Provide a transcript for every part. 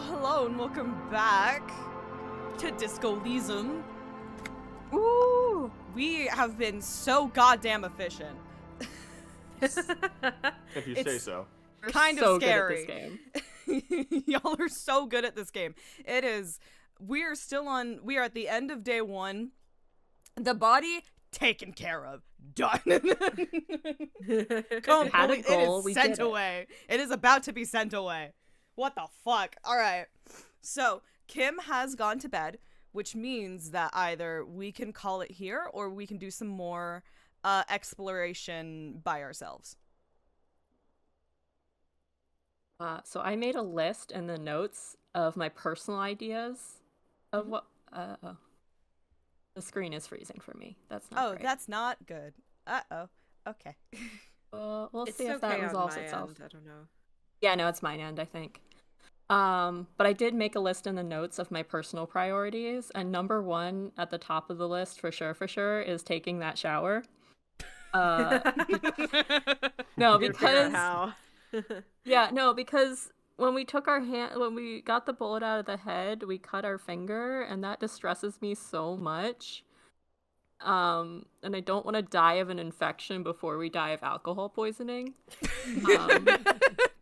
hello and welcome back to Disco Elysium. Ooh! We have been so goddamn efficient. If you say so. Kind so of scary. Good at this game. Y'all are so good at this game. It is. We are at the end of day 1. The body taken care of. Done. Had a goal, it we is sent did it. away. It is about to be sent away. What the fuck? All right. So Kim has gone to bed, which means that either we can call it here or we can do some more exploration by ourselves. So I made a list in the notes of my personal ideas of what. The screen is freezing for me. That's not great. That's not good. Uh-oh. Okay. We'll It's see if okay that on resolves my itself. end, I don't know. Yeah, no, it's mine end, I think. But I did make a list in the notes of my personal priorities, and number 1 at the top of the list for sure is taking that shower. No, You're figuring because out how. yeah, no, because when we got the bullet out of the head, we cut our finger, and that distresses me so much. And I don't want to die of an infection before we die of alcohol poisoning.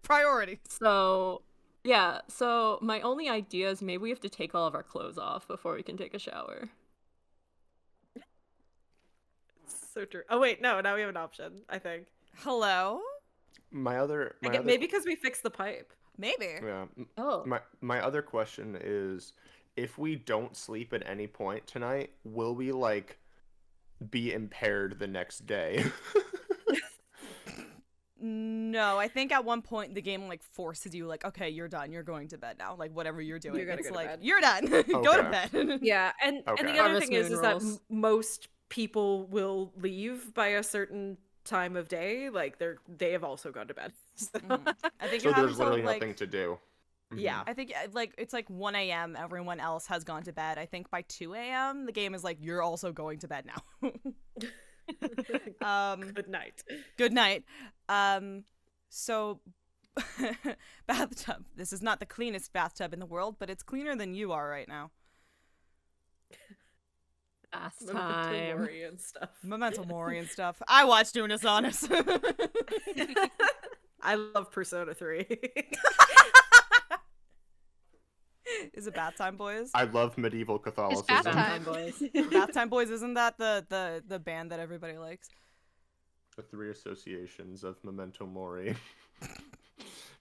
Priority. So, yeah, so my only idea is maybe we have to take all of our clothes off before we can take a shower. So true. Oh wait, no, now we have an option, I think. Hello? Maybe because we fixed the pipe. Maybe. Yeah. Oh. My other question is, if we don't sleep at any point tonight, will we be impaired the next day? No, I think at one point the game forces you okay, you're done. You're going to bed now. Whatever you're doing, You're gonna it's go to bed. you're done. Go to bed. Yeah, and Okay. the other Harvest thing is Moon that rules. most people will leave by a certain time of day. They have also gone to bed. So, I think So it there's happens literally till, nothing to do. yeah. I think it's 1 a.m. Everyone else has gone to bed. I think by 2 a.m. the game is you're also going to bed now. Good night. Good night. So bathtub. This is not the cleanest bathtub in the world, but it's cleaner than you are right now. Last Memento time. Mori and stuff. Memento Mori and stuff. I watched Unis Honest. I love Persona 3. Is it Bath Time Boys? I love medieval Catholicism. Bath Time Time. boys. Bath Time Boys, isn't that the band that everybody likes? The 3 associations of Memento Mori.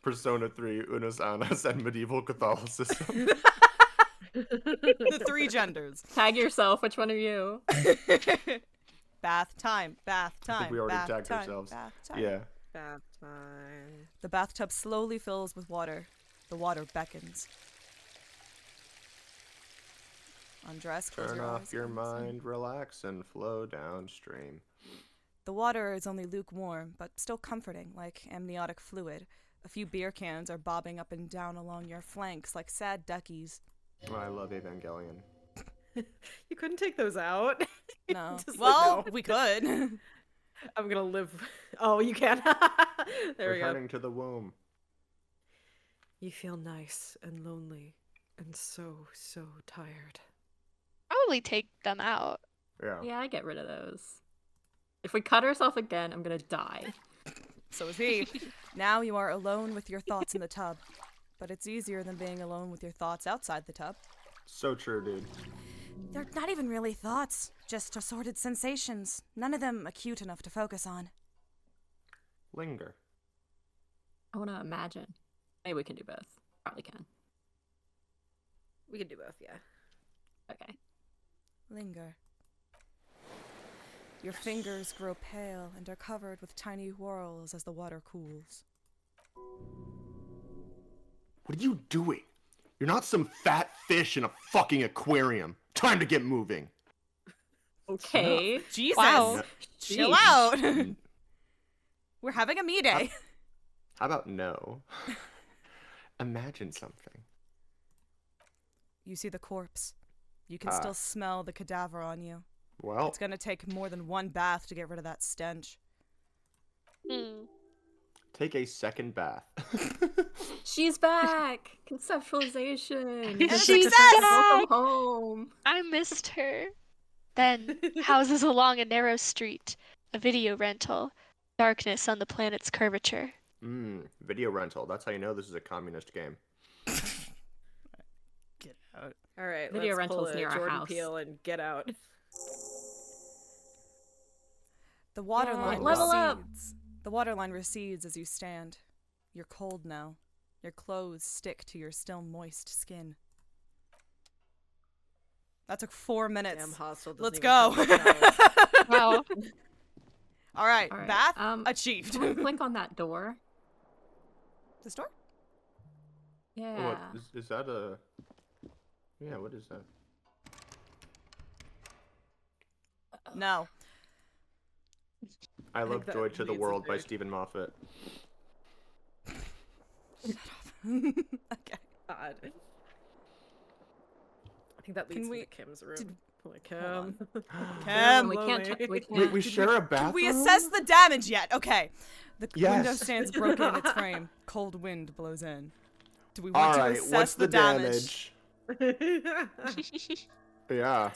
Persona 3, Unus Annus, and medieval Catholicism. The 3 genders. Tag yourself. Which one are you? Bath time, bath time. I think we already bath tagged time, ourselves. Bath time. Yeah. Bath time. The bathtub slowly fills with water. The water beckons. Undress, close Turn your off eyes, your and listen. mind, relax, and flow downstream. The water is only lukewarm, but still comforting, like amniotic fluid. A few beer cans are bobbing up and down along your flanks like sad duckies. Oh, I love Evangelion. You couldn't take those out. No. Just Well, no. we could. I'm gonna live. Oh, you can. There we go. Returning to the womb. You feel nice and lonely and so tired. Probably take them out. Yeah. Yeah, I get rid of those. If we cut ourselves again, I'm gonna die. So is he. Now you are alone with your thoughts in the tub. But it's easier than being alone with your thoughts outside the tub. So true, dude. They're not even really thoughts, just assorted sensations. None of them acute enough to focus on. Linger. I want to imagine. Maybe we can do both. Probably can. We can do both, yeah. Okay. Linger. Your fingers grow pale and are covered with tiny whorls as the water cools. What are you doing? You're not some fat fish in a fucking aquarium. Time to get moving. Okay. Jesus! Wow. Chill Jeez. out! We're having a me day. How about no? Imagine something. You see the corpse. You can still smell the cadaver on you. Well, It's gonna take more than one bath to get rid of that stench. Hmm. take a second bath. She's back! Conceptualization! And a She's success! Welcome home! I missed her. Then, houses along a narrow street, a video rental, darkness on the planet's curvature. Video rental. That's how you know this is a communist game. Get out. All right, Video let's pull rental's a near our Jordan house. Peele and get out. The water Yeah, line level up. recedes. The water line recedes as you stand. You're cold now. Your clothes stick to your still moist skin. That took 4 minutes. Damn hostile. doesn't Let's even go. come to Wow. All right, All right, bath Can we achieved. click on that door? The store? Yeah. What is that a? Yeah, what is that? No. I think Love that Joy to the needs a World by break. Stephen Moffat. Okay. God. I think that leads Can me we- to Kim's room. did- Like, Hold Kim. Kim, we can't. Lily. We Wait, can't. we share a Did bathroom? we assess the damage yet? Okay. The Yes. window stands broken in its frame. Cold wind blows in. Do we All want to right, assess what's the damage? Yeah.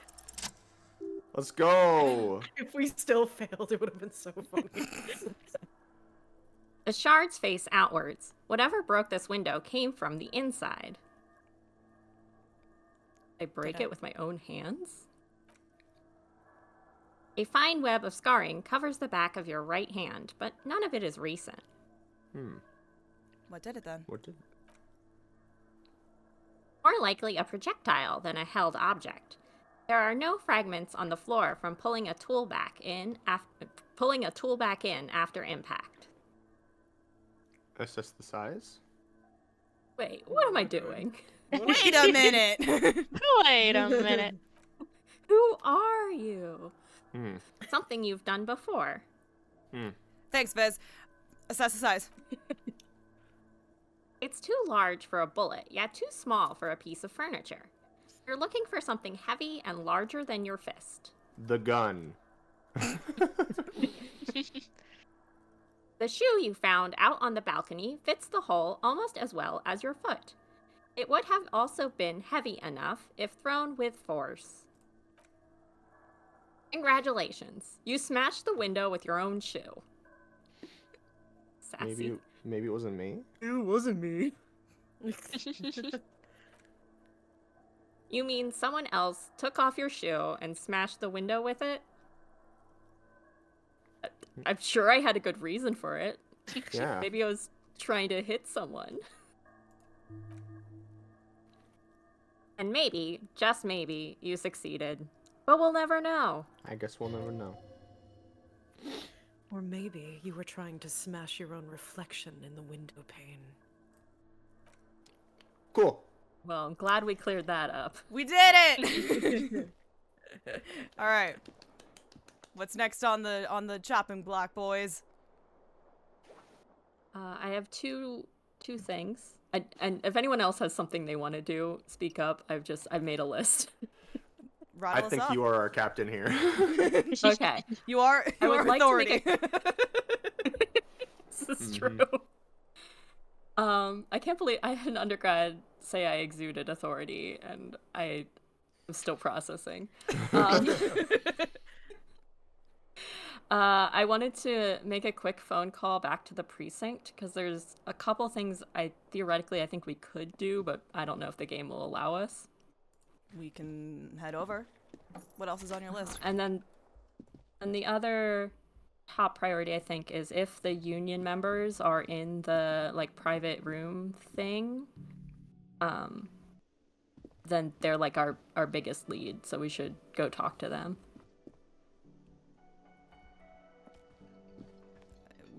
Let's go. If we still failed, it would have been so funny. The shards face outwards. Whatever broke this window came from the inside. I break Did I- it with my own hands. A fine web of scarring covers the back of your right hand, but none of it is recent. What did it then? What did? More likely a projectile than a held object. There are no fragments on the floor from pulling a tool back in after impact. Assess the size? Wait, what am I doing? Wait a minute. Wait a minute. Who are you? Hmm. Something you've done before. Thanks, Viz. Assess the size. It's too large for a bullet, yet too small for a piece of furniture. You're looking for something heavy and larger than your fist. The gun. The shoe you found out on the balcony fits the hole almost as well as your foot. It would have also been heavy enough if thrown with force. Congratulations. You smashed the window with your own shoe. Sassy. Maybe it wasn't me. It wasn't me. You mean someone else took off your shoe and smashed the window with it? I'm sure I had a good reason for it. Yeah. Maybe I was trying to hit someone. And maybe, just maybe, you succeeded. But we'll never know. I guess we'll never know. Or maybe you were trying to smash your own reflection in the window pane. Cool. Well, I'm glad we cleared that up. We did it. All right. What's next on the chopping block, boys? I have two things. And if anyone else has something they want to do, speak up. I've made a list. Rattle I us think off. you are our captain here. Okay. You are. I You would are like to authority. This is true. I can't believe I had an undergrad say I exuded authority, and I am still processing. I wanted to make a quick phone call back to the precinct because there's a couple things I think we could do, but I don't know if the game will allow us. We can head over. What else is on your list? And the other top priority I think is if the union members are in the like private room thing, then they're like our biggest lead, so we should go talk to them.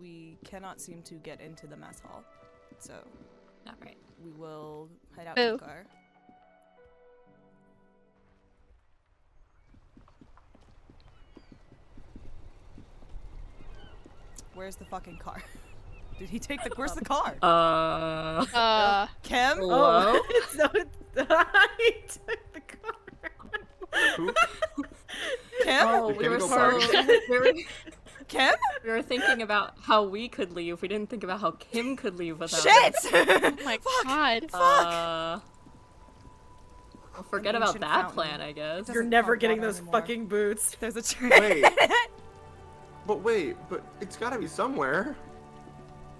We cannot seem to get into the mess hall, so All right. we will head out to Boo. the car. Where's the fucking car? Did he take the? Where's the car? Kim? Hello? So I took the car. Who? Kim? Oh, Did we Kim were go so party? Kim? We were thinking about how we could leave. We didn't think about how Kim could leave without Shit! us. Oh my god. Well, forget An about ancient that fountain. plan, I guess. Doesn't You're never pump getting water those anymore. fucking boots. There's a train. Wait, but it's gotta be somewhere.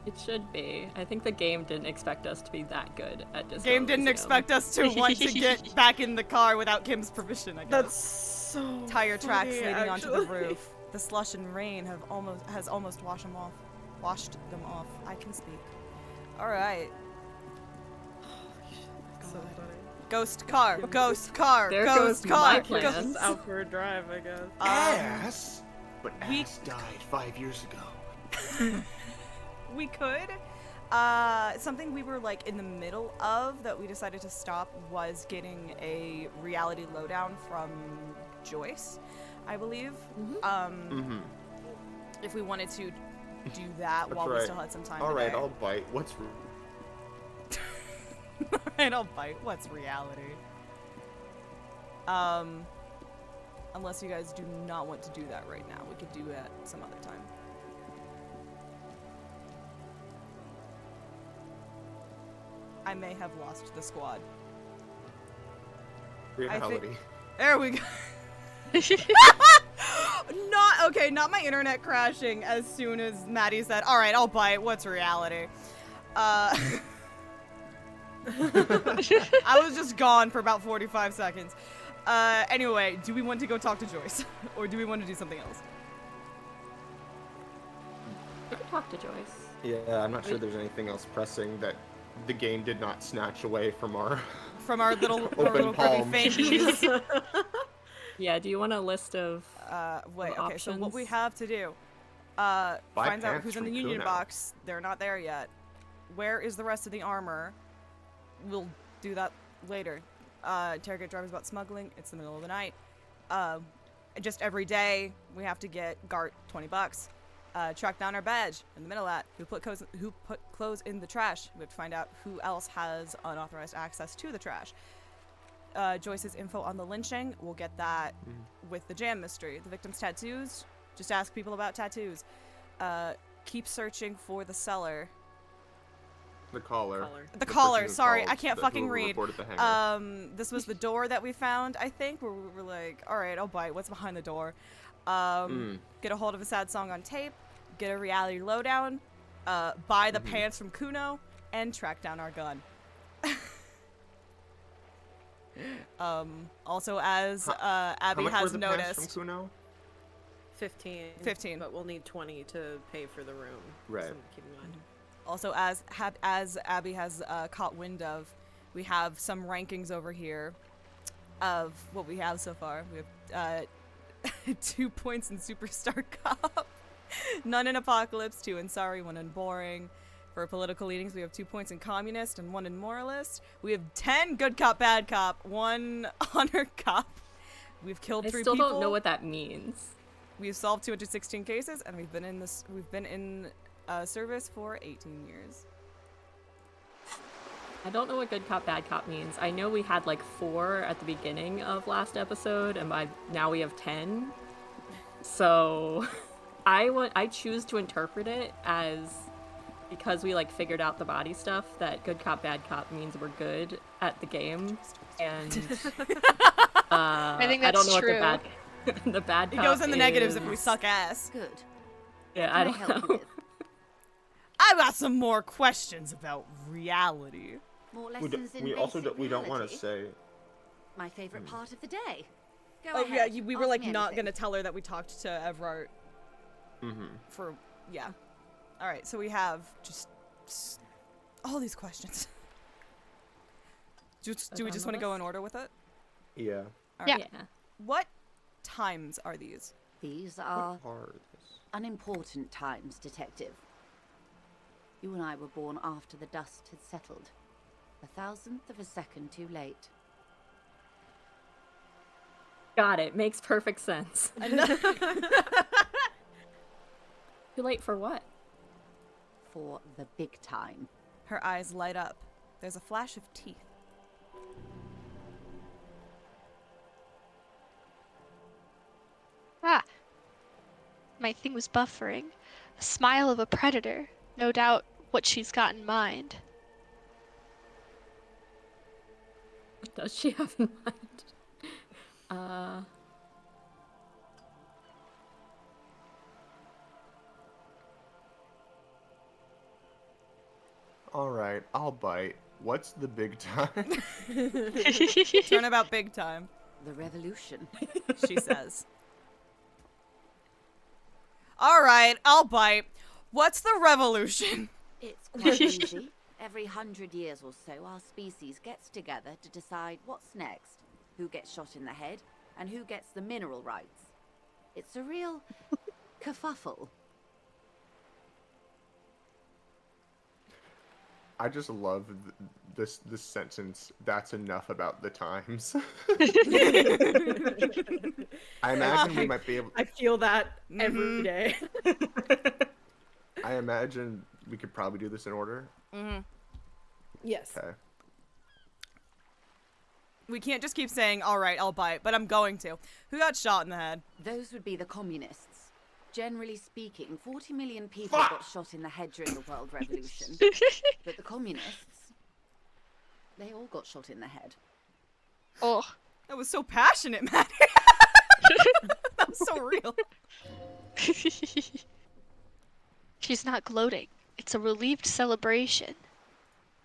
It should be. I think the game didn't expect us to be that good at Disco Game didn't Elysium. expect us to want to get back in the car without Kim's permission, I guess. That's so Tire tracks funny, leading onto the actually. roof. The slush and rain has almost washed them off. I can speak. All right. So funny. Ghost car. Ghost car. There Ghost goes car. my plan. ghost- Just out for a drive, I guess. Ass? But we- Ass died 5 years ago. We could. Something we were like in the middle of that we decided to stop was getting a reality lowdown from Joyce, I believe. Mm-hmm. If we wanted to do that That's while we right. still had some time. Alright, today. I'll bite. What's... Alright, I'll bite. What's reality? Unless you guys do not want to do that right now. We could do it some other time. I may have lost the squad. Reality. There we go. Not my internet crashing as soon as Maddie said, alright, I'll bite. What's reality? I was just gone for about 45 seconds. Anyway, do we want to go talk to Joyce? Or do we want to do something else? We could talk to Joyce. Yeah, I'm not sure there's anything else pressing that the game did not snatch away from our... From our little Open palm. fancies. Yeah, do you want a list of... Wait, okay, so what options? we have to do, Buy finds out pants who's in the from union Kuno. box. They're not there yet. Where is the rest of the armor? We'll do that later. Interrogate drivers about smuggling. It's the middle of the night. Just every day, we have to get Gart $20. Track down our badge in the middle of that. Who put clothes in the trash? We have to find out who else has unauthorized access to the trash. Joyce's info on the lynching. We'll get that with the jam mystery. The victim's tattoos. Just ask people about tattoos. Keep searching for the cellar. The collar. The person collar. who Sorry, called, I can't who fucking read. reported the hangar. This was the door that we found, I think, where we were like, all right, I'll bite. What's behind the door? Get a hold of a sad song on tape. Get a reality lowdown. Buy the pants from Kuno. And track down our gun. Also, as How Abby much has were the pants noticed, from Kuno? 15. But we'll need 20 to pay for the room. Right. Something to keep in mind. also as Abby has caught wind of, we have some rankings over here of what we have so far. We have 2 points in Superstar Cop, none in Apocalypse, 2 in Sorry, 1 in Boring. For political leanings, we have 2 points in Communist and 1 in Moralist. We have 10 Good Cop, Bad Cop, 1 Honor Cop. We've killed I 3 still people. don't know what that means. We've solved 216 cases, and we've been in service for 18 years. I don't know what good cop, bad cop means. I know we had like 4 at the beginning of last episode, and now we have 10. So I choose to interpret it as, because we like figured out the body stuff, that good cop, bad cop means we're good at the game, and I think I don't that's know true. what the bad It cop goes in the negatives if is. we suck ass. Good. Yeah, Can I I don't help you know. with? I've got some more questions about reality. More We, lessons in we also basic we don't want to reality? say. My favorite part of the day. Go Oh ahead. yeah, we were ask like me not anything. gonna tell her that we talked to Evrart for All right, so we have just all these questions. Do we just want to go in order with it? Yeah. All Yeah. right. What times are these? These are Hard. unimportant times, Detective. You and I were born after the dust had settled. 1,000th of a second too late. Got it. Makes perfect sense. Too late for what? For the big time. Her eyes light up. There's a flash of teeth. Ah. my thing was buffering. A smile of a predator. No doubt what she's got in mind. What does she have in mind? All right, I'll bite. What's the big time? Turnabout big time, The revolution. she says. All right, I'll bite. What's the revolution? It's quite easy. Every 100 years or so, our species gets together to decide what's next, who gets shot in the head, and who gets the mineral rights. It's a real kerfuffle. I just love this sentence. That's enough about the times. I imagine we might be able. I feel that every day. I imagine we could probably do this in order. Yes. Okay. We can't just keep saying, all right, I'll bite, but I'm going to. Who got shot in the head? Those would be the communists. Generally speaking, 40 million people got shot in the head during the World Revolution. But the communists, they all got shot in the head. Oh. That was so passionate, Matt. That was so real. She's not gloating. It's a relieved celebration.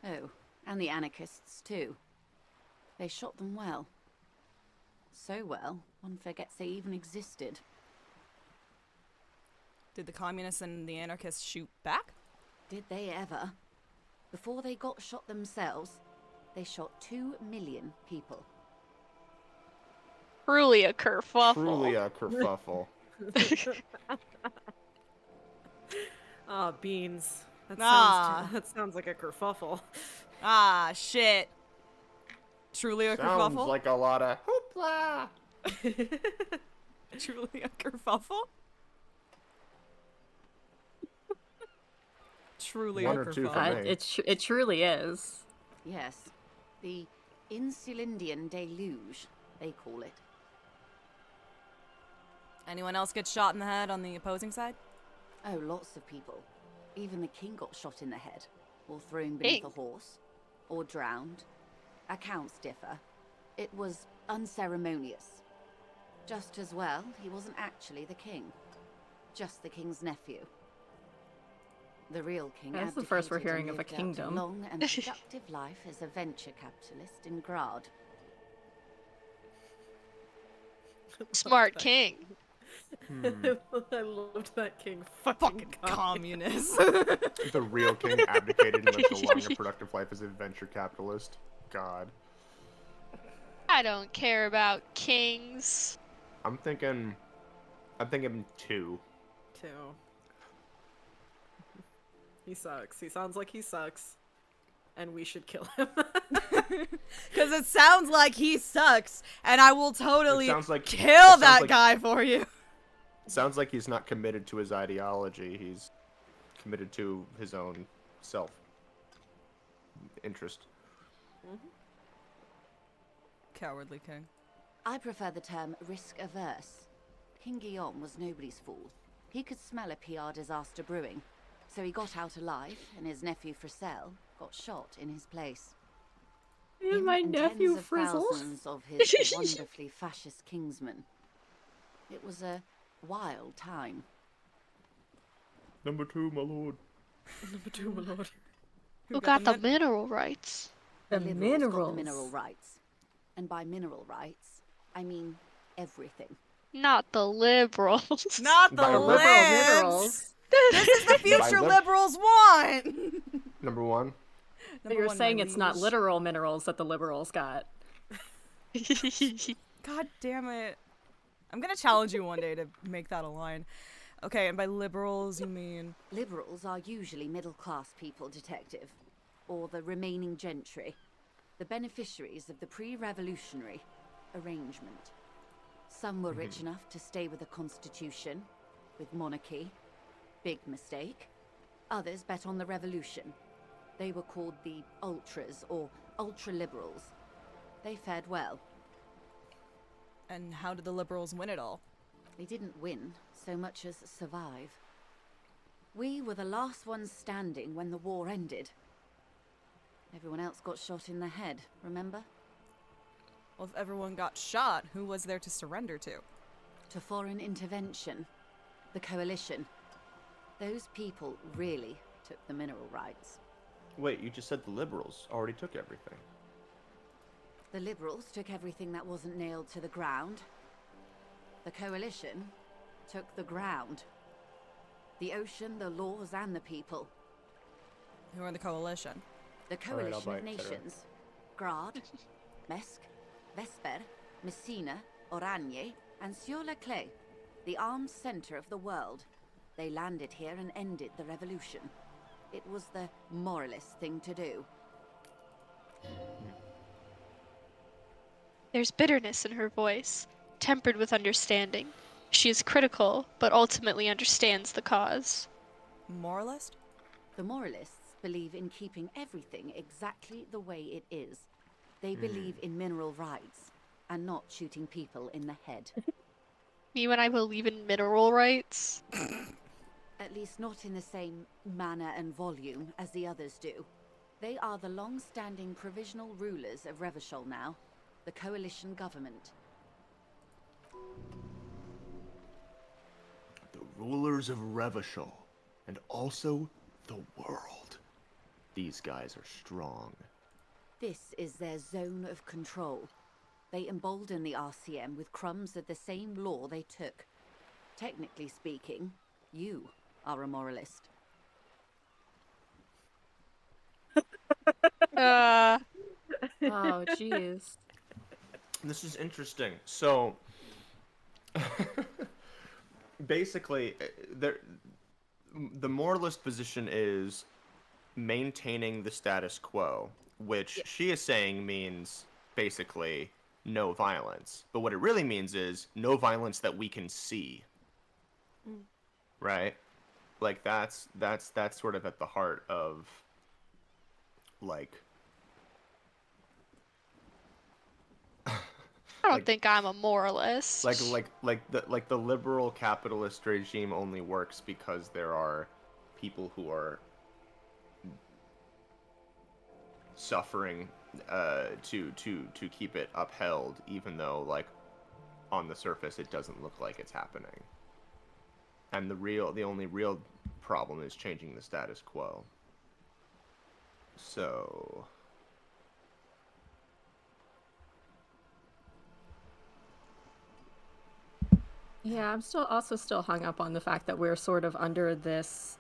Oh, and the anarchists too. They shot them well. So well, one forgets they even existed. Did the communists and the anarchists shoot back? Did they ever? Before they got shot themselves, they shot 2 million people. Truly a kerfuffle. Truly a kerfuffle. Ah, beans. That sounds like a kerfuffle. Ah, shit. Truly a Sounds kerfuffle? like a lot of hoopla. Truly a kerfuffle? Truly One a or two for kerfuffle. me. It truly is. Yes, the Insulindian deluge, they call it. Anyone else get shot in the head on the opposing side? Oh, lots of people. Even the king got shot in the head, or thrown beneath a horse, or drowned. Accounts differ. It was unceremonious. Just as well, he wasn't actually the king. Just the king's nephew. The real king That's the first we're abdicated and hearing of a lived out kingdom. long and productive life as a venture capitalist in Grad. Smart king. I loved that king. Fucking communists. The real king abdicated and lived a long and productive life as a venture capitalist. God. I don't care about kings. I'm thinking 2. Too. He sucks. He sounds like he sucks. And we should kill him. Because it sounds like he sucks, and I will totally It sounds like- kill it that sounds like- guy for you. Sounds like he's not committed to his ideology. He's committed to his own self interest. Cowardly king. I prefer the term risk-averse. King Guillaume was nobody's fool. He could smell a PR disaster brewing, so he got out alive, and his nephew Frissell got shot in his place. Him My and nephew tens of Frizzle. thousands of his wonderfully fascist kingsmen. It was a wild time. Number 2, my lord. Number 2, my lord. Who got the mineral rights? The Liberals got minerals. the mineral rights. And by mineral rights, I mean everything. Not the liberals. Not the By liberal libs. minerals. This is the future lib- liberals want. Number 1. So you're saying my it's not liege. literal minerals that the liberals got. God damn it. I'm gonna challenge you one day to make that a line. Okay, and by liberals you mean... Liberals are usually middle-class people, Detective. Or the remaining gentry. The beneficiaries of the pre-revolutionary arrangement. Some were rich enough to stay with the constitution, with monarchy. Big mistake. Others bet on the revolution. They were called the ultras, or ultra-liberals. They fared well. And how did the liberals win it all? They didn't win so much as survive. We were the last ones standing when the war ended. Everyone else got shot in the head, remember? Well, if everyone got shot, who was there to surrender to? To foreign intervention. The Coalition. Those people really took the mineral rights. Wait, you just said the liberals already took everything. The Liberals took everything that wasn't nailed to the ground. The Coalition took the ground. The ocean, the laws, and the people. Who are the Coalition? The All right, I'll Coalition of bite, Sarah. Nations. Grad, Mesk, Vesper, Messina, Oranje, and Sur-le-Clay. The armed center of the world. They landed here and ended the revolution. It was the moralist thing to do. There's bitterness in her voice, tempered with understanding. She is critical, but ultimately understands the cause. Moralist? The moralists believe in keeping everything exactly the way it is. They believe in mineral rights, and not shooting people in the head. Me when I believe in mineral rights. At least not in the same manner and volume as the others do. They are the long-standing provisional rulers of Revachol now, the coalition government. The rulers of Revachol, and also the world. These guys are strong. This is their zone of control. They embolden the RCM with crumbs of the same law they took. Technically speaking, you are a moralist. Oh, jeez. This is interesting. So, basically, the moralist position is maintaining the status quo, which she is saying means basically no violence. But what it really means is no violence that we can see. Right? Like that's sort of at the heart of like I don't think I'm a moralist. like the liberal capitalist regime only works because there are people who are suffering to keep it upheld, even though like on the surface it doesn't look like it's happening. And the only real problem is changing the status quo. So Yeah, I'm still hung up on the fact that we're sort of under this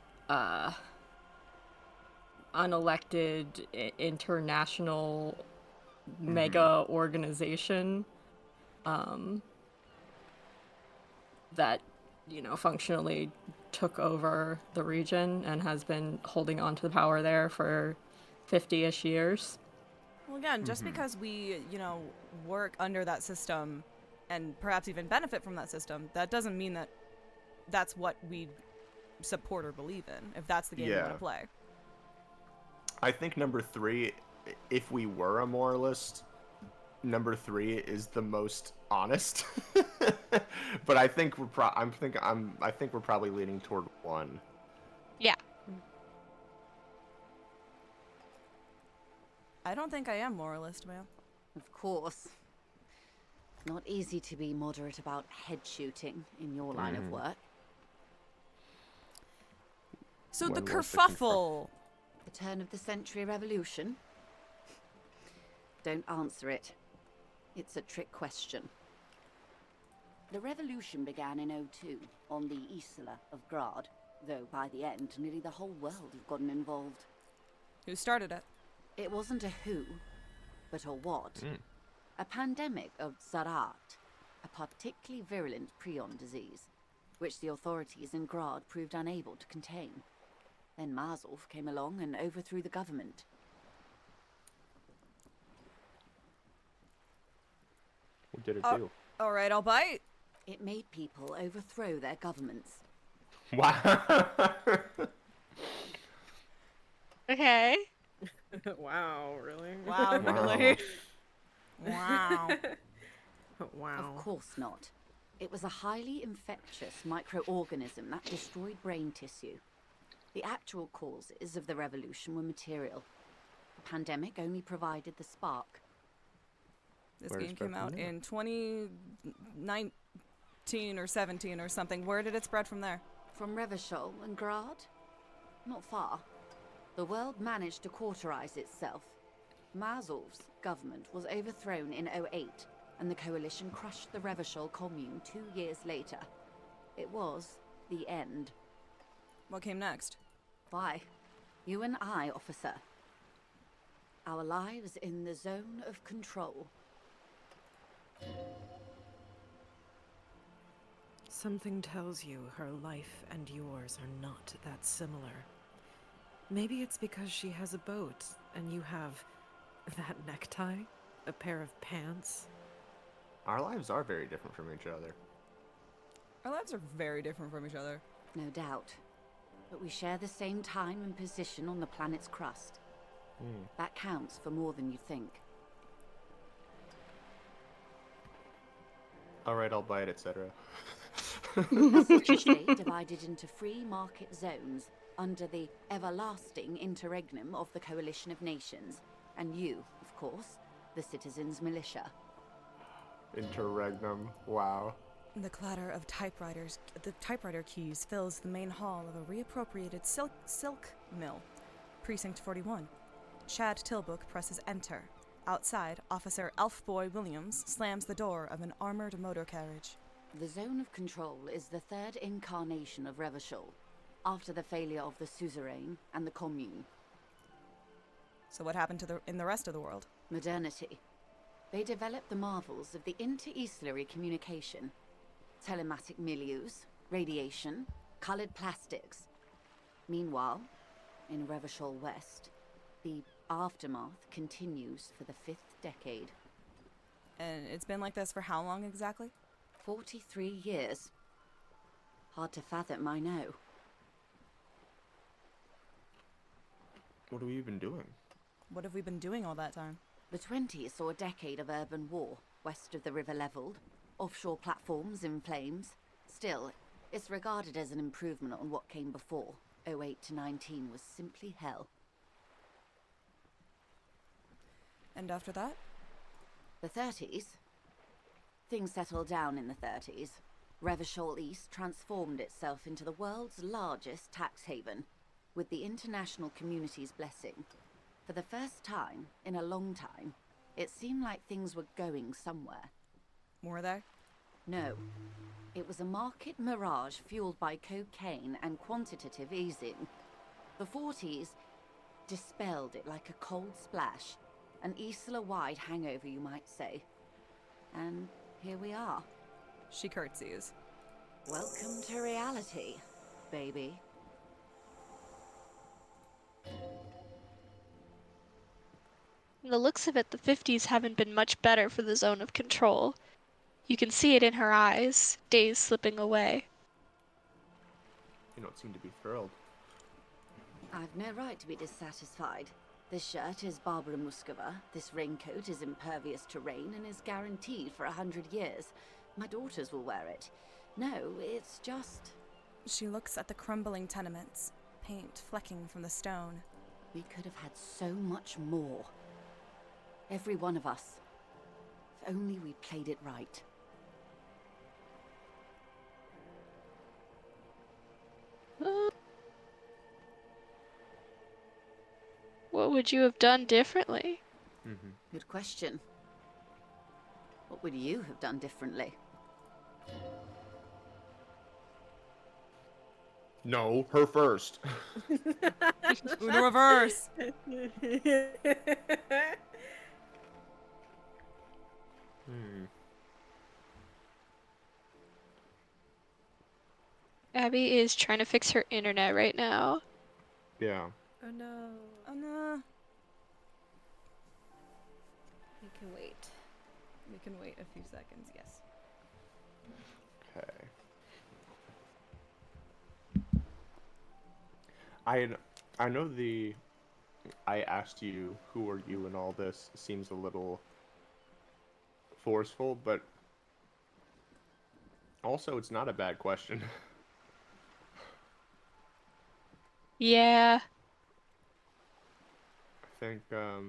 unelected international mega organization that, you know, functionally took over the region and has been holding on to the power there for 50-ish years. Well, again, just because we, work under that system and perhaps even benefit from that system, that doesn't mean that that's what we support or believe in, if that's the game we want to play. I think number 3, if we were a moralist, number 3 is the most honest. But I think I think we're probably leaning toward 1. Yeah. I don't think I am moralist, man. Of course. Not easy to be moderate about head shooting in your line of work. So the When was the kerfuffle. The turn of the century revolution? Don't answer it. It's a trick question. The revolution began in '02 on the Isla of Grad, though by the end, nearly the whole world had gotten involved. Who started it? It wasn't a who, but a what. A pandemic of Zarat, a particularly virulent prion disease, which the authorities in Grad proved unable to contain. Then Marzolf came along and overthrew the government. What did it do? All right, I'll bite. It made people overthrow their governments. Wow. Okay. Wow, really? Wow, Wow. really? Wow. Wow. Of course not. It was a highly infectious microorganism that destroyed brain tissue. The actual causes of the revolution were material. The pandemic only provided the spark. This Where game it spread came from out there. in 2019 or 17 or something. Where did it spread from there? From Revachol and Grad? Not far. The world managed to cauterize itself. Mazov's government was overthrown in '08, and the coalition crushed the Revachol commune 2 years later. It was the end. What came next? Why? You and I, officer. Our lives in the zone of control. Something tells you her life and yours are not that similar. Maybe it's because she has a boat and you have that necktie, a pair of pants. Our lives are very different from each other. Our lives are very different from each other. No doubt. But we share the same time and position on the planet's crust. That counts for more than you think. Alright, I'll buy it, etc. A city-state divided into free market zones under the everlasting interregnum of the Coalition of Nations. And you, of course, the citizens' militia. Interregnum. Wow. The clatter of the typewriter keys fills the main hall of a reappropriated silk mill. Precinct 41. Chad Tilbrook presses enter. Outside, Officer Elfboy Williams slams the door of an armored motor carriage. The zone of control is the third incarnation of Revachol, after the failure of the suzerain and the commune. So what happened in the rest of the world? Modernity. They developed the marvels of the inter-eastlery communication. Telematic milieus, radiation, colored plastics. Meanwhile, in Revachol West, the aftermath continues for the 5th decade. And it's been like this for how long exactly? 43 years. Hard to fathom, I know. What have we been doing? What have we been doing all that time? The 20s saw a decade of urban war, west of the river leveled, offshore platforms in flames. Still, it's regarded as an improvement on what came before. '08 to '19 was simply hell. And after that? The 30s? Things settled down in the 30s. Revachol East transformed itself into the world's largest tax haven, with the international community's blessing. For the first time in a long time, it seemed like things were going somewhere. Were they? No. It was a market mirage fueled by cocaine and quantitative easing. The 40s dispelled it like a cold splash, an Isla-wide hangover, you might say. And here we are. She curtsies. Welcome to reality, baby. From the looks of it, the 50s haven't been much better for the zone of control. You can see it in her eyes, days slipping away. You don't seem to be thrilled. I've no right to be dissatisfied. This shirt is Barbara Muscova, this raincoat is impervious to rain and is guaranteed for 100 years. My daughters will wear it. No, it's just... She looks at the crumbling tenements, paint flecking from the stone. We could have had so much more. Every one of us. If only we'd played it right. What would you have done differently? Good question. What would you have done differently? No, her first. Uno reverse! Abby is trying to fix her internet right now. Yeah. Oh no. Oh no. We can wait. We can wait a few seconds, yes. Okay. I know I asked you who are you and all this seems a little forceful, but Also, it's not a bad question. Yeah. I think, All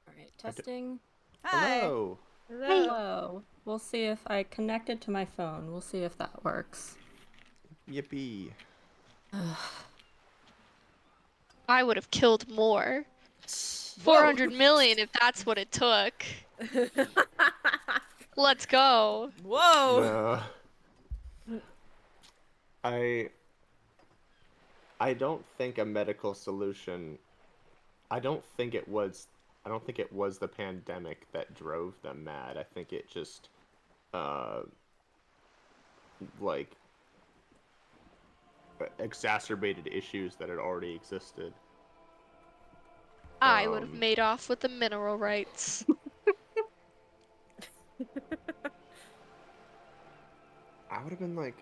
right, testing. Hi. hello. Hello. We'll see if I connected to my phone. We'll see if that works. Yippee. I would have killed more. 400 million if that's what it took. Let's go. Whoa. No. I don't think a medical solution. I don't think it was the pandemic that drove them mad. I think it just like exacerbated issues that had already existed. I would have made off with the mineral rights. I would have been like,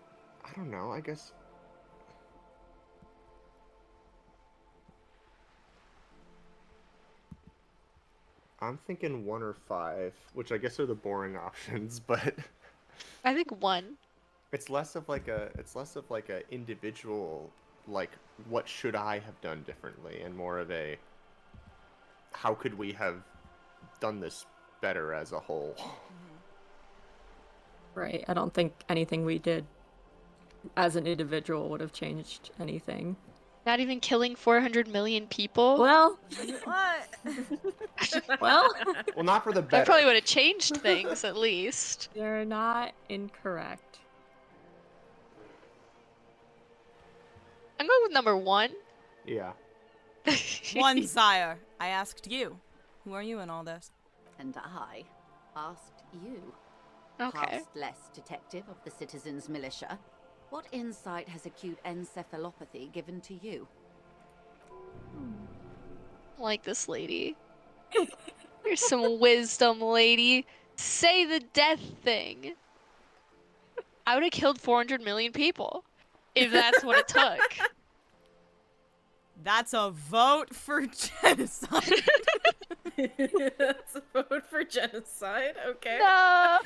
I don't know, I guess. I'm thinking 1 or 5, which I guess are the boring options, but I think 1. it's less of like a individual, like, what should I have done differently, and more of a how could we have done this better as a whole. Right. I don't think anything we did as an individual would have changed anything. Not even killing 400 million people? Well, What? well, Well, not for the That better. probably would have changed things, at least. you're not incorrect. I'm going with number 1. Yeah. 1, sire. I asked you. Who are you in all this? And I asked you, Okay. past less detective of the citizens' militia, what insight has acute encephalopathy given to you? Like this lady. Here's some wisdom, lady. Say the death thing. I would have killed 400 million people. If that's what it took. That's a vote for genocide. That's a vote for genocide. Okay. No.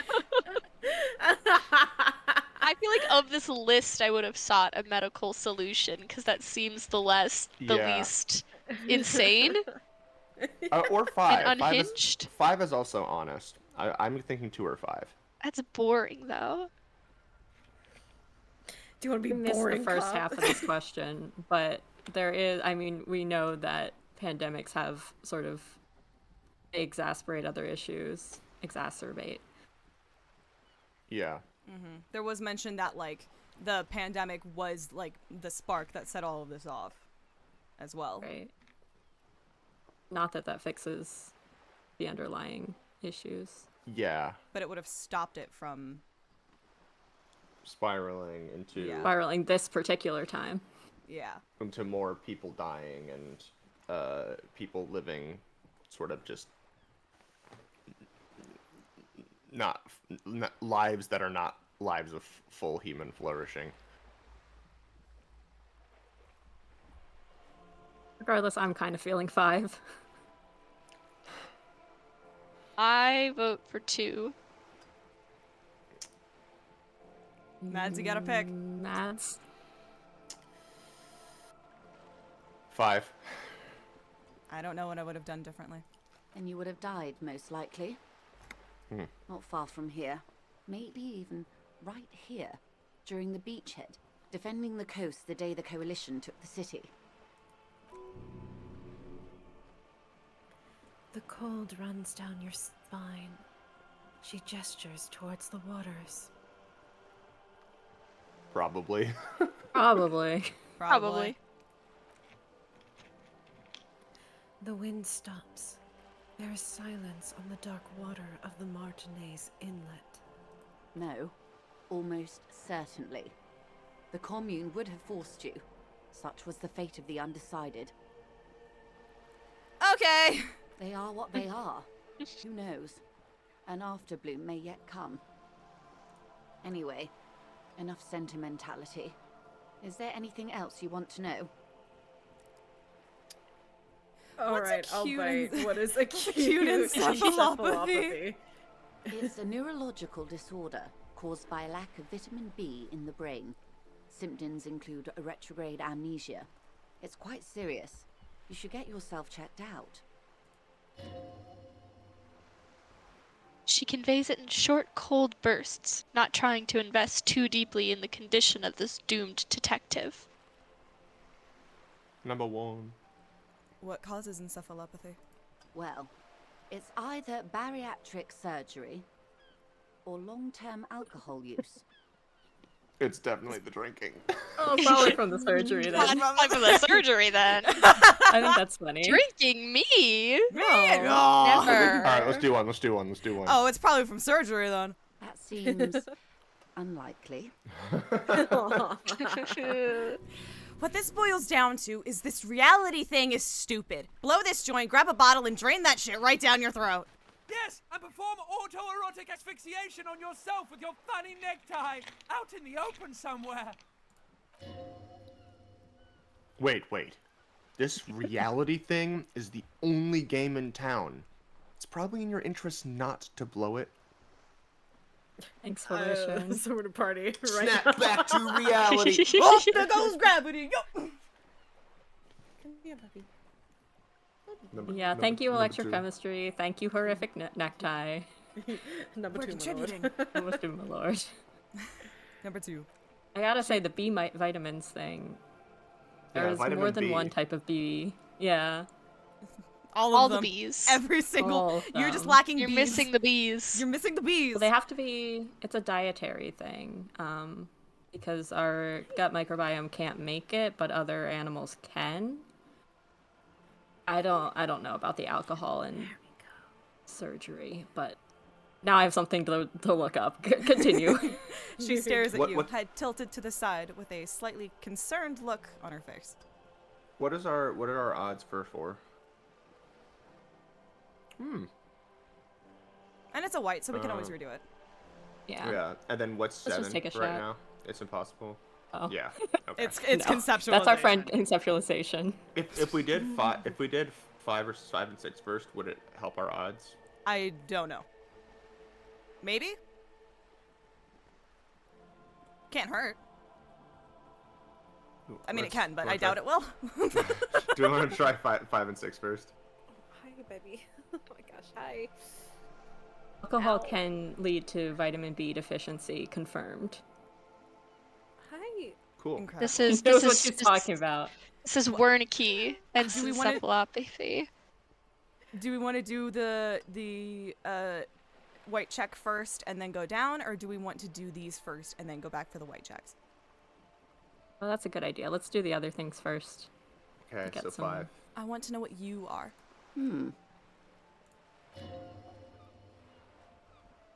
I feel like of this list, I would have sought a medical solution because that seems the Yeah. least insane Or 5. and 5 unhinged. 5 is also honest. I'm thinking 2 or 5. That's boring, though. Do you want to be We missed boring? the first cop? half of this question, but there is, I mean, we know that pandemics have sort of exacerbate other issues. Exacerbate. Yeah. There was mention that, like, the pandemic was, like, the spark that set all of this off as well. Right. Not that that fixes the underlying issues. Yeah. But it would have stopped it from... Spiraling into Yeah. Spiraling this particular time. Yeah. into more people dying and people living sort of just not lives that are not lives of full human flourishing. Regardless, I'm kind of feeling 5. I vote for 2. Mads, you gotta pick. Mads. 5. I don't know what I would have done differently. And you would have died, most likely. Not far from here. Maybe even right here, during the beachhead, defending the coast the day the Coalition took the city. The cold runs down your spine. She gestures towards the waters. Probably. Probably. Probably. The wind stops. There is silence on the dark water of the Martinez Inlet. No, almost certainly. The commune would have forced you. Such was the fate of the undecided. Okay. They are what they are. Who knows? An afterbloom may yet come. Anyway, enough sentimentality. Is there anything else you want to know? All What's a right, I'll cute bite. en- What is a cute cute encephalopathy? encephalopathy? It's a neurological disorder caused by a lack of vitamin B in the brain. Symptoms include a retrograde amnesia. It's quite serious. You should get yourself checked out. She conveys it in short, cold bursts, not trying to invest too deeply in the condition of this doomed detective. Number 1. What causes encephalopathy? Well, it's either bariatric surgery or long-term alcohol use. It's definitely the drinking. Oh, probably from the surgery then. Not from the surgery, then. I think that's funny. Drinking me? No. Never. All right, let's do one. Oh, it's probably from surgery then. That seems unlikely. What this boils down to is this reality thing is stupid. Blow this joint, grab a bottle, and drain that shit right down your throat. Yes, and perform autoerotic asphyxiation on yourself with your funny necktie out in the open somewhere. Wait. This reality thing is the only game in town. It's probably in your interest not to blow it. Thanks for wishing. So we're to party right Snap now. back to reality. Oh, there goes gravity. Yo. Come here, puppy. Yeah, thank you, electrochemistry. Thank you, horrific necktie. Number We're 2, my lord. contributing. Almost do my lord. Number 2. I gotta say, the B vitamins thing. Yeah, There's vitamin more than B. one type of B. Yeah. All All of the them. bees. Every single. All of You're just them. lacking You're bees. missing the bees. You're missing the bees. Well, they have to be. It's a dietary thing. Because our gut microbiome can't make it, but other animals can. I don't know about the alcohol and surgery, but now I have something to look up. Continue. She stares at What- you, what- head tilted to the side with a slightly concerned look on her face. What are our odds for 4? And it's a white, so we can always redo it. Yeah. And then what's Let's 7 just take a right shot. now? It's impossible. Oh. Yeah. Okay. It's No, conceptual. That's our friend conceptualization. If we did 5 versus 5 and 6 first, would it help our odds? I don't know. Maybe? Can't hurt. I mean, it can, but I doubt it will. Do you want to try 5 and 6 first? Hi, baby. Oh my gosh, hi. Alcohol can lead to vitamin B deficiency, confirmed. Hi. Cool. Incredible. This is He knows this what is she's talking about. This is Wernicke and Do we wanna- encephalopathy. Do we want to do the white check first and then go down, or do we want to do these first and then go back for the white checks? Well, that's a good idea. Let's do the other things first. Okay, Get so some- 5. I want to know what you are.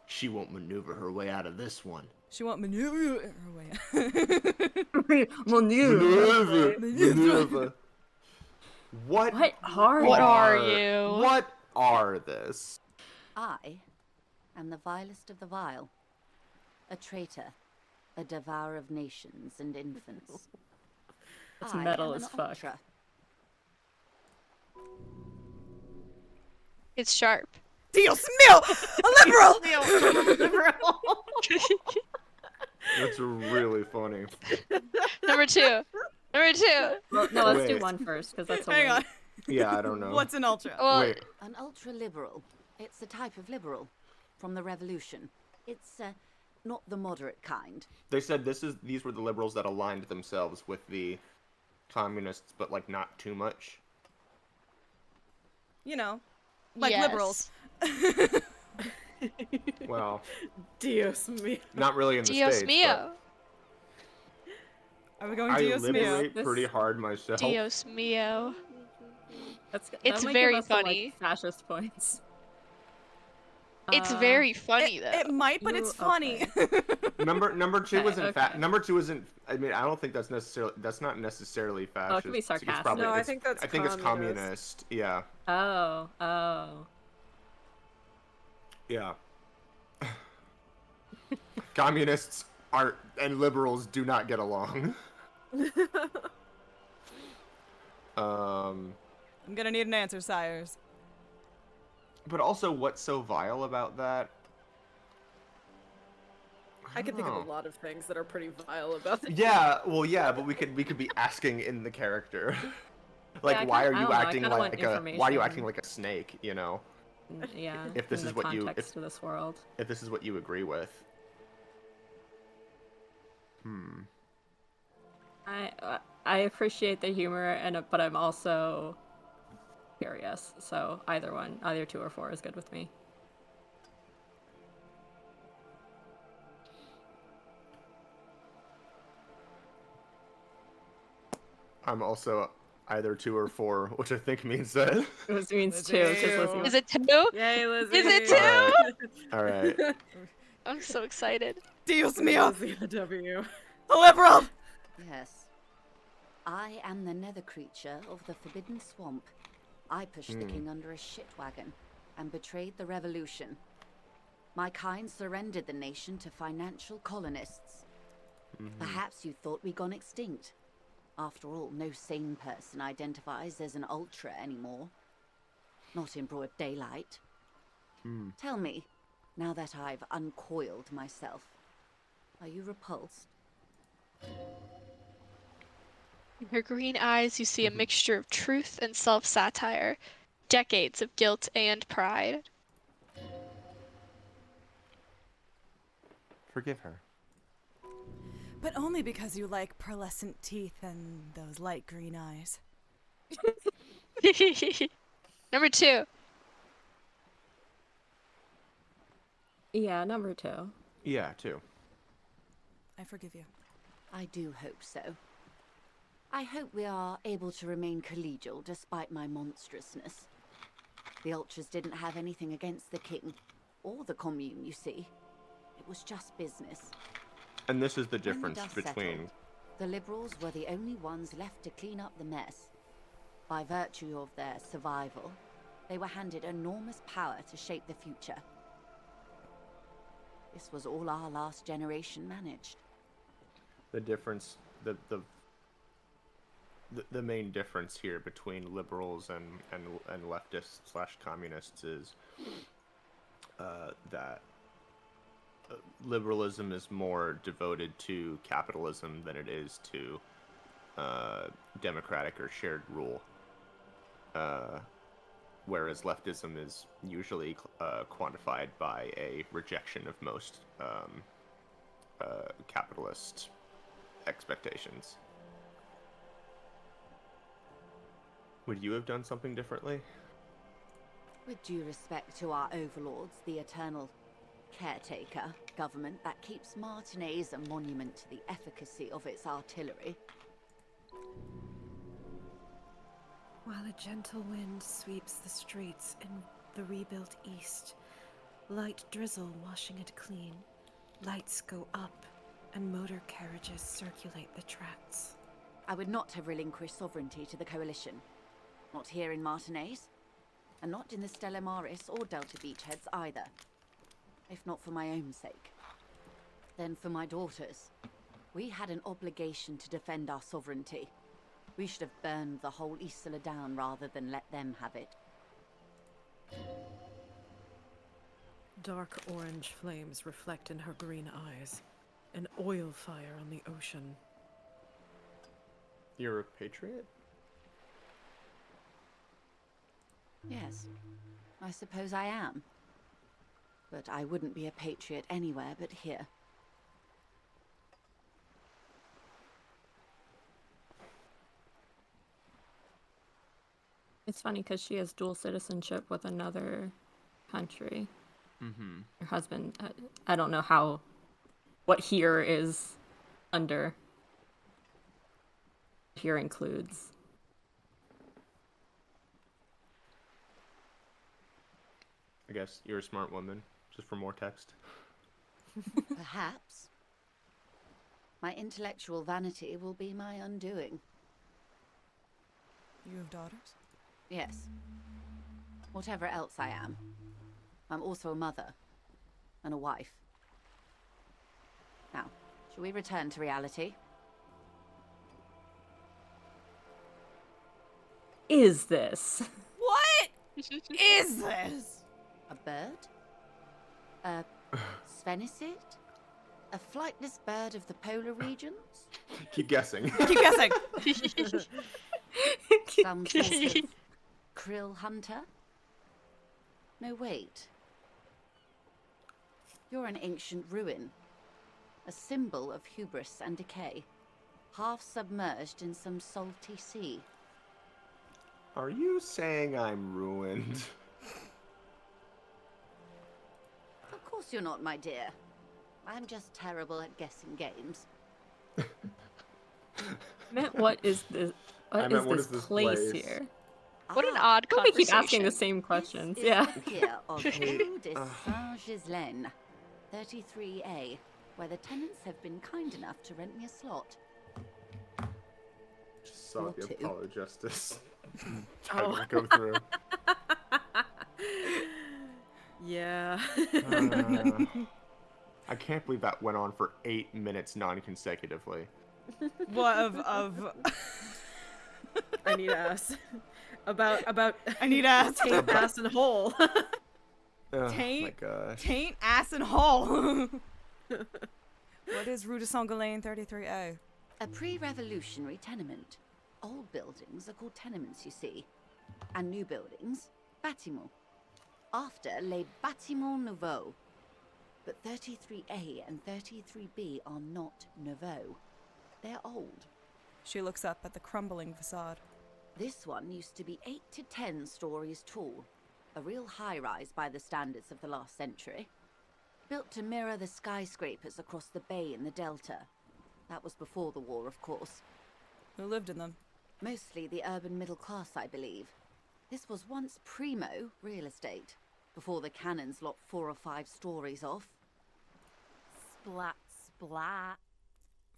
She won't maneuver her way out of this one. She won't maneuver her way. Maneuver. What What are What you? are you? What are this? I am the vilest of the vile. A traitor. A devourer of nations and infants. That's I metal am as an fuck. ultra. It's sharp. Dios mío! A liberal! That's really funny. Number 2. Number 2. Well, no, let's do Wait. one first, because that's a Hang on. wait. Yeah, I don't know. What's an ultra? Well, Wait. An ultra-liberal. It's a type of liberal. From the revolution. It's, not the moderate kind. They said these were the liberals that aligned themselves with the communists, but like not too much. You know, like yes. liberals. Well, Dios mío. not really in the Dios States. mío. Are we going But I Dios mío? liberate This- pretty hard myself. Dios mío. That's, It's that might very give us some, funny. Like, fascist points. It's very funny though. It might, but it's Ooh, funny. Number 2 Okay, isn't okay. Number 2 isn't. I mean, I don't think that's not necessarily fascist. Oh, it could be It's sarcastic. probably- No, I it's- think that's I think it's communist. communist. Yeah. Oh. Yeah. Communists are and liberals do not get along. I'm gonna need an answer, sires. But also, what's so vile about that? I can think of know. a lot of things that are pretty vile about this. Yeah, well, yeah, but we could be asking in the character, like, I why kinda- are I you don't know, I acting kinda want like a why are you acting information. like a snake? You know, Yeah, if this in is the what you context of this world. if this is what you agree with. I appreciate the humor, but I'm also curious. So either 2 or 4 is good with me. I'm also either 2 or 4, which I think means that. Which means 2, Lizzie. because Lizzie Is it 2? Yay, Lizzie! Is it 2? All right. I'm so excited. Dios mío! Lizzie a W. A liberal! Yes. I am the nether creature of the Forbidden Swamp. I pushed the king under a shit wagon and betrayed the revolution. My kind surrendered the nation to financial colonists. Perhaps you thought we'd gone extinct. After all, no sane person identifies as an ultra anymore. Not in broad daylight. Tell me, now that I've uncoiled myself, are you repulsed? In her green eyes, you see a mixture of truth and self-satire. Decades of guilt and pride. Forgive her. But only because you like pearlescent teeth and those light green eyes. Number 2. Yeah, number 2. Yeah, 2. I forgive you. I do hope so. I hope we are able to remain collegial despite my monstrousness. The Ultras didn't have anything against the king or the commune, you see. It was just business. And this is the When the difference dust between. settled, the Liberals were the only ones left to clean up the mess. By virtue of their survival, they were handed enormous power to shape the future. This was all our last generation managed. The difference, the main difference here between liberals and leftists / communists is that liberalism is more devoted to capitalism than it is to democratic or shared rule. Whereas leftism is usually quantified by a rejection of most capitalist expectations. Would you have done something differently? With due respect to our overlords, the eternal caretaker government that keeps Martinez a monument to the efficacy of its artillery. While a gentle wind sweeps the streets in the rebuilt east, light drizzle washing it clean, lights go up, and motor carriages circulate the tracks. I would not have relinquished sovereignty to the Coalition. Not here in Martinez, and not in the Stella Maris or Delta Beachheads either. If not for my own sake, then for my daughters. We had an obligation to defend our sovereignty. We should have burned the whole Isola down rather than let them have it. Dark orange flames reflect in her green eyes. An oil fire on the ocean. You're a patriot? Yes, I suppose I am. But I wouldn't be a patriot anywhere but here. It's funny because she has dual citizenship with another country. Mm-hmm. Her husband, I don't know what here is under. Here includes. I guess you're a smart woman. Just for more text. Perhaps. My intellectual vanity will be my undoing. You have daughters? Yes. Whatever else I am, I'm also a mother and a wife. Now, shall we return to reality? Is this? What is this? A bird? A Svenicid? a flightless bird of the polar regions? Keep guessing. Keep guessing. Some sort of krill hunter? No, wait. You're an ancient ruin. A symbol of hubris and decay. Half submerged in some salty sea. Are you saying I'm ruined? Of course you're not, my dear. I'm just terrible at guessing games. What is this? I meant, what is this place place? here? What an odd Why do we conversation. keep asking the same questions? This is Yeah. the pier of Rue de Saint-Ghislain, 33A, where the tenants have been kind enough to rent me a slot. Just saw the Or two. Apollo Justice. Trying to go through. Yeah. I can't believe that went on for 8 minutes non-consecutively. What of I need ass. About I need ass. taint, ass, and hole. Oh Taint- my gosh. Taint, ass, and hole. What is Rue de Saint-Ghislain 33A? A pre-revolutionary tenement. Old buildings are called tenements, you see. And new buildings, bâtiments. After les bâtiments nouveaux. But 33A and 33B are not nouveaux. They're old. She looks up at the crumbling facade. This one used to be 8 to 10 stories tall. A real high-rise by the standards of the last century. Built to mirror the skyscrapers across the bay in the Delta. That was before the war, of course. Who lived in them? Mostly the urban middle class, I believe. This was once primo real estate, before the cannons lopped 4 or 5 stories off. Splat, splat.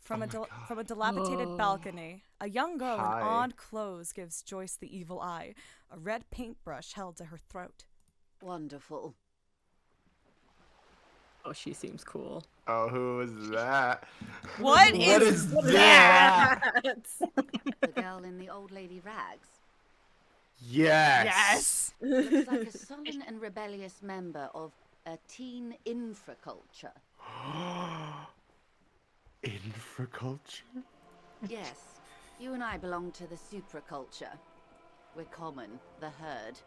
From Oh from a dilapidated balcony, a young girl Hi. in odd clothes gives Joyce the evil eye, a red paintbrush held to her throat. Wonderful. Oh, she seems cool. Oh, who is that? What What is is that? The girl in the old lady rags. Yes. Yes! Looks like a sullen and rebellious member of a teen infraculture. Infraculture? Yes, you and I belong to the supraculture. We're common, the herd.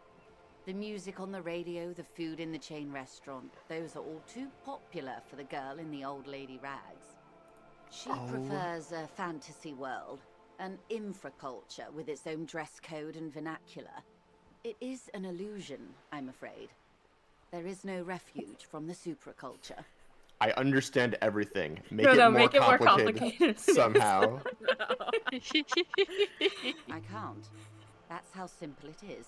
The music on the radio, the food in the chain restaurant, those are all too popular for the girl in the old lady rags. She prefers a fantasy world, an infraculture with its own dress code and vernacular. It is an illusion, I'm afraid. There is no refuge from the supraculture. I understand everything. Make No, it, no, more, make it more complicated complicated. somehow. I can't. That's how simple it is.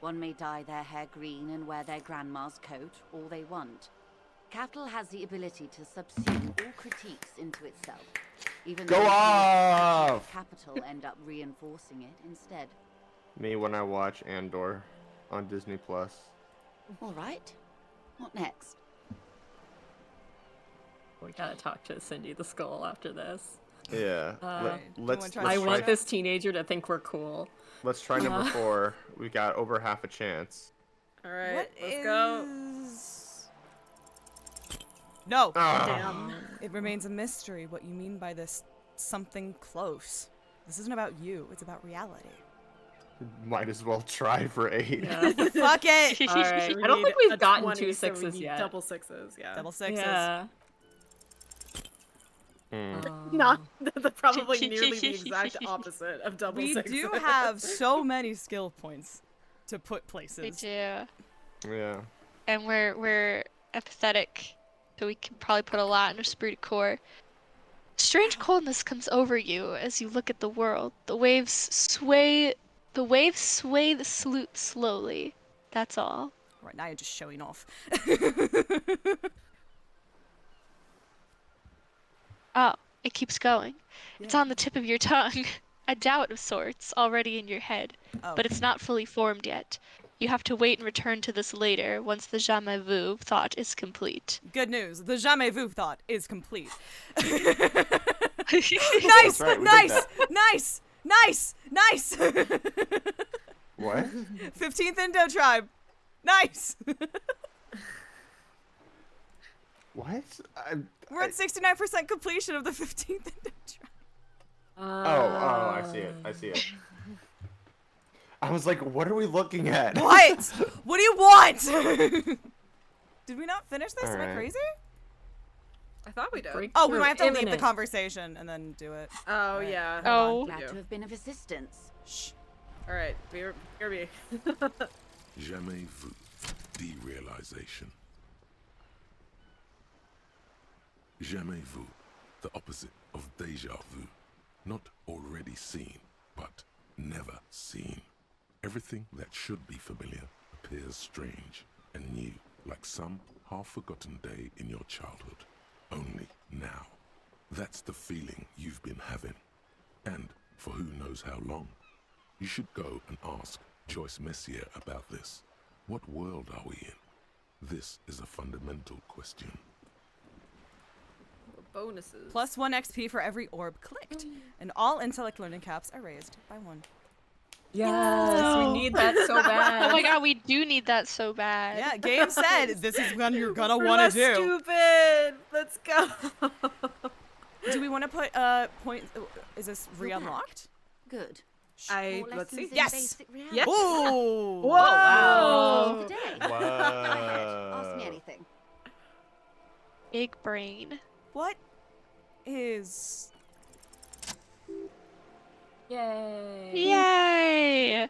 One may dye their hair green and wear their grandma's coat, all they want. Capital has the ability to subsume all critiques into itself. Even Go though the off! capital end up reinforcing it instead. Me when I watch Andor on Disney Plus. All right. What next? We gotta talk to Cindy the Skull after this. Yeah. Alright, do you let's wanna try let's I to try, want this teenager to think we're cool. let's try number 4. We got over half a chance. All right, What let's go. is- No! Ah, Damn. It remains a mystery what you mean by this something close. This isn't about you, it's about reality. might as well try for 8. Yeah. Fuck it! Alright, We I don't need think we've a gotten 20, 2 so we 6s need yet. Double 6s, yeah. Double sixes. Yeah. Not probably nearly the exact opposite of double We 6s. do have so many skill points to put We places. do. Yeah. And we're empathetic, so we can probably put a lot in esprit de corps. Strange coldness comes over you as you look at the world. The waves sway the salute slowly. That's all. Right now you're just showing off. Oh, it keeps going. It's on the tip of your tongue. A doubt of sorts already in your head, Oh. but it's not fully formed yet. You have to wait and return to this later once the jamais vu thought is complete. Good news. The jamais vu thought is complete. Nice! That's right, we did Nice! Nice! Nice! What? 15th Indo tribe. Nice! What? We're at 69% completion of the 15th Ender Dragon. Oh, I see it. I see it. I was like, what are we looking at? What? What do you want? Did we not finish this? Am I Alright. crazy? I thought we did. Oh, we might have to leave the Imminent. conversation and then do it. Oh, Alright. yeah. Oh. Glad to have been of assistance. Shh. Alright, hear me. Jamais vu. Derealization. Jamais vu. The opposite of deja vu. Not already seen, but never seen. Everything that should be familiar appears strange and new, like some half-forgotten day in your childhood. Only now. That's the feeling you've been having. And for who knows how long. You should go and ask Joyce Messier about this. What world are we in? This is a fundamental question. Bonuses. +1 XP for every orb clicked. And all intellect learning caps are raised by 1. Yes, we need that so bad. Oh my god, we do need that so bad. Yeah, Gabe said this is when you're gonna We're want less to do. stupid. Let's go. Do we want to put point? Is this re-unlocked? Good. I More let's see. lessons in Yes! basic reality. Yes. Ooh! Whoa! Wow. Today. Whoa. Go ahead. Ask me anything. Big brain. What is? Yay. Yay!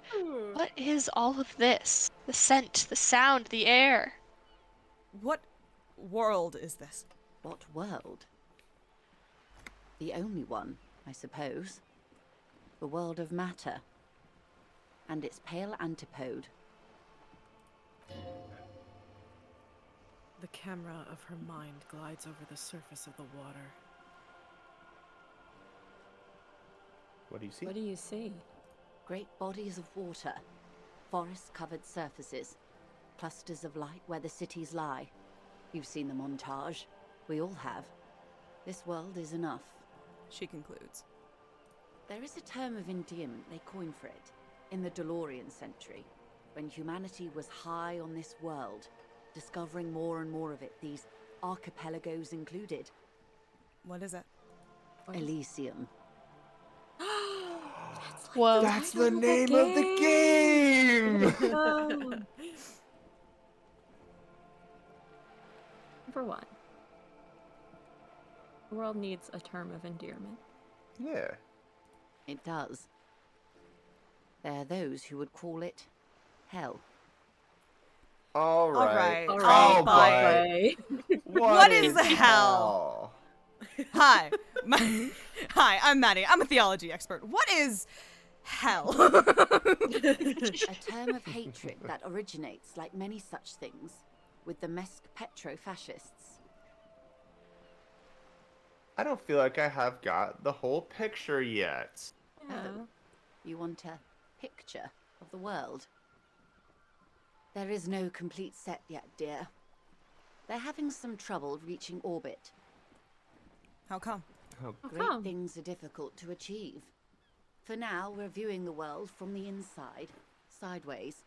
What is all of this? The scent, the sound, the air. What world is this? What world? The only one, I suppose. The world of matter. And its pale antipode. The camera of her mind glides over the surface of the water. What do you see? What do you see? Great bodies of water. Forest-covered surfaces. Clusters of light where the cities lie. You've seen the montage. We all have. This world is enough. She concludes. There is a term of endearment they coined for it in the DeLorean century, when humanity was high on this world, discovering more and more of it, these archipelagos included. What is it? Elysium. Whoa. That's the name of the game! Number 1. The world needs a term of endearment. Yeah. It does. There are those who would call it hell. All right. All Oh, right, boy. Bye. What is hell? Hi, hi, I'm Maddie. I'm a theology expert. What is hell? A term of hatred that originates, like many such things, with the Mesk petro-fascists. I don't feel like I have got the whole picture yet. Yeah. You want a picture of the world? There is no complete set yet, dear. They're having some trouble reaching orbit. How come? Great come? things are difficult to achieve. For now, we're viewing the world from the inside, sideways.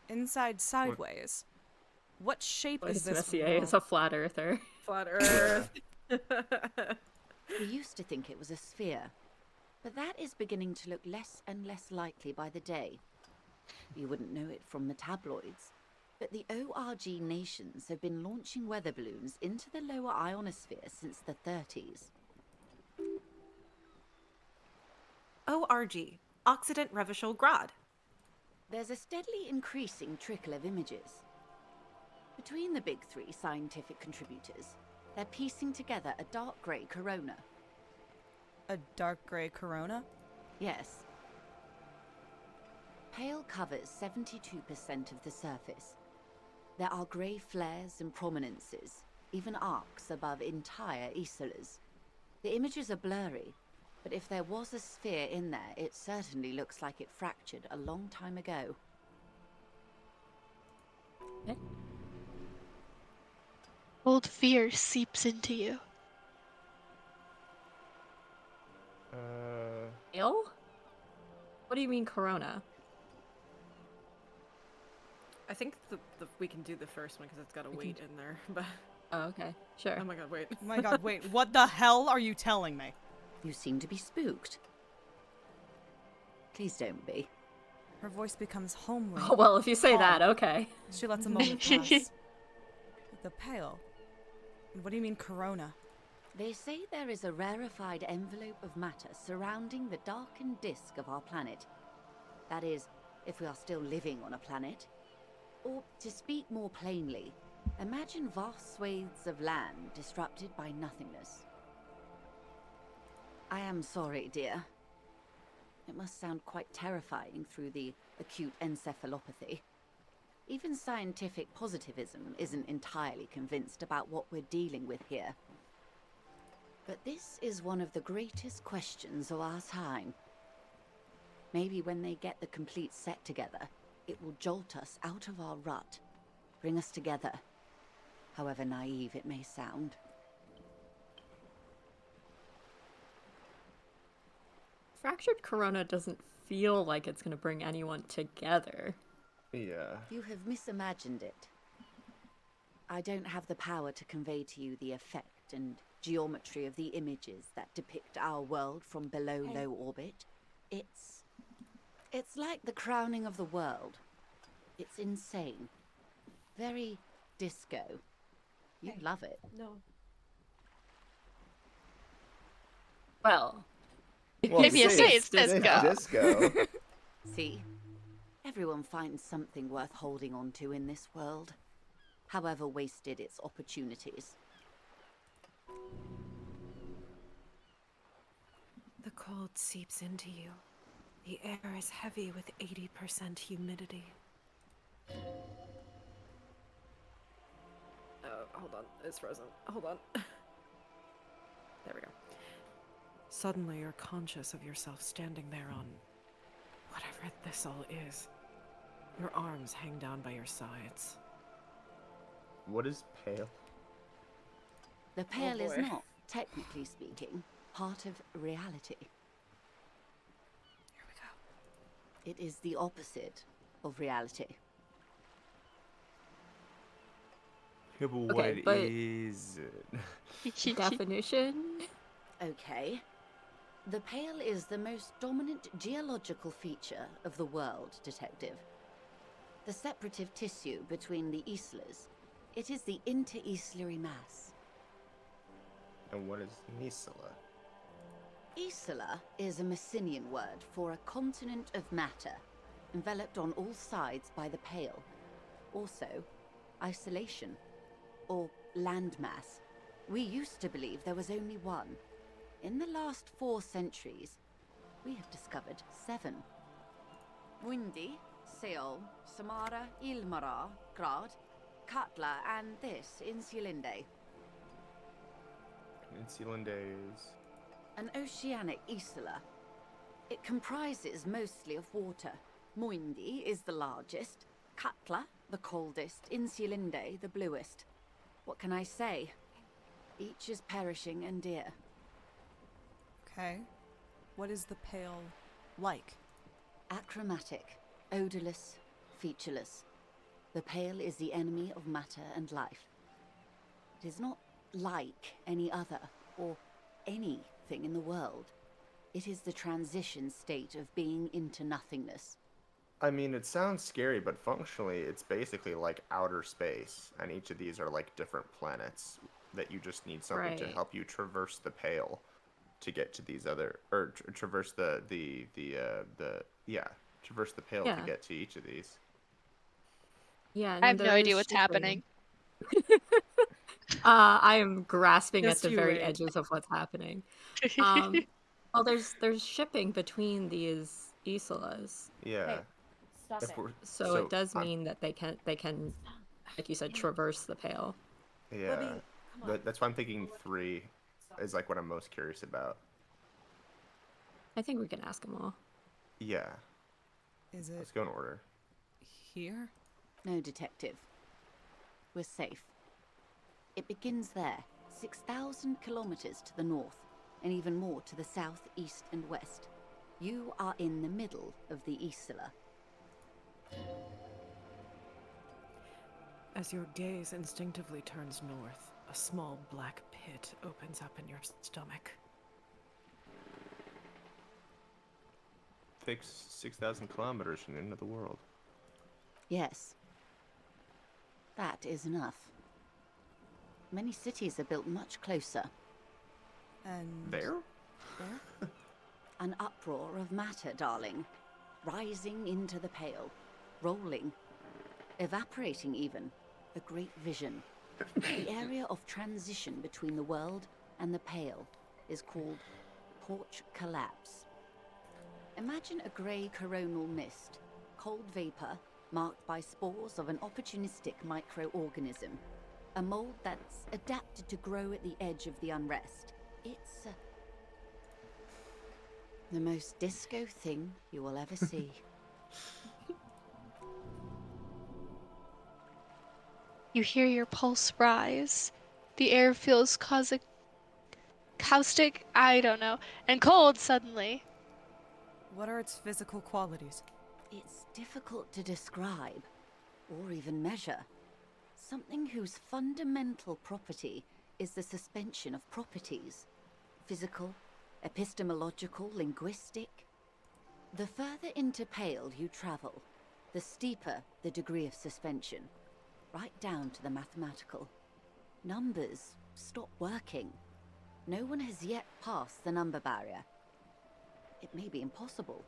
Inside sideways. What shape is Joyce this? Messier world? is a flat earther. Flat Earth. We used to think it was a sphere, but that is beginning to look less and less likely by the day. You wouldn't know it from the tabloids, but the ORG nations have been launching weather balloons into the lower ionosphere since the 30s. ORG. Occident Revachol Grad. There's a steadily increasing trickle of images. Between the big three scientific contributors, they're piecing together a dark grey corona. A dark gray corona? Yes. Pale covers 72% of the surface. There are grey flares and prominences, even arcs above entire isolas. The images are blurry, but if there was a sphere in there, it certainly looks like it fractured a long time ago. Okay. Old fear seeps into you. Ill? What do you mean corona? I think we can do the first one because it's got a weight in there. But Oh, okay. Sure. oh my god, wait. Oh my god, wait, what the hell are you telling me? You seem to be spooked. Please don't be. Her voice becomes homely. Oh, well, if you say calm. that, okay. She lets a moment pass. The pale. What do you mean, corona? They say there is a rarefied envelope of matter surrounding the darkened disk of our planet. That is, if we are still living on a planet. Or, to speak more plainly, imagine vast swathes of land disrupted by nothingness. I am sorry, dear. It must sound quite terrifying through the acute encephalopathy. Even scientific positivism isn't entirely convinced about what we're dealing with here. But this is one of the greatest questions of our time. Maybe when they get the complete set together, it will jolt us out of our rut, bring us together, however naive it may sound. Fractured Corona doesn't feel like it's gonna bring anyone together. Yeah. You have misimagined it. I don't have the power to convey to you the effect and geometry of the images that depict our world from below low orbit. It's like the crowning of the world. It's insane. Very disco. You'd love it. No. Well, If you say it's disco. Disco. See? Everyone finds something worth holding on to in this world, however wasted its opportunities. The cold seeps into you. The air is heavy with 80% humidity. Hold on. It's frozen. Hold on. There we go. Suddenly you're conscious of yourself standing there on whatever this all is. Your arms hang down by your sides. What is pale? The pale is boy. not, technically speaking, part of reality. Here we go. It is the opposite of reality. Yeah, but Okay, what but- is it? definition? Okay. The pale is the most dominant geological feature of the world, Detective. The separative tissue between the islas. It is the inter-islary mass. And what is Nisala? Isla is a Messinian word for a continent of matter, enveloped on all sides by the pale. Also, isolation, or landmass. We used to believe there was only one. In the last 4 centuries, we have discovered 7. Windy, Seol, Samara, Ilmara, Grad, Katla, and this, Insulinde. Insulinde is... An oceanic isla. It comprises mostly of water. Muindi is the largest, Katla the coldest, Insulinde the bluest. What can I say? Each is perishing and dear. Okay. What is the pale like? Achromatic, odorless, featureless. The pale is the enemy of matter and life. It is not like any other, or anything in the world. It is the transition state of being into nothingness. I mean, it sounds scary, but functionally, it's basically like outer space, and each of these are like different planets that you just need something to Right. help you traverse the pale to get to these other, or traverse traverse the pale to Yeah. get to each of these. Yeah, I have there no idea is what's shipping. happening. I am grasping Just at the you very wait. edges of what's happening. Well, there's shipping between these islas, Yeah. Stop If it. we're- so it does I'm- mean that they can, like you said, traverse the pale. Yeah. Come on. That's why I'm thinking 3 is like what I'm most curious about. I think we can ask them all. Yeah. Is it Let's go in order. here? No, Detective. We're safe. It begins there, 6,000 kilometers to the north, and even more to the south, east, and west. You are in the middle of the Isla. As your gaze instinctively turns north, a small black pit opens up in your stomach. Takes 6,000 kilometers from the end of the world. Yes. That is enough. Many cities are built much closer. And There? An uproar of matter, darling. Rising into the pale. Rolling. Evaporating even. A great vision. The area of transition between the world and the pale is called porch collapse. Imagine a grey coronal mist, cold vapor marked by spores of an opportunistic microorganism, a mold that's adapted to grow at the edge of the unrest. It's the most disco thing you will ever see. You hear your pulse rise. The air feels caustic, I don't know, and cold suddenly. what are its physical qualities? It's difficult to describe, or even measure. Something whose fundamental property is the suspension of properties. Physical, epistemological, linguistic. The further into Pale you travel, the steeper the degree of suspension, right down to the mathematical. Numbers stop working. No one has yet passed the number barrier. It may be impossible.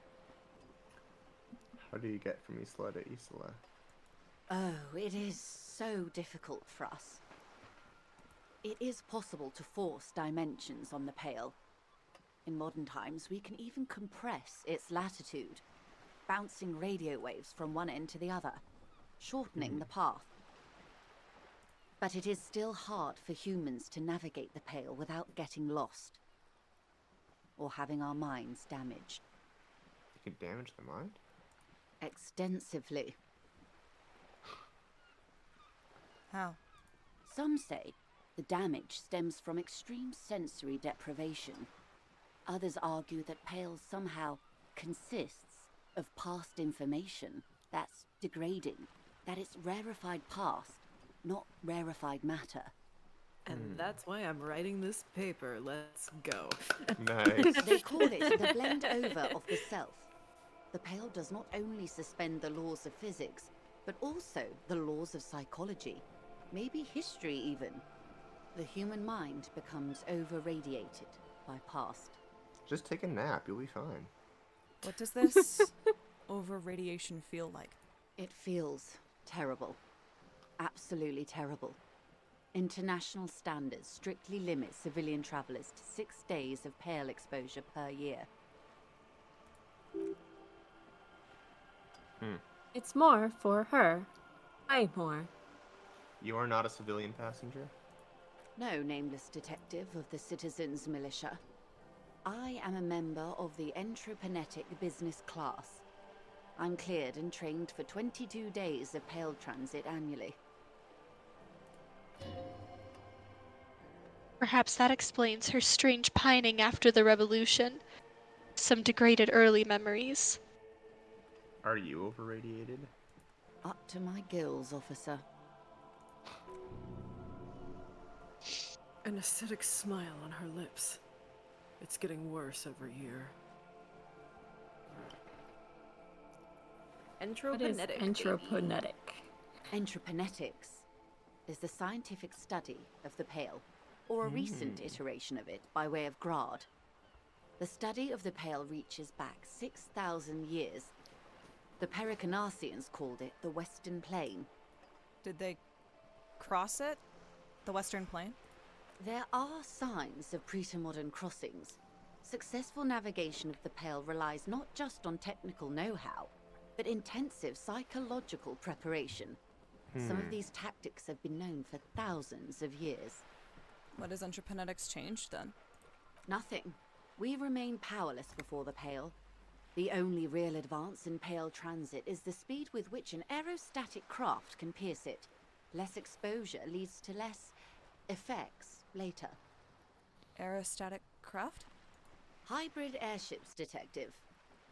How do you get from Isla to Isla? Oh, it is so difficult for us. It is possible to force dimensions on the Pale. In modern times, we can even compress its latitude, bouncing radio waves from one end to the other, shortening the path. But it is still hard for humans to navigate the Pale without getting lost, or having our minds damaged. You can damage the mind? Extensively. How? Some say the damage stems from extreme sensory deprivation. Others argue that Pale somehow consists of past information that's degrading, that it's rarefied past, not rarefied matter. And that's why I'm writing this paper. Let's go. Nice. They call it the blend over of the self. The Pale does not only suspend the laws of physics, but also the laws of psychology, maybe history even. The human mind becomes over-radiated by past. Just take a nap, you'll be fine. What does this over-radiation feel like? It feels terrible. Absolutely terrible. International standards strictly limit civilian travelers to 6 days of Pale exposure per year. It's more for her. Way more. You are not a civilian passenger? No, nameless detective of the Citizens Militia. I am a member of the Entreprenetic Business Class. I'm cleared and trained for 22 days of Pale transit annually. Perhaps that explains her strange pining after the revolution. Some degraded early memories. Are you overradiated? Up to my gills, officer. An acidic smile on her lips. It's getting worse every year. What is Entropinetic. entropinetic? Entreprenetics is the scientific study of the Pale, or a recent iteration of it by way of Grad. The study of the Pale reaches back 6,000 years. The Pericarnassians called it the Western Plain. Did they cross it? The Western Plain? There are signs of pre-modern crossings. Successful navigation of the Pale relies not just on technical know-how, but intensive psychological preparation. Some of these tactics have been known for thousands of years. What has entreprenetics changed then? Nothing. We remain powerless before the Pale. The only real advance in Pale transit is the speed with which an aerostatic craft can pierce it. Less exposure leads to less effects later. Aerostatic craft? Hybrid airships, detective.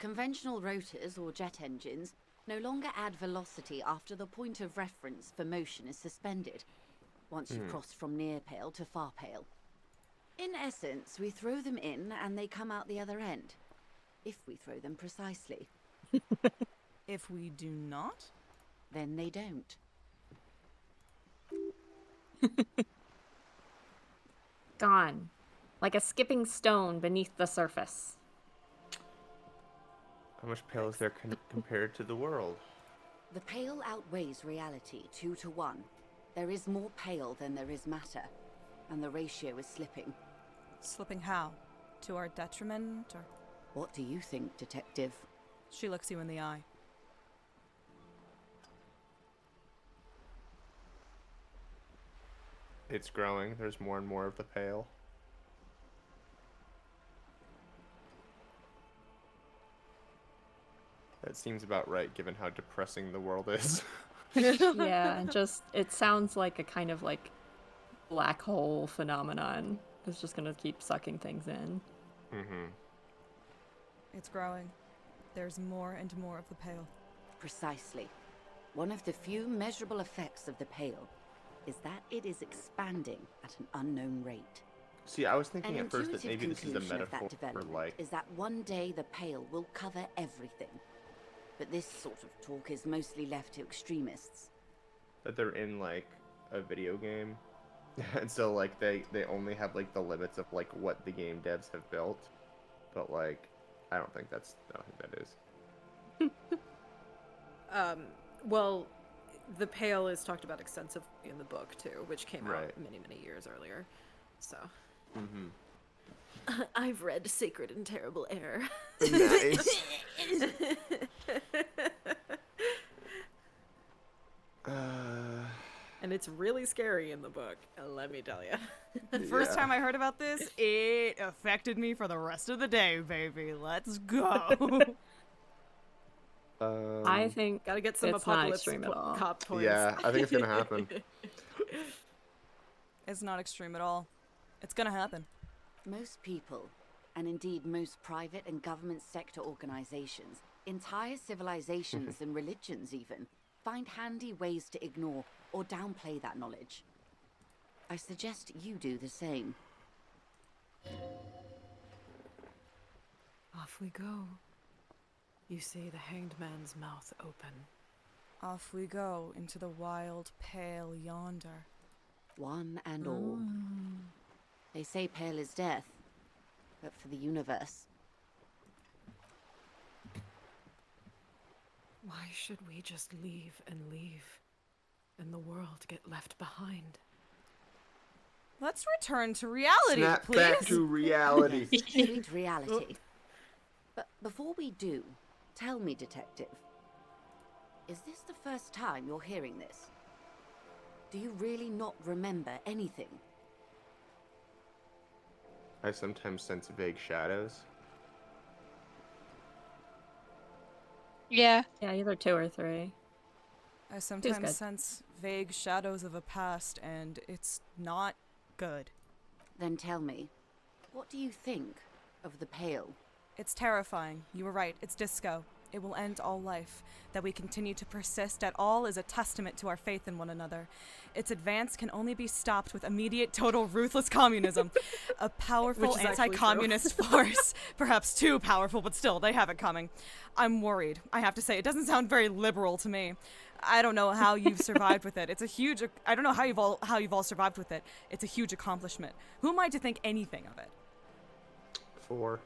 Conventional rotors or jet engines No longer add velocity after the point of reference for motion is suspended, once you've crossed from near pale to far pale. In essence, we throw them in and they come out the other end, if we throw them precisely. If we do not? Then they don't. Gone. Like a skipping stone beneath the surface. How much pale is there compared to the world? The pale outweighs reality 2 to 1. There is more pale than there is matter, and the ratio is slipping. Slipping how? To our detriment, or? What do you think, Detective? She looks you in the eye. It's growing. There's more and more of the pale. That seems about right, given how depressing the world is. Yeah, and just, it sounds like a kind of like black hole phenomenon. It's just gonna keep sucking things in. Mm-hmm. It's growing. There's more and more of the pale. Precisely. One of the few measurable effects of the pale is that it is expanding at an unknown rate. See, I was thinking An at first that intuitive maybe this is a conclusion of that metaphor for development like... is that one day the pale will cover everything. But this sort of talk is mostly left to extremists. that they're in like a video game. And so like they only have like the limits of like what the game devs have built. But like I don't think that is. Well, the pale is talked about extensively in the book too, which came out Right. many years earlier. So Mm-hmm. I've read Sacred and Terrible Air. Nice. And it's really scary in the book, let me tell you. The first time I heard about this, it affected me for the rest of the day, baby. Let's go. I think Gotta get some it's not apocalypse extreme at all. cop toys. Yeah, I think it's gonna happen. It's not extreme at all. It's gonna happen. Most people, and indeed most private and government sector organizations, entire civilizations and religions even, find handy ways to ignore or downplay that knowledge. I suggest you do the same. Off we go. You see the hanged man's mouth open. Off we go into the wild pale yonder. One and all. They say pale is death, but for the universe. Why should we just leave, and the world get left behind? Let's return to reality, Snap please. back to reality. Sweet reality. But before we do, tell me, Detective, is this the first time you're hearing this? Do you really not remember anything? I sometimes sense vague shadows. Yeah. Yeah, either 2 or 3. I good. sometimes sense vague shadows of a past, and it's not good. Then tell me, what do you think of the pale? It's terrifying. You were right. It's disco. It will end all life. That we continue to persist at all is a testament to our faith in one another. Its advance can only be stopped with immediate, total, ruthless communism. A powerful Which is actually anti-communist force. Perhaps too powerful, but still, they have it coming. I'm worried. I have to say, it doesn't sound very liberal to me. I don't know how you've survived with it. It's a huge... I don't know how you've all survived with it. It's a huge accomplishment. Who am I to think anything of it? 4.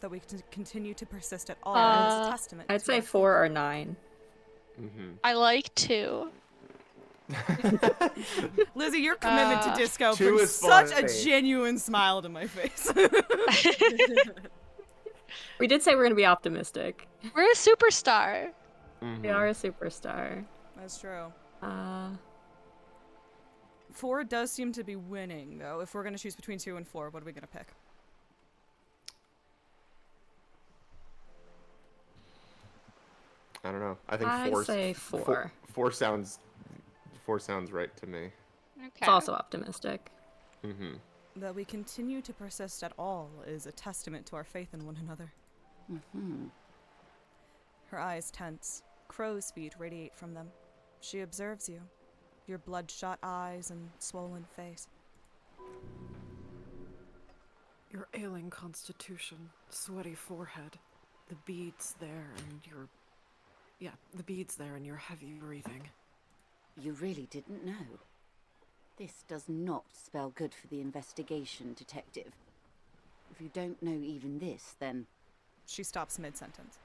That we can continue to persist at all is a testament. I'd to say our 4 or 9. Mm-hmm. I like 2. Lizzie, your commitment to disco 2 brings is such a funny. genuine smile to my face. We did say we're gonna be optimistic. We're a superstar. Mm-hmm. We are a superstar. That's true. 4 does seem to be winning, though. If we're going to choose between 2 and 4, what are we going to pick? I don't know. I think I'd 4. say 4. 4 sounds right to me. Okay. It's also optimistic. Mm-hmm. That we continue to persist at all is a testament to our faith in one another. Her eyes tense. Crow's feet radiate from them. She observes you. Your bloodshot eyes and swollen face. Your ailing constitution, sweaty forehead, the beads there and your... Yeah, the beads there and your heavy breathing. You really didn't know. This does not spell good for the investigation, Detective. If you don't know even this, then... She stops mid-sentence.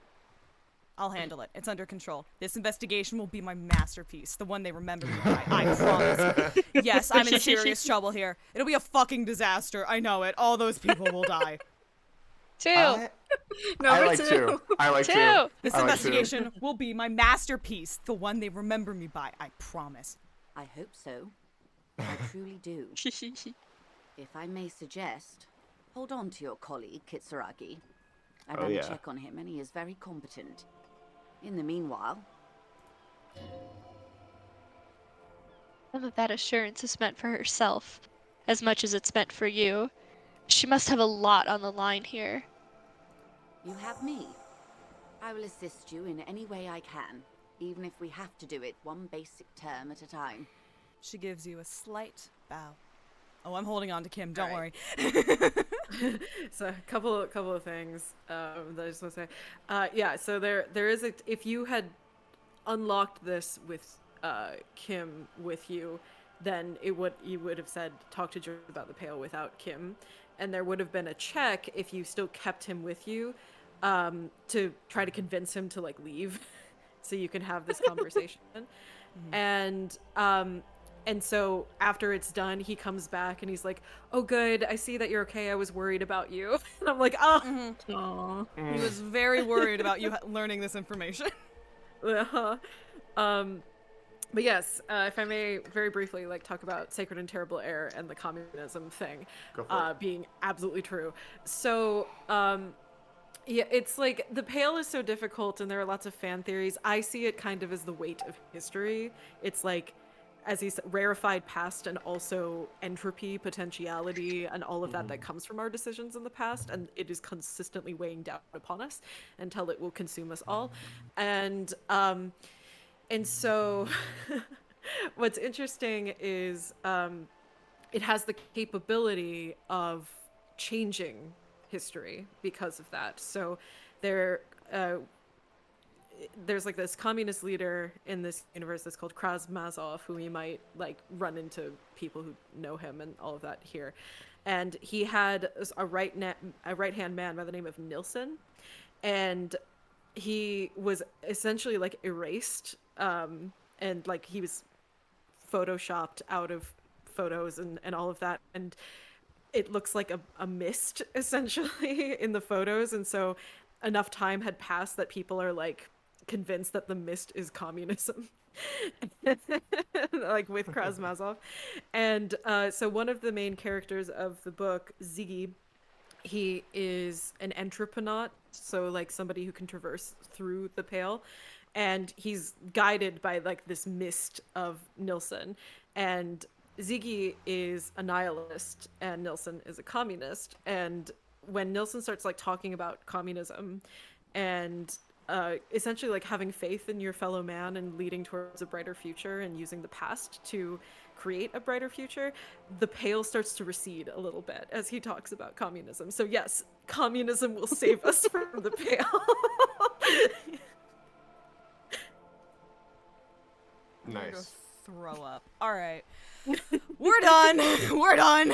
I'll handle it. It's under control. This investigation will be my masterpiece, the one they remember me by. I promise. Yes, I'm in serious trouble here. It'll be a fucking disaster. I know it. All those people will die. 2. I like 2. I like 2. This I like investigation will be my masterpiece, the one they remember me by. I promise. I hope so. I truly do. If I may suggest, hold on to your colleague, Kitsuragi. I ran a check on him and he is very competent. In the meanwhile... Some of that assurance is meant for herself, as much as it's meant for you. She must have a lot on the line here. You have me. I will assist you in any way I can, even if we have to do it one basic term at a time. She gives you a slight bow. Oh, I'm holding on to Kim. Don't worry. So a couple of things that I just want to say. Yeah, so there is if you had unlocked this with Kim with you, then you would have said talk to George about the pail without Kim, and there would have been a check if you still kept him with you to try to convince him to like leave, so you can have this conversation. And so after it's done, he comes back and he's like, "Oh, good. I see that you're okay. I was worried about you." And I'm like, "Oh." Aw. He was very worried about you learning this information. But yes, if I may very briefly like talk about Sacred and Terrible Air and the communism thing being absolutely true. So yeah, it's like the Pale is so difficult and there are lots of fan theories. I see it kind of as the weight of history. It's like, as he said, rarefied past and also entropy, potentiality, and all of that comes from our decisions in the past, and it is consistently weighing down upon us until it will consume us all. And so what's interesting is it has the capability of changing history because of that. So there's like this communist leader in this universe that's called Krasmazov, who we might like run into people who know him and all of that here. And he had a right-hand man by the name of Nilsson, and he was essentially like erased, and like he was photoshopped out of photos and all of that, and it looks like a mist essentially in the photos. And so enough time had passed that people are like convinced that the mist is communism. Like with Krasmazov. And so one of the main characters of the book, Ziggy, he is an entreprenaut, so like somebody who can traverse through the Pale, and he's guided by like this mist of Nilsson. And Ziggy is a nihilist and Nilsson is a communist. And when Nilsson starts like talking about communism and essentially like having faith in your fellow man and leading towards a brighter future and using the past to create a brighter future, the Pale starts to recede a little bit as he talks about communism. So yes, communism will save us from the Pale. Nice. Throw up. All right. We're done. We're done.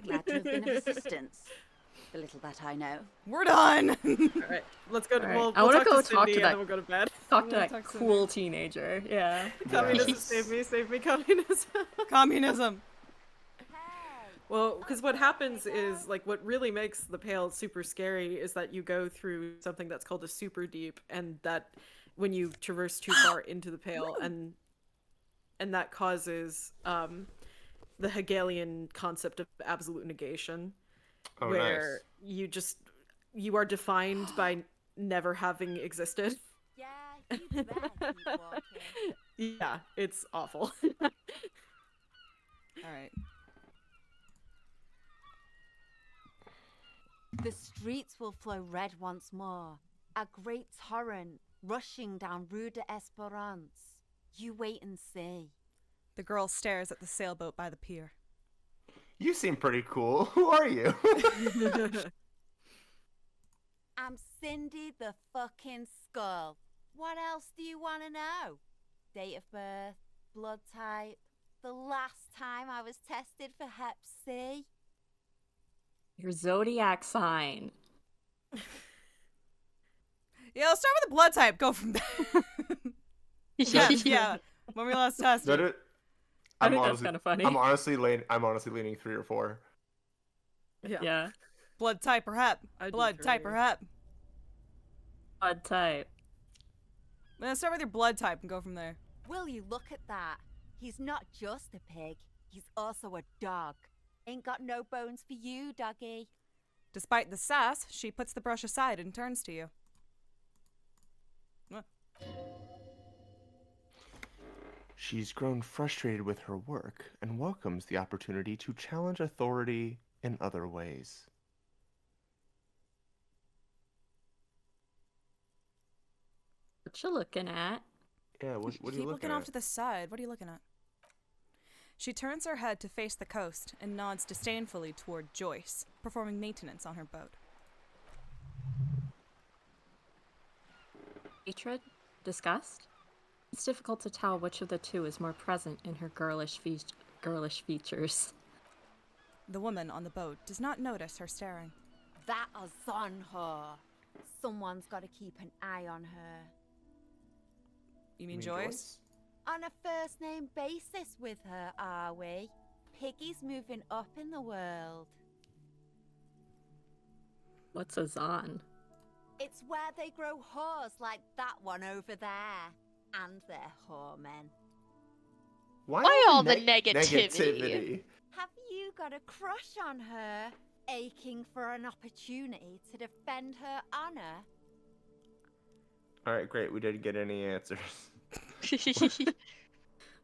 Glad to have been of assistance. The little that I know. We're done. All right, let's go. All right. We'll I want to go to talk Cindy to and that. then we'll go to bed. Talk to Yeah, that talk to cool teenager. Yeah. Communism, save me, communism. Communism. Well, because what happens is, like, what really makes the Pale super scary is that you go through something that's called a super deep, and that when you traverse too far into the Pale, and that causes the Hegelian concept of absolute negation, where you are defined by never having existed. Yeah, you bet. Keep walking. Yeah, it's awful. All right. The streets will flow red once more. A great torrent rushing down Rue d'Esperance. You wait and see. The girl stares at the sailboat by the pier. You seem pretty cool. Who are you? I'm Cindy the fucking Skull. What else do you want to know? Date of birth, blood type, the last time I was tested for Hep C. Your zodiac sign. Yeah, let's start with the blood type. Go from there. yeah. When we last tested. I think that's kind of funny. I'm honestly leaning 3 or 4. Yeah. Blood type or Hep. Blood type or Hep. Blood type. Let's start with your blood type and go from there. Will you look at that? He's not just a pig. He's also a dog. Ain't got no bones for you, doggy. Despite the sass, she puts the brush aside and turns to you. She's grown frustrated with her work and welcomes the opportunity to challenge authority in other ways. What you looking at? Yeah, what are you Keep looking at? off to the side. What are you looking at? She turns her head to face the coast and nods disdainfully toward Joyce, performing maintenance on her boat. Hatred? Disgust? It's difficult to tell which of the two is more present in her girlish features. The woman on the boat does not notice her staring. That is on her. Someone's got to keep an eye on her. You mean Joyce? On a first-name basis with her, are we? Piggy's moving up in the world. What's a Zon? It's where they grow whores like that one over there. And their whoremen. Why all the negativity? Have you got a crush on her? Aching for an opportunity to defend her honor? Alright, great. We didn't get any answers.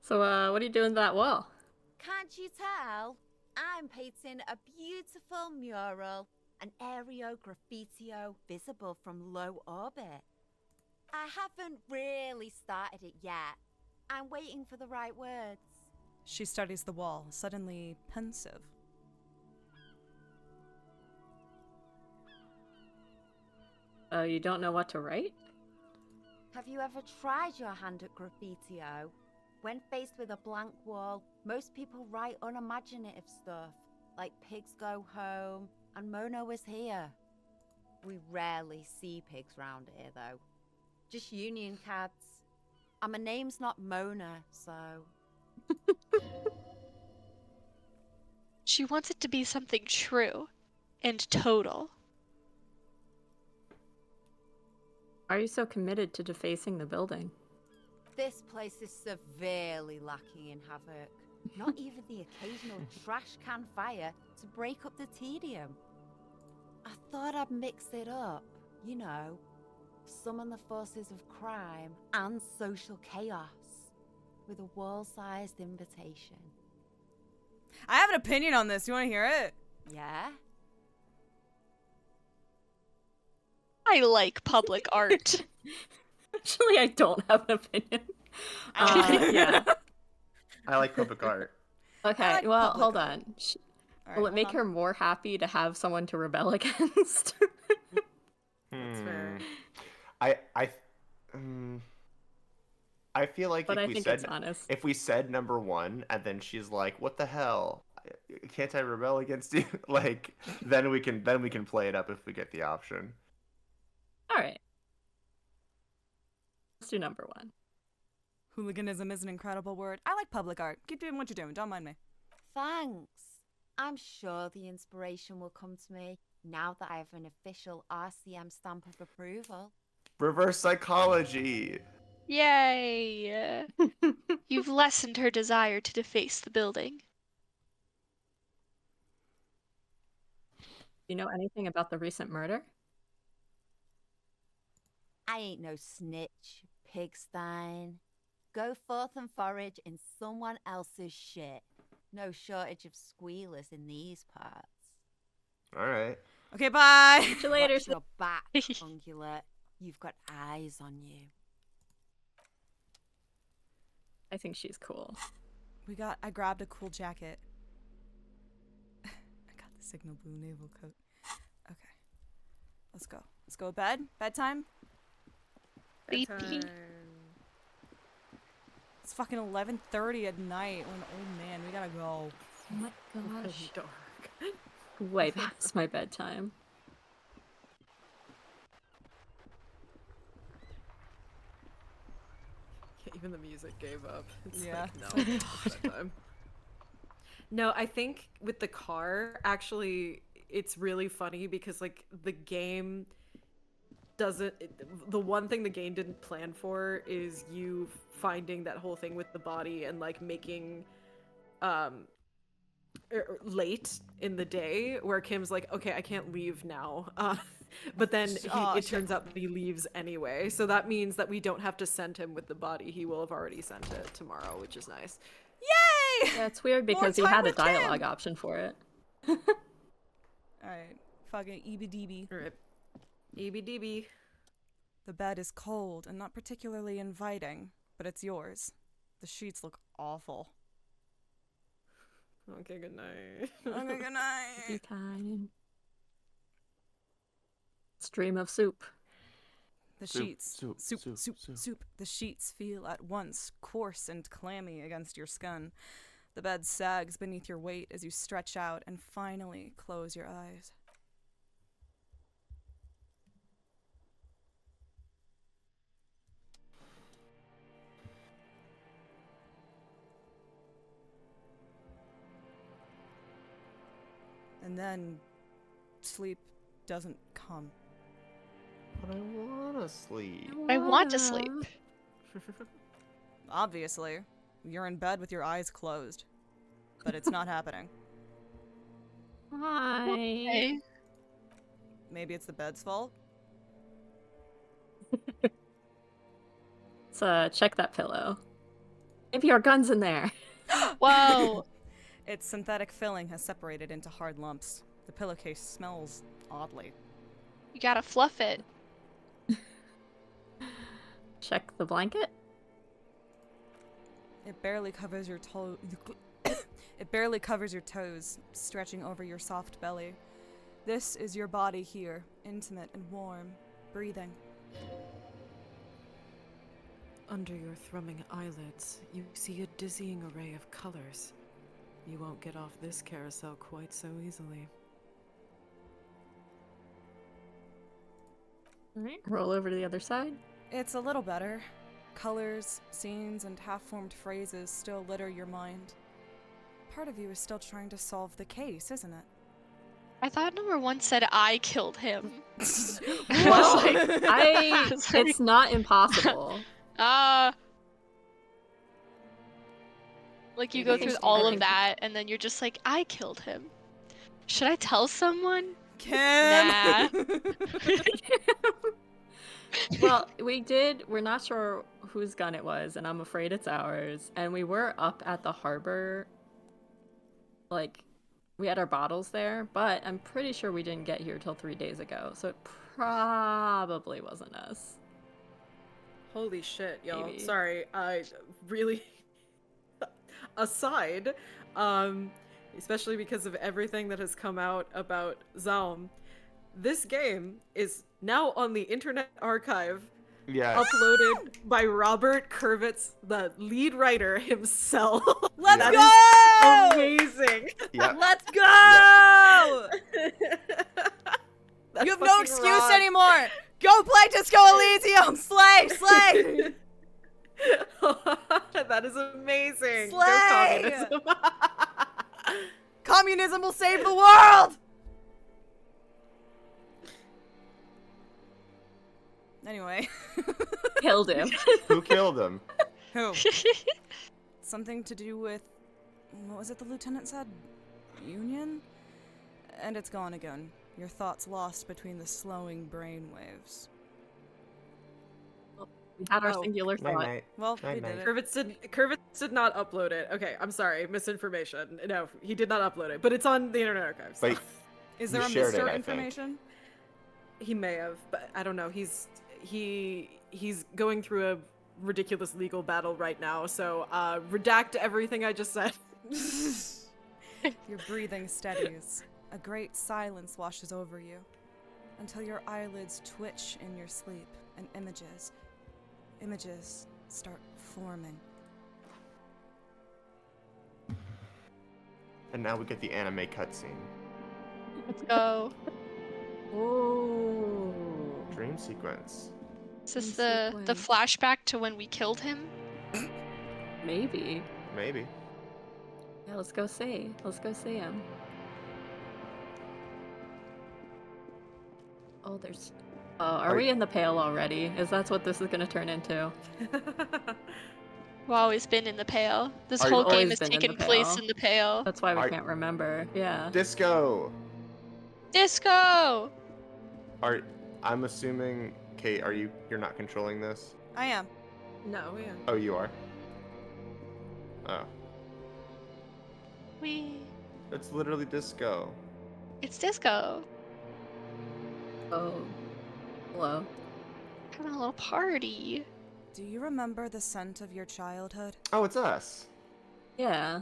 So, what are you doing to that wall? Can't you tell? I'm painting a beautiful mural, an aereo graffitio visible from low orbit. I haven't really started it yet. I'm waiting for the right words. She studies the wall, suddenly pensive. You don't know what to write? Have you ever tried your hand at graffitio? When faced with a blank wall, most people write unimaginative stuff, like pigs go home and Mono is here. We rarely see pigs round here, though. Just union cats. And my name's not Mona, so... She wants it to be something true and total. Are you so committed to defacing the building? This place is severely lacking in havoc. Not even the occasional trash can fire to break up the tedium. I thought I'd mix it up, you know, summon the forces of crime and social chaos with a wall-sized invitation. I have an opinion on this. You want to hear it? Yeah? I like public art. Actually, I don't have an opinion. Yeah. I like public art. Okay, like well, public hold art. on. All right, Will it make hold her more happy to have someone to rebel against? That's fair. I feel like But I if we think said it's honest. if we said number 1 and then she's like, "What the hell? Can't I rebel against you?" Like, then we can play it up if we get the option. All right. Let's do number 1. Hooliganism is an incredible word. I like public art. Keep doing what you're doing. Don't mind me. Thanks. I'm sure the inspiration will come to me now that I have an official RCM stamp of approval. Reverse psychology. Yay! You've lessened her desire to deface the building. You know anything about the recent murder? I ain't no snitch, pigstein. Go forth and forage in someone else's shit. No shortage of squealers in these parts. All right. Okay, bye. See you later. Watch your back, ungulate. You've got eyes on you. I think she's cool. I grabbed a cool jacket. I got the signal blue naval coat. Okay. Let's go. Let's go to bed. Bedtime. Sleepy. It's fucking 11:30 at night. We're an old man. We gotta go. Oh my gosh. Dark. Way past my bedtime. Even the music gave up. It's Yeah. like, no, it's bedtime. No, I think with the car, actually, it's really funny because, like, the game doesn't. The one thing the game didn't plan for is you finding that whole thing with the body and, like, making. Late in the day where Kim's like, okay, I can't leave now. But then it turns out that he leaves anyway. So that means that we don't have to send him with the body. He will have already sent it tomorrow, which is nice. Yay! Yeah, it's weird because he time had a with Kim! dialogue option for it. Alright. Fucking EBDB. All right. EBDB. The bed is cold and not particularly inviting, but it's yours. The sheets look awful. Okay, good night. Okay, good night. Be kind. Stream of soup. The Soup, sheets. soup, Soup, soup, soup, soup. soup. The sheets feel at once coarse and clammy against your skin. The bed sags beneath your weight as you stretch out and finally close your eyes. And then sleep doesn't come. But I wanna sleep. I want to sleep. Obviously, you're in bed with your eyes closed, but it's not happening. Hi. Okay. Maybe it's the bed's fault? Let's check that pillow. Maybe our gun's in there. Whoa. Its synthetic filling has separated into hard lumps. The pillowcase smells oddly. You gotta fluff it. Check the blanket. It barely covers your toe. It barely covers your toes, stretching over your soft belly. This is your body here, intimate and warm, breathing. Under your thrumming eyelids, you see a dizzying array of colors. You won't get off this carousel quite so easily. Alright, roll over to the other side. It's a little better. Colors, scenes, and half-formed phrases still litter your mind. Part of you is still trying to solve the case, isn't it? I thought number one said I killed him. Well, I was like- it's not impossible. Like you go through all of that and then you're just like, I killed him. Should I tell someone? Kim! Nah. Well, we're not sure whose gun it was, and I'm afraid it's ours. And we were up at the harbor, like, we had our bottles there, but I'm pretty sure we didn't get here till 3 days ago, so it probably wasn't us. Holy shit, y'all. Maybe. Sorry, I really... Aside, especially because of everything that has come out about Zaum, this game is now on the Internet Archive, Yes. uploaded by Robert Kurvitz, the lead writer himself. Let's That go! is amazing. Yep. Let's go! That You have no fucking excuse rocks. anymore! Go play Disco Elysium! Slay! Slay! That is amazing. Go Slay! communism. Communism will save the world! Anyway. Killed him. Who killed him? Who? Something to do with... What was it the lieutenant said? Union? And it's gone again. Your thoughts lost between the slowing brainwaves. We had our Oh. singular thought. Night-night. Well, we Night-night. did it. Kurvitz did not upload it. Okay, I'm sorry, misinformation. No, he did not upload it, but it's on the Internet Archive. So. But Is You there a shared it, Mr. I think. information? He may have, but I don't know. He's he's going through a ridiculous legal battle right now, so redact everything I just said. Your breathing steadies. A great silence washes over you until your eyelids twitch in your sleep and images start forming. And now we get the anime cutscene. Let's go. Ooh. Dream sequence. Is this Dream the sequence. flashback to when we killed him? Maybe. Maybe. Yeah, let's go see. Let's go see him. Oh, there's... Oh, are we in the Pale already? Is that what this is gonna turn into? We've always been in the Pale. This Are whole you- game Always has been in taken the place Pale. in the Pale. That's why we Are- can't remember. Yeah. Disco! Disco! I'm assuming, Kate, you're not controlling this? I am. No, yeah. Oh, you are? Oh. It's literally disco. It's disco. Oh. Hello. Having a little party. Do you remember the scent of your childhood? Oh, it's us. Yeah.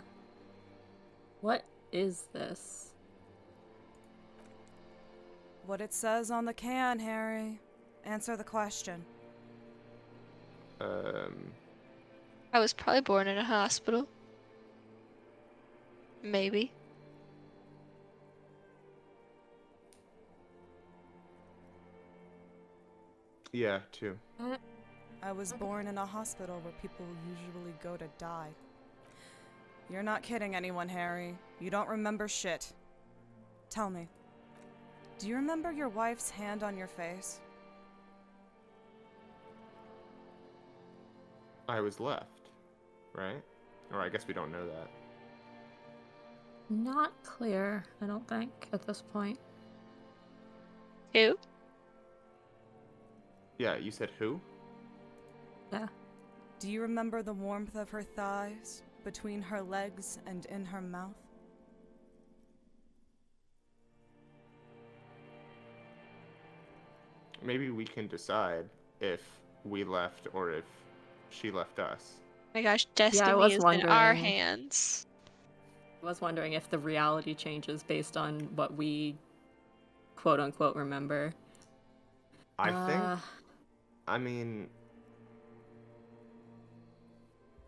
What is this? What it says on the can, Harry. Answer the question. I was probably born in a hospital. Maybe. Yeah, too. I was born in a hospital where people usually go to die. You're not kidding anyone, Harry. You don't remember shit. Tell me, do you remember your wife's hand on your face? I was left, right? Or I guess we don't know that. Not clear, I don't think, at this point. Who? Yeah, you said who? Yeah. Do you remember the warmth of her thighs, between her legs and in her mouth? Maybe we can decide if we left or if she left us. My gosh, destiny I was is in our wondering. hands. I was wondering if the reality changes based on what we quote unquote remember. I think, Uh, I mean,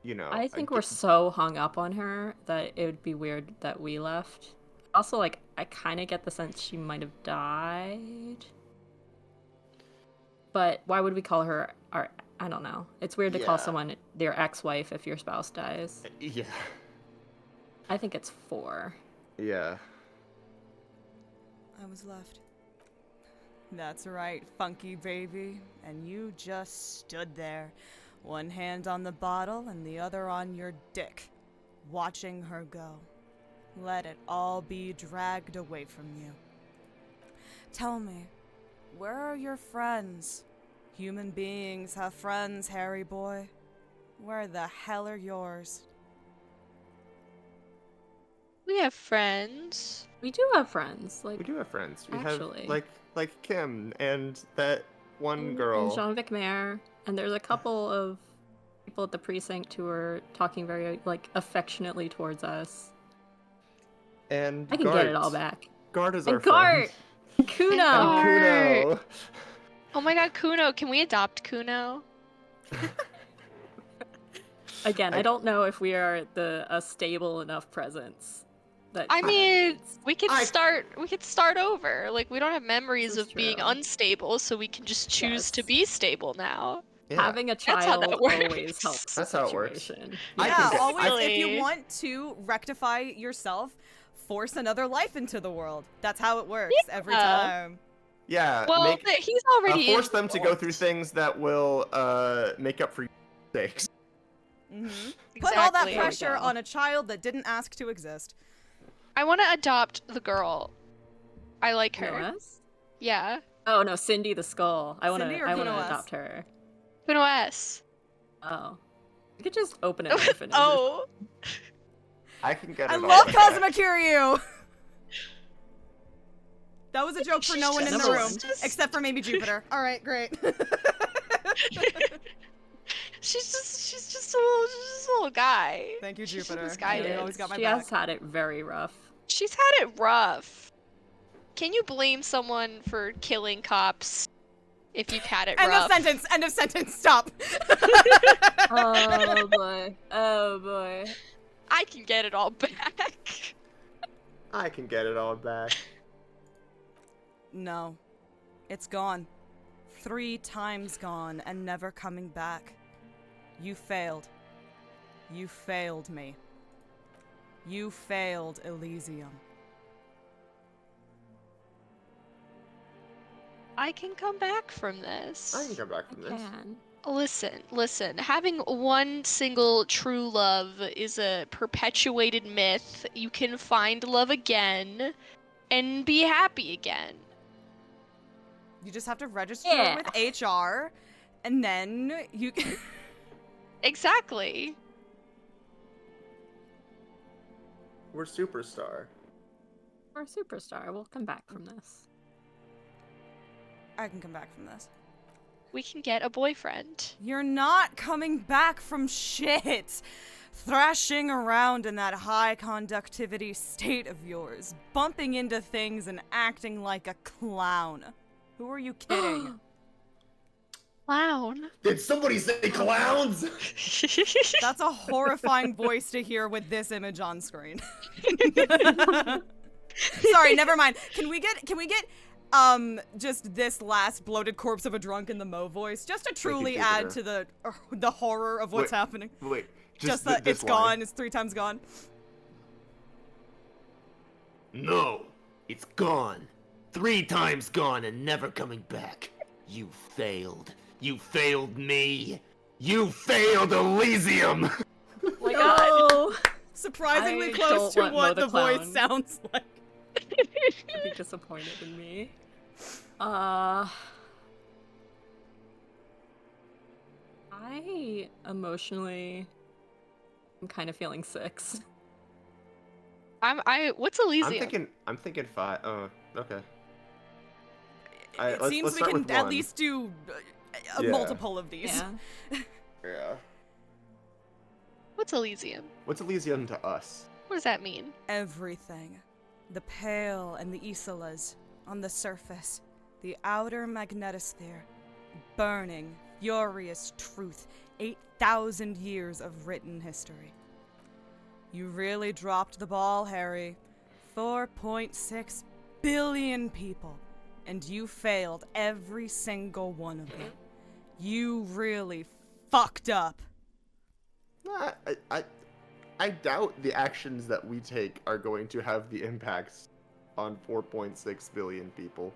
you know. I think we're so hung up on her that it would be weird that we left. Also, like, I kind of get the sense she might have died. But why would we call her our... I don't know. It's weird to call Yeah. someone their ex-wife if your spouse dies. Yeah. I think it's 4. Yeah. I was left. That's right, funky baby. And you just stood there, one hand on the bottle and the other on your dick, watching her go. Let it all be dragged away from you. Tell me, where are your friends? Human beings have friends, Harry boy. Where the hell are yours? We have friends. We do have friends. Like, We do have friends. We Actually. have, like Kim and that one and girl. Jean-Vic Maire, and there's a couple of people at the precinct who are talking very, like, affectionately towards us. And I can get it all back. Gart is our And Gart! friend. Kuno! Gart! And Kuno. Oh my god, Kuno. Can we adopt Kuno? Again, I don't know if we are a stable enough presence. That I mean, we could I- start over. Like, we don't have memories This is of being true. unstable, so we can just choose to Yes. be stable now. Yeah. having a how child that works. always helps the That's how it works. situation. I Yeah, can get- always, if Really? you want to rectify yourself, force another life into the world. That's how it works every Yeah. time. Yeah. Well, make, but he's already force in them to go through things that will make up for your mistakes. Hmm Put all that Exactly. pressure There we go. on a child that didn't ask to exist. I want to adopt the girl. I like her. Kuno-S? Yeah. Oh no, Cindy the Skull. I want Cindy or to Kuno-S? adopt her. Kuno S. Oh. We could just open an orphanage. Oh. I can get it I all love back. Cosmic Kiryu! That was a joke for no one in the Number room, one. except for maybe Jupiter. All right, great. she's just a little guy. Thank you, She's Jupiter. misguided. You always got my She back. has had it very rough. She's had it rough. Can you blame someone for killing cops if you've had it End rough? of sentence. End of sentence. Stop. Oh boy. Oh boy. I can get it all back. I can get it all back. No. It's gone. 3 times gone and never coming back. You failed. You failed me. You failed Elysium. I can come back from this. I can come back from this. Can. Listen. Having one single true love is a perpetuated myth. You can find love again and be happy again. You just have to register Yeah. with HR, and then you can... Exactly. We're superstar. We're a superstar. We'll come back from this. I can come back from this. We can get a boyfriend. You're not coming back from shit! Thrashing around in that high conductivity state of yours, bumping into things and acting like a clown. Who are you kidding? Clown. Did somebody say clowns? That's a horrifying voice to hear with this image on screen. Sorry, never mind. Can we get just this last bloated corpse of a drunk in the Mo voice, just to truly add to the horror of what's happening? Wait, Just that it's gone, it's 3 times gone. No, it's gone. 3 times gone and never coming back. You failed. You failed me. You failed Elysium! Oh my god. Surprisingly I close don't to want what Mo the the voice Clown. sounds like. You'll be disappointed in me. I emotionally am kind of feeling 6. What's Elysium? I'm thinking 5. Oh, okay. It Let's seems we start can with at 1. least do a Yeah. multiple of these. Yeah. Yeah. What's Elysium? What's Elysium to us? What does that mean? Everything. The Pale and the Isolas on the surface. The outer magnetosphere. Burning, furious truth. 8,000 years of written history. You really dropped the ball, Harry. 4.6 billion people. And you failed every single one of them. You really fucked up. I doubt the actions that we take are going to have the impacts on 4.6 billion people.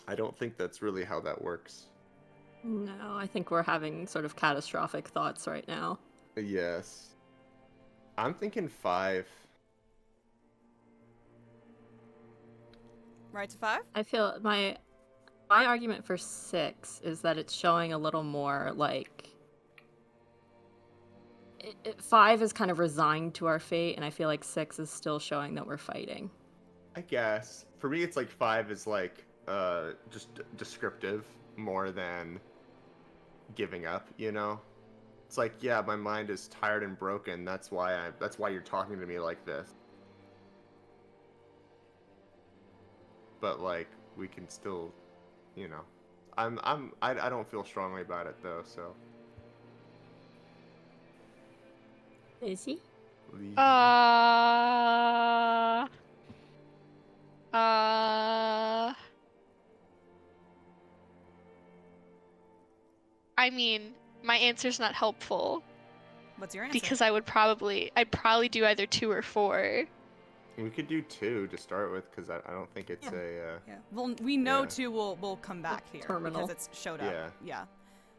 I don't think that's really how that works. No, I think we're having sort of catastrophic thoughts right now. Yes. I'm thinking 5. Right to 5? I feel my argument for 6 is that it's showing a little more like 5 is kind of resigned to our fate, and I feel like 6 is still showing that we're fighting. I guess. For me, it's like 5 is like just descriptive more than giving up, you know? It's like, yeah, my mind is tired and broken. That's why you're talking to me like this. But like, we can still, you know. I don't feel strongly about it though, so. Is he? I mean, my answer's not helpful What's your answer? because I'd probably do either 2 or 4. We could do 2 to start with, because I don't think it's a. Yeah. Well, we know Yeah. 2 will come back here Terminal. because it's showed up. Yeah. Yeah.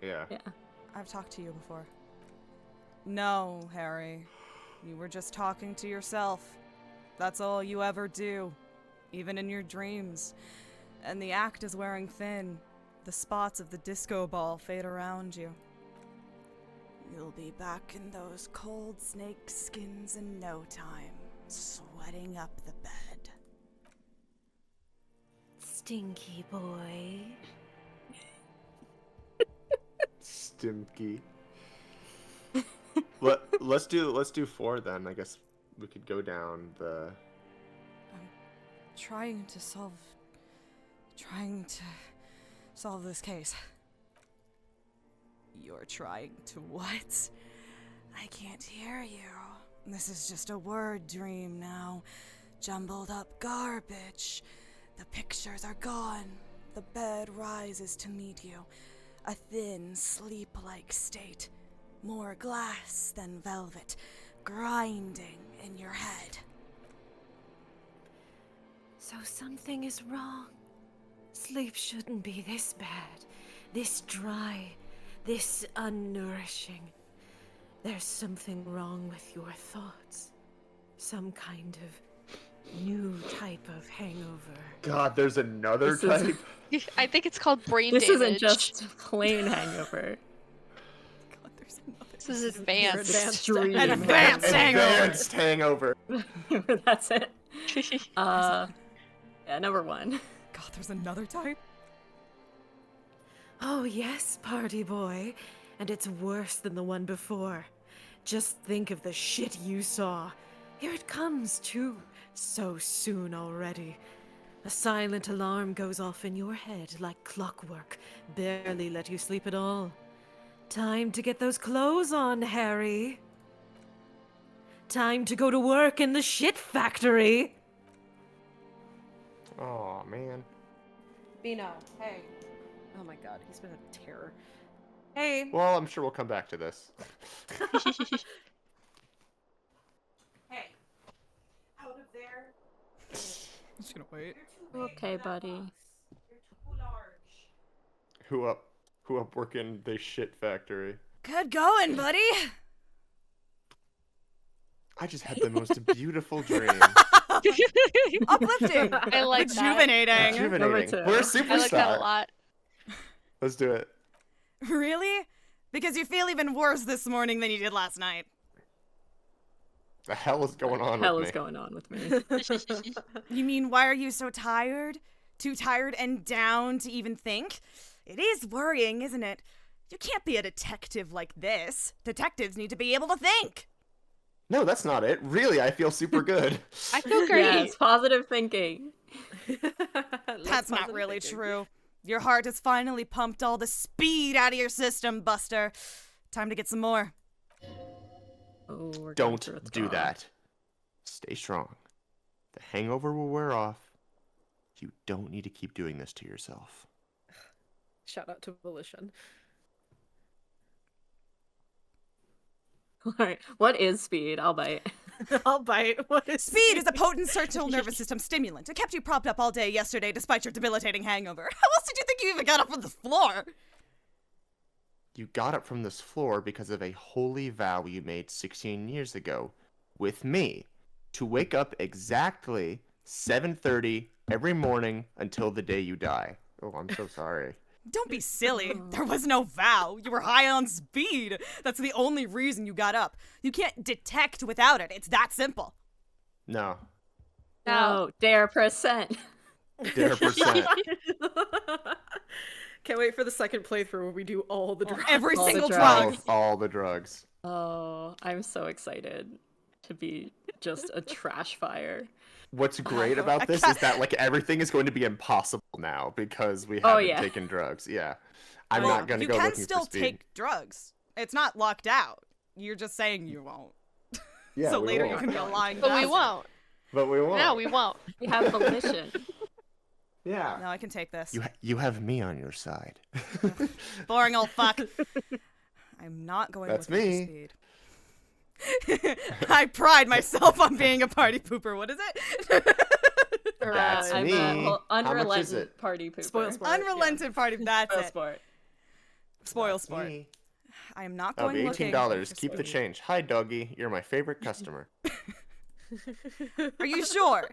Yeah. Yeah. I've talked to you before. No, Harry. You were just talking to yourself. That's all you ever do, even in your dreams. And the act is wearing thin. The spots of the disco ball fade around you. You'll be back in those cold snake skins in no time, sweating up the bed. Stinky boy. Stimky. Let's do 4 then. I guess we could go down the. Trying to solve this case. You're trying to what? I can't hear you. This is just a word dream now. Jumbled up garbage. The pictures are gone. The bed rises to meet you. A thin, sleep-like state. More glass than velvet. Grinding in your head. So something is wrong. Sleep shouldn't be this bad, this dry, this unnourishing. There's something wrong with your thoughts. Some kind of new type of hangover. God, there's another type. I think it's called brain This damage. isn't just plain hangover. God, there's another. This is advanced. Extreme Advanced hangover. Advanced hangover. That's it. Yeah, number 1. God, there's another type? Oh yes, party boy. And it's worse than the one before. Just think of the shit you saw. Here it comes, too. So soon already. A silent alarm goes off in your head like clockwork. Barely let you sleep at all. Time to get those clothes on, Harry. Time to go to work in the shit factory. Oh man. Bino, hey. Oh my god, he's been a terror. Hey. Well, I'm sure we'll come back to this. Hey. Out of there. I'm just gonna wait. Okay, buddy. You're too large. Who up working the shit factory? Good going, buddy. I just had the most beautiful dream. Uplifting. I like that. Rejuvenating. Rejuvenating. Number 2. We're a superstar. I like that a lot. Let's do it. Really? Because you feel even worse this morning than you did last night. The hell is going on Hell with is me? going on with me. You mean, why are you so tired? Too tired and down to even think? It is worrying, isn't it? You can't be a detective like this. Detectives need to be able to think. No, that's not it. Really, I feel super good. I feel great. Yes, positive thinking. That's not really true. Your heart has finally pumped all the speed out of your system, Buster. Time to get some more. Oh, we're going Don't through a do throng. that. Stay strong. The hangover will wear off. You don't need to keep doing this to yourself. Shout out to Volition. Alright, what is speed? I'll bite. I'll bite. What is Speed is a potent central nervous system stimulant. It kept you propped up all day yesterday despite your debilitating hangover. How else did you think you even got up from the floor? You got up from this floor because of a holy vow you made 16 years ago with me to wake up exactly 7:30 every morning until the day you die. Oh, I'm so sorry. Don't be silly. There was no vow. You were high on speed. That's the only reason you got up. You can't detect without it. It's that simple. No. No, dare percent. Dare percent. Can't wait for the second playthrough where we do all the drugs. Every All the single drugs. drug. All the drugs. Oh, I'm so excited to be just a trash fire. What's great about this is that like everything is going to be impossible now because we Oh, haven't yeah. taken drugs. Yeah. I'm Well, not going to you go can looking still for speed. take drugs. It's not locked out. You're just saying you won't. Yeah, So we later won't. you can be a lying But we bastard. won't. But we won't. No, we won't. We have volition. Yeah. No, I can take this. You have me on your side. Boring old fuck. I'm not going That's with me. speed. I pride myself on being a party pooper. What is it? That's I'm me. a How much is unrelenting it? party pooper. Spoil sport. Unrelented party. That's Spoil it. sport. Spoil That's sport. me. I am not That'll going be looking. $18. for Keep the speed. change. Hi, doggy. You're my favorite customer. Are you sure?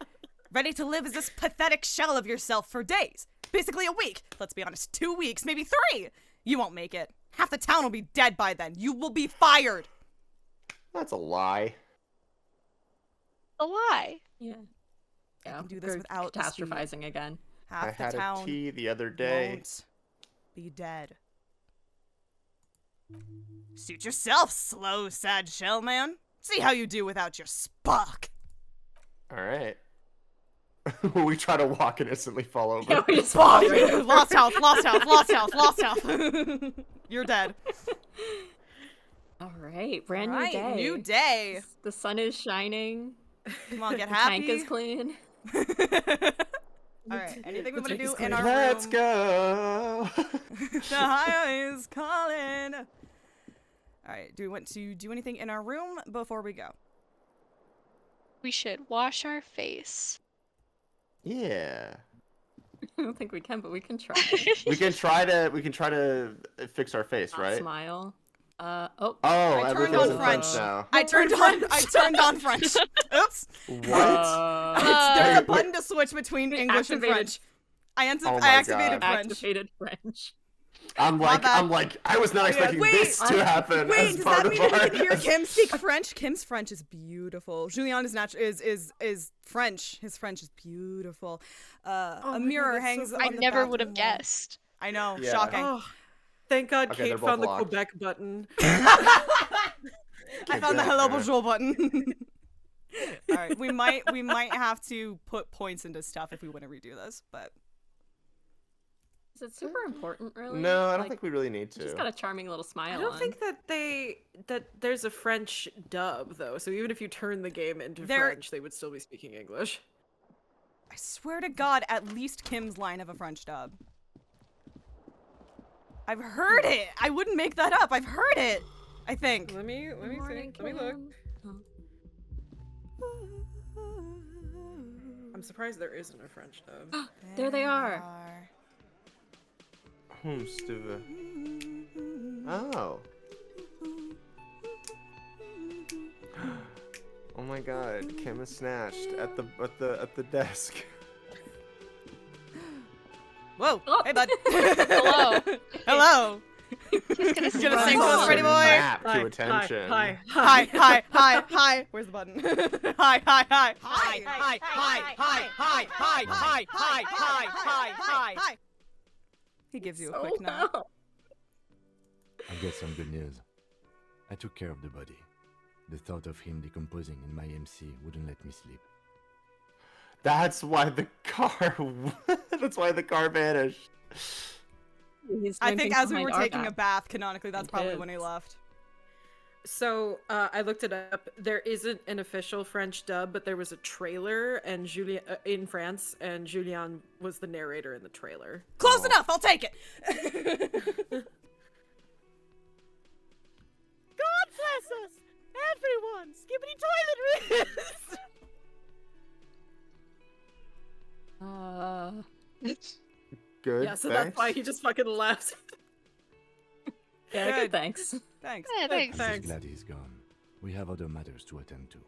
Ready to live as this pathetic shell of yourself for days? Basically a week. Let's be honest, 2 weeks, maybe 3. You won't make it. Half the town will be dead by then. You will be fired. That's a lie. A lie. Yeah. Yeah, can do this we're without the speed. catastrophizing again. Half I the had a town tea the other day. won't be dead. Suit yourself, slow, sad shell man. See how you do without your Spock. All right. We try to walk and instantly fall over. Yeah, we just fall right over. Lost health, lost health, lost health, lost health. You're dead. All right, brand All new right, day. new day. The sun is shining. Come on, get The happy. tank is clean. All right, anything we want to do in our Let's room? go. The highway is calling. All right, do we want to do anything in our room before we go? We should wash our face. Yeah. I don't think we can, but we can try. We can try to fix our face, Not right? smile. Oh. Oh, I turned on everything's French. now. I turned on French. Oops. What? There's a Wait, button to switch between English and activated- French. I Oh my activated God. French. Activated French. I'm like, I was not expecting Wait, this to happen Wait, as does part that of mean we our. can hear Kim speak French? Kim's French is beautiful. Julian is French. His French is beautiful. A mirror hangs so on I the never would bathroom have wall. guessed. I know, Yeah. shocking. Oh, thank God Okay, they're Kate both found the locked. Quebec button. I found the Quebec, hello huh? bonjour button. All right, we might have to put points into stuff if we want to redo this, but Is it super important, really? No, I don't Like, think we really need to. She's got a charming little smile I don't on. think that there's a French dub though, so even if you turn the game into There- French, they would still be speaking English. I swear to God, at least Kim's line have a French dub. I've heard it. I wouldn't make that up. I've heard it. I think. Let me see. Let me look. I'm surprised there isn't a French dub. There they are. Stuve. Oh. Oh my God, Kim is snatched at the desk. Whoa. Oh. Hey, bud. Hello. Hello. He's gonna He's gonna run sing to us, home. pretty boy. Map Hi, to attention. Hi. Hi, hi, hi, hi. Where's the button? Hi, hi, hi. Hi, hi, hi, hi, hi, hi, hi, hi, hi, hi, hi. He gives you a quick nod. I get some good news. I took care of the body. The thought of him decomposing in my MC wouldn't let me sleep. That's why the car. That's why the car vanished. He's I limping think as we behind were our taking a back. bath, canonically, that's He probably did. when he left. So I looked it up. There isn't an official French dub, but there was a trailer, and Julien in France, and Julien was the narrator in the trailer. Close Oh. enough. I'll take it. God bless us! Everyone! Skibbity toiletries! Good. Yeah, so thanks. that's why he just fucking left. Yeah, Good. good, thanks. Thanks. Yeah, thanks. I'm just glad he's gone. We have other matters to attend to.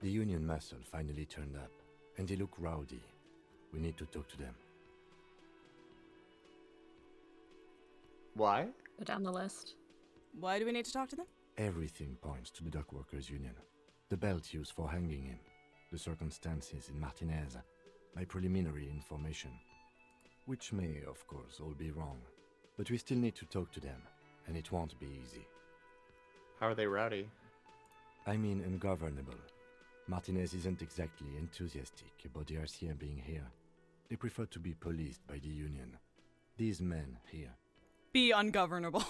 The Union muscle finally turned up, and they look rowdy. We need to talk to them. Why? Go down the list. Why do we need to talk to them? Everything points to the Dock Workers Union. The belt used for hanging him, the circumstances in Martinez, my preliminary information. Which may, of course, all be wrong. But we still need to talk to them, and it won't be easy. How are they rowdy? I mean ungovernable. Martinez isn't exactly enthusiastic about the RCM being here. They prefer to be policed by the Union. These men here, Be ungovernable.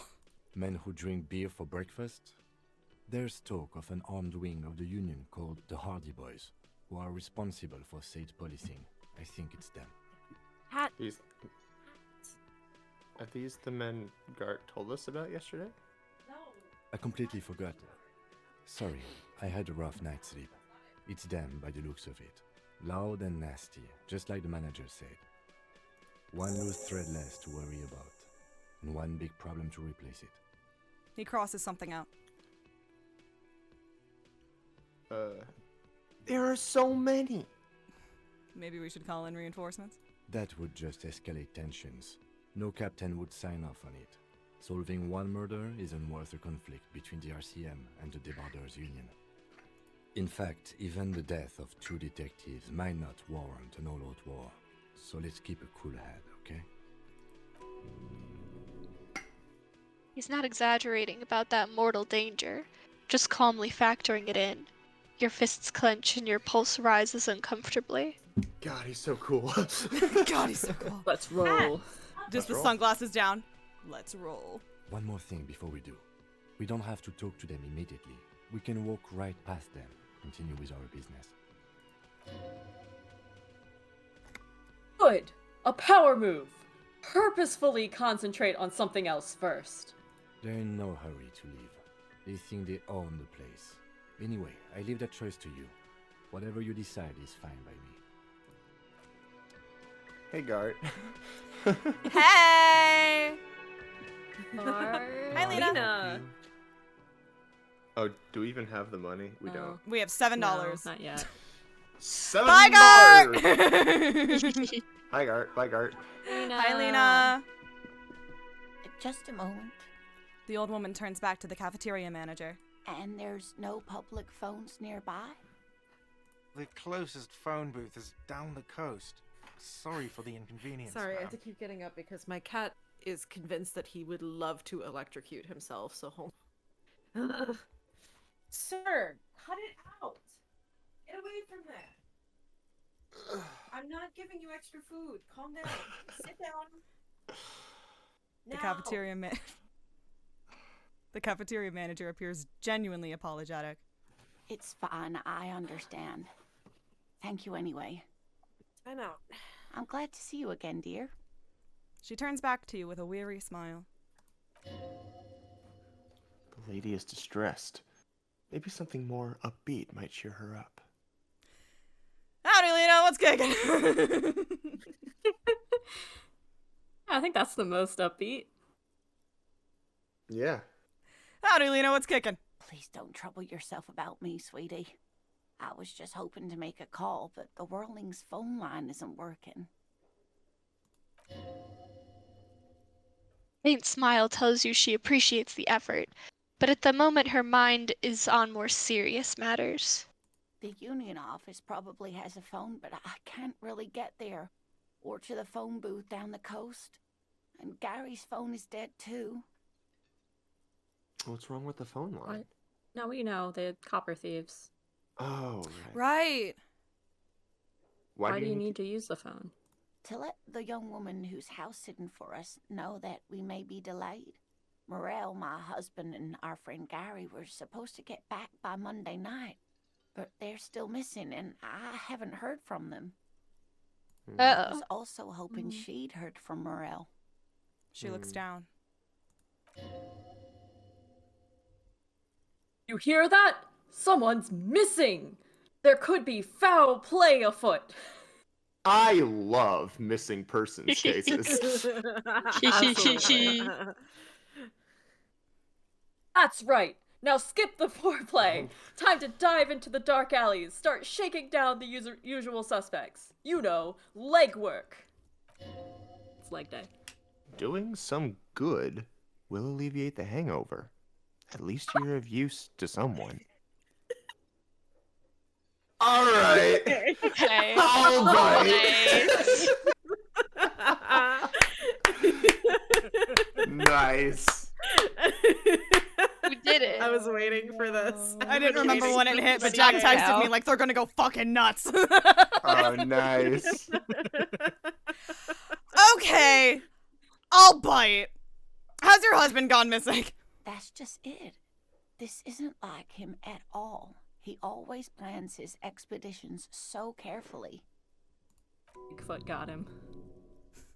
men who drink beer for breakfast? There's talk of an armed wing of the Union called the Hardy Boys, who are responsible for state policing. I think it's them. These. Are these the men Gart told us about yesterday? I completely forgot. Sorry, I had a rough night's sleep. It's them by the looks of it. Loud and nasty, just like the manager said. One loose thread less to worry about, and one big problem to replace it. He crosses something out. There are so many. Maybe we should call in reinforcements. That would just escalate tensions. No captain would sign off on it. Solving one murder isn't worth a conflict between the RCM and the Debarders Union. In fact, even the death of 2 detectives might not warrant an all-out war. So let's keep a cool head, okay? He's not exaggerating about that mortal danger, just calmly factoring it in. Your fists clench and your pulse rises uncomfortably. God, he's so cool. God, he's so cool. Let's roll. Just the roll. sunglasses down. Let's roll. One more thing before we do. We don't have to talk to them immediately. We can walk right past them, continue with our business. Good. A power move. Purposefully concentrate on something else first. They're in no hurry to leave. They think they own the place. Anyway, I leave that choice to you. Whatever you decide is fine by me. Hey, Gart. Hey! Hi, Hi, Lena. Oh, do we even have the money? We don't. We have $7. No, not yet. $7. Bye, Gart! Hi, Gart. Bye, Gart. Hi, Lena. Just a moment. The old woman turns back to the cafeteria manager. And there's no public phones nearby? The closest phone booth is down the coast. Sorry for the inconvenience. Sorry, I ma'am. have to keep getting up because my cat is convinced that he would love to electrocute himself, so hold. Sir, cut it out. Get away from there. I'm not giving you extra food. Calm down. Sit down. The Now. The cafeteria manager appears genuinely apologetic. It's fine, I understand. Thank you anyway. I know. I'm glad to see you again, dear. She turns back to you with a weary smile. The lady is distressed. Maybe something more upbeat might cheer her up. Howdy, Lena, what's kicking? I think that's the most upbeat. Yeah. Howdy, Lena, what's kicking? Please don't trouble yourself about me, sweetie. I was just hoping to make a call, but the Whirling's phone line isn't working. Faint smile tells you she appreciates the effort, but at the moment her mind is on more serious matters. The union office probably has a phone, but I can't really get there. Or to the phone booth down the coast. And Gary's phone is dead too. What's wrong with the phone line? What? No, we know. They're copper thieves. Oh, right. Right. Why do you need to use the phone? To let the young woman who's house-sitting for us know that we may be delayed. Morel, my husband, and our friend Gary were supposed to get back by Monday night. But they're still missing, and I haven't heard from them. I was also hoping she'd heard from Morel. She looks down. You hear that? Someone's missing! There could be foul play afoot. I love missing persons cases. That's right. Now skip the foreplay. Time to dive into the dark alleys. Start shaking down the usual suspects. You know, legwork. It's leg day. Doing some good will alleviate the hangover. At least you're of use to someone. All right. Okay. All right. Nice. We did it. I was waiting for this. I didn't remember when it hit, but Jack texted me like they're gonna go fucking nuts. Oh, nice. Okay. I'll bite. Has your husband gone missing? That's just it. This isn't like him at all. He always plans his expeditions so carefully. Bigfoot got him.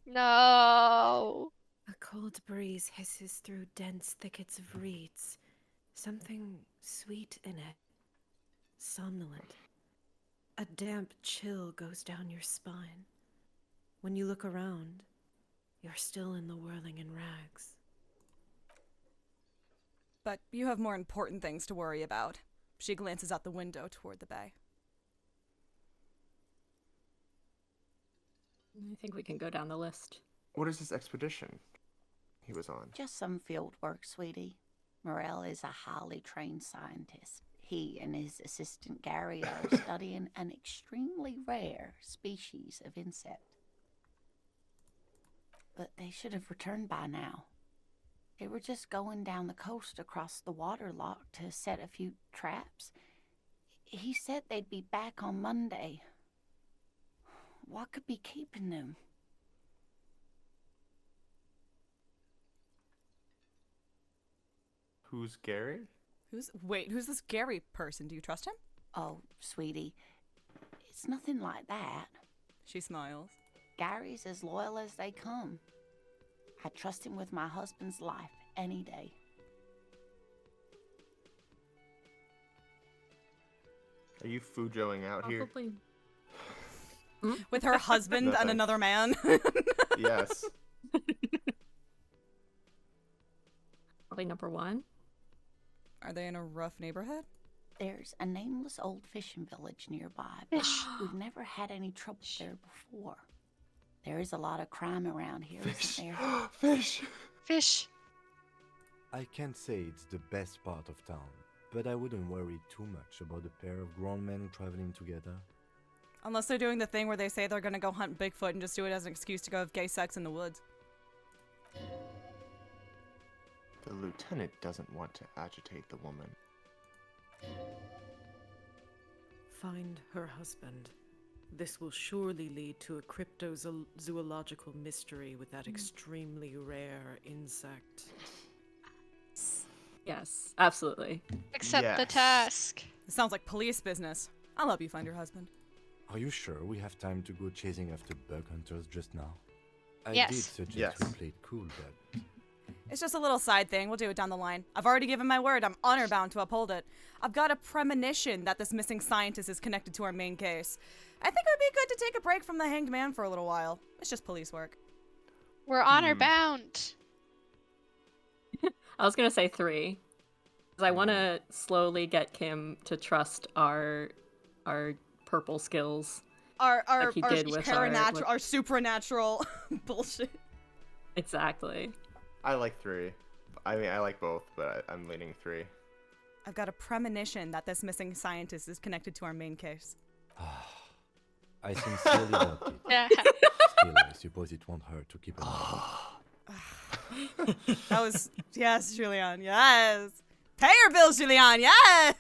No. A cold breeze hisses through dense thickets of reeds. Something sweet in it. Somnolent. A damp chill goes down your spine. When you look around, you're still in the whirling in rags. But you have more important things to worry about. She glances out the window toward the bay. I think we can go down the list. What is this expedition he was on? Just some field work, sweetie. Morel is a highly trained scientist. He and his assistant Gary are studying an extremely rare species of insect. But they should have returned by now. They were just going down the coast across the water lock to set a few traps. He said they'd be back on Monday. What could be keeping them? Who's Gary? Who's this Gary person? Do you trust him? Oh, sweetie, it's nothing like that. She smiles. Gary's as loyal as they come. I trust him with my husband's life any day. Are you Fujoing out here? Probably. With her husband and Nothing. another man. Yes. Probably number 1. Are they in a rough neighborhood? There's a nameless old fishing village nearby, but we've never had any trouble there before. There is a lot of crime around here, isn't there? Fish! Fish. I can't say it's the best part of town, but I wouldn't worry too much about a pair of grown men traveling together. Unless they're doing the thing where they say they're gonna go hunt Bigfoot and just do it as an excuse to go have gay sex in the woods. The lieutenant doesn't want to agitate the woman. Find her husband. This will surely lead to a cryptozoological mystery with that extremely rare insect. Yes, absolutely. Accept the Yes. task. It sounds like police business. I'll help you find your husband. Are you sure we have time to go chasing after bug hunters just now? I Yes. did suggest Yes. we play it cool, but It's just a little side thing. We'll do it down the line. I've already given my word. I'm honor bound to uphold it. I've got a premonition that this missing scientist is connected to our main case. I think it would be good to take a break from the hanged man for a little while. It's just police work. We're honor bound. I was gonna say 3. Because I want to slowly get Kim to trust our purple skills. Our Like he did with our supernatural bullshit. Exactly. I like 3. I mean, I like both, but I'm leaning 3. I've got a premonition that this missing scientist is connected to our main case. I sincerely doubt it. Yeah. Still, I suppose it won't hurt to keep an eye. That was yes, Julian. Yes. Pay your bills, Julian. Yes.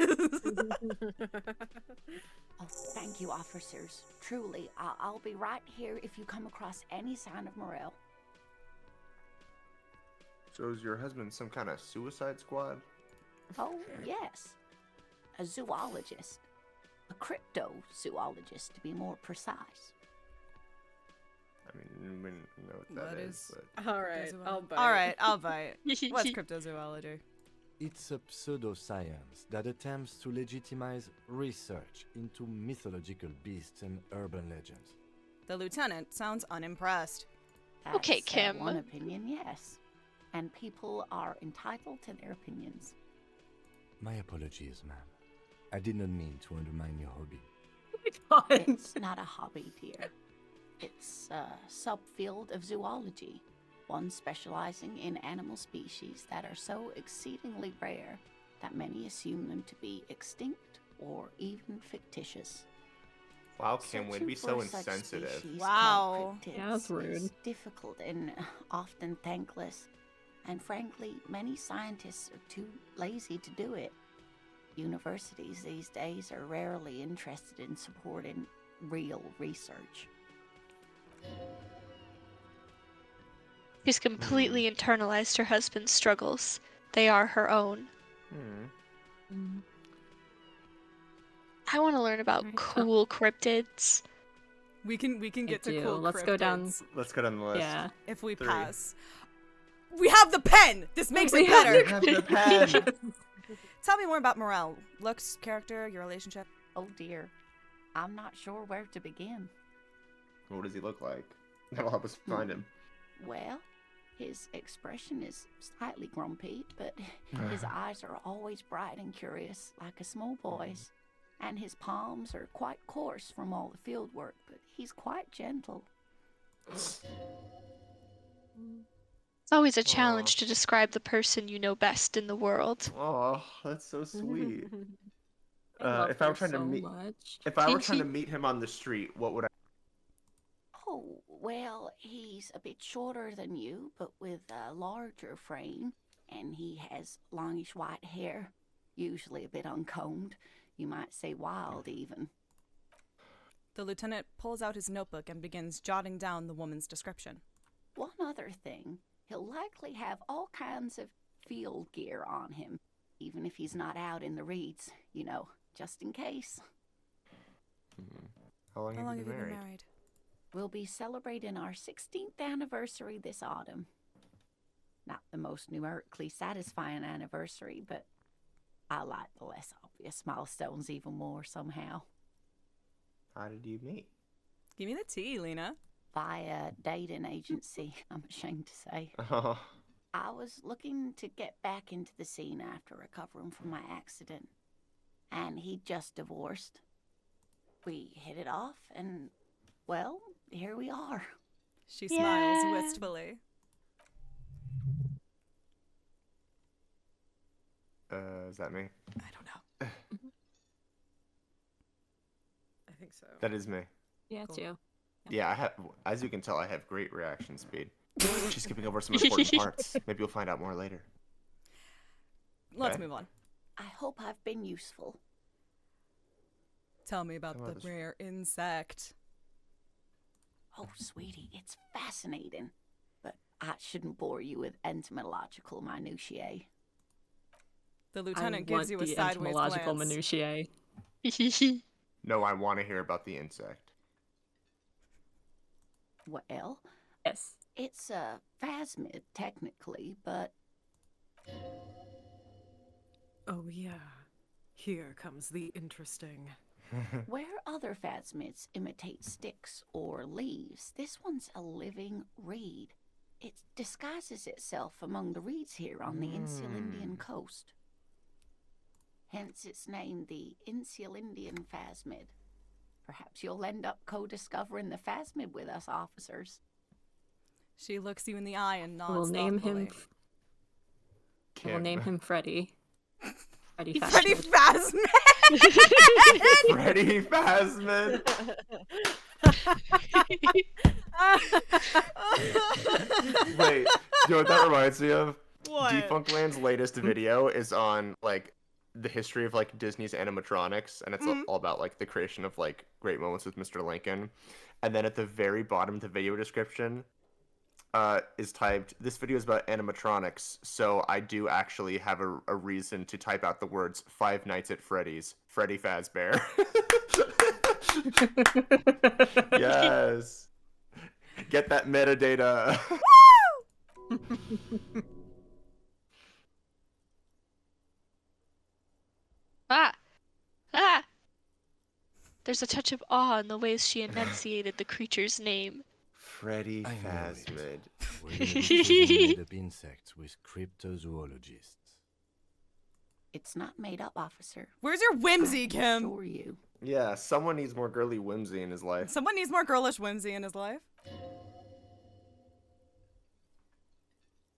Oh, thank you, officers. Truly, I'll be right here if you come across any sign of Morel. So is your husband some kind of suicide squad? Oh, yes. A zoologist. A cryptozoologist, to be more precise. I mean, we know what that What is. is- But... All right, I'll bite. All right, I'll bite. What's cryptozoology? It's a pseudoscience that attempts to legitimize research into mythological beasts and urban legends. The lieutenant sounds unimpressed. Okay, That's, Kim. One opinion, yes. And people are entitled to their opinions. My apologies, ma'am. I did not mean to undermine your hobby. It's not a hobby, dear. It's a subfield of zoology, one specializing in animal species that are so exceedingly rare that many assume them to be extinct or even fictitious. Wow, Kim, would be so Searching for such insensitive. species Wow. called cryptids Yeah, that's rude. is difficult and often thankless. And frankly, many scientists are too lazy to do it. Universities these days are rarely interested in supporting real research. She's completely internalized her husband's struggles. They are her own. I want to learn about cool cryptids. We can get to do. cool Let's go down. cryptids Let's go down the list. Yeah. if we 3. pass. We have the pen. This makes We it have better. Have the pen. Tell me more about Morel. Looks, character, your relationship. Oh dear, I'm not sure where to begin. What does he look like? That'll help us find him. Well, his expression is slightly grumpy, but his eyes are always bright and curious, like a small boy's. And his palms are quite coarse from all the field work, but he's quite gentle. It's always a challenge to describe the person you know best in the world. Oh, that's so sweet. love If I were her trying to so meet, much. if I were trying to meet him on the street, what would I? Oh, well, he's a bit shorter than you, but with a larger frame. and he has longish white hair, usually a bit uncombed. You might say wild, even. The lieutenant pulls out his notebook and begins jotting down the woman's description. One other thing, he'll likely have all kinds of field gear on him, even if he's not out in the reeds, you know, just in case. How long have you been married? We'll be celebrating our 16th anniversary this autumn. Not the most numerically satisfying anniversary, but I like the less obvious milestones even more somehow. How did you meet? Give me the tea, Lena. Via dating agency, I'm ashamed to say. Oh. I was looking to get back into the scene after recovering from my accident, and he'd just divorced. We hit it off, and, well, here we are. She smiles wistfully. Is that me? I don't know. I think so. That is me. Yeah, it's you. Yeah, I have. As you can tell, I have great reaction speed. She's skipping over some important parts. Maybe you'll find out more later. Let's move on. I hope I've been useful. Tell me about the rare insect. Oh, sweetie, it's fascinating. But I shouldn't bore you with entomological minutiae. The lieutenant gives you a sideways entomological glance. minutiae. No, I want to hear about the insect. Well, yes. It's a phasmid, technically, but... Oh, yeah. Here comes the interesting. Where other phasmids imitate sticks or leaves, this one's a living reed. It disguises itself among the reeds here on the Insulindian coast. Hence its name, the Insulindian phasmid. Perhaps you'll end up co-discovering the phasmid with us, officers. She looks you in the eye and nods. We'll name thoughtfully. We'll name him Freddy. Freddy Phasmid. Freddy Phasmid! Freddy Phasmid! Wait, you know what that reminds me of? What? Defunctland's latest video is on, like, the history of, like, Disney's animatronics, and it's all about, like, the creation of, like, great moments with Mr. Lincoln. And then at the very bottom of the video description is typed, this video is about animatronics, so I do actually have a reason to type out the words Five Nights at Freddy's, Freddy Fazbear. Yes. Get that metadata. There's a touch of awe in the ways she enunciated the creature's name. Freddy Phasmid. We're made up insects with cryptozoologists. It's not made up, officer. Where's your whimsy, Kim? Assure you. Yeah, someone needs more girly whimsy in his life. Someone needs more girlish whimsy in his life.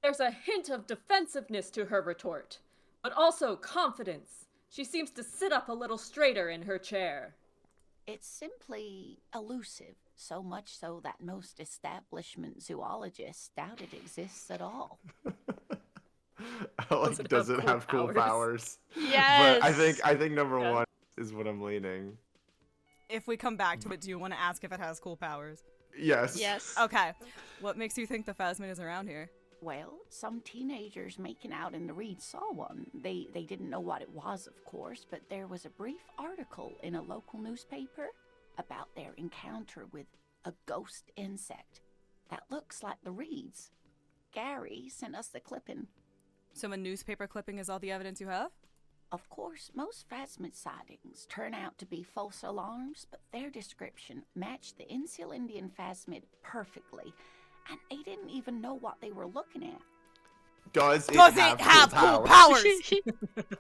There's a hint of defensiveness to her retort, but also confidence. She seems to sit up a little straighter in her chair. It's simply elusive, so much so that most establishment zoologists doubt it exists at all. Like, does it have cool powers? Yes. But I think number one is what I'm leaning. If we come back to it, do you want to ask if it has cool powers? Yes. Yes. Okay. What makes you think the Phasmid is around here? Well, some teenagers making out in the reeds saw one. They didn't know what it was, of course, but there was a brief article in a local newspaper about their encounter with a ghost insect that looks like the reeds. Gary sent us the clipping. So a newspaper clipping is all the evidence you have? Of course, most phasmid sightings turn out to be false alarms, but their description matched the Insulindian phasmid perfectly, and they didn't even know what they were looking at. Does it have cool powers?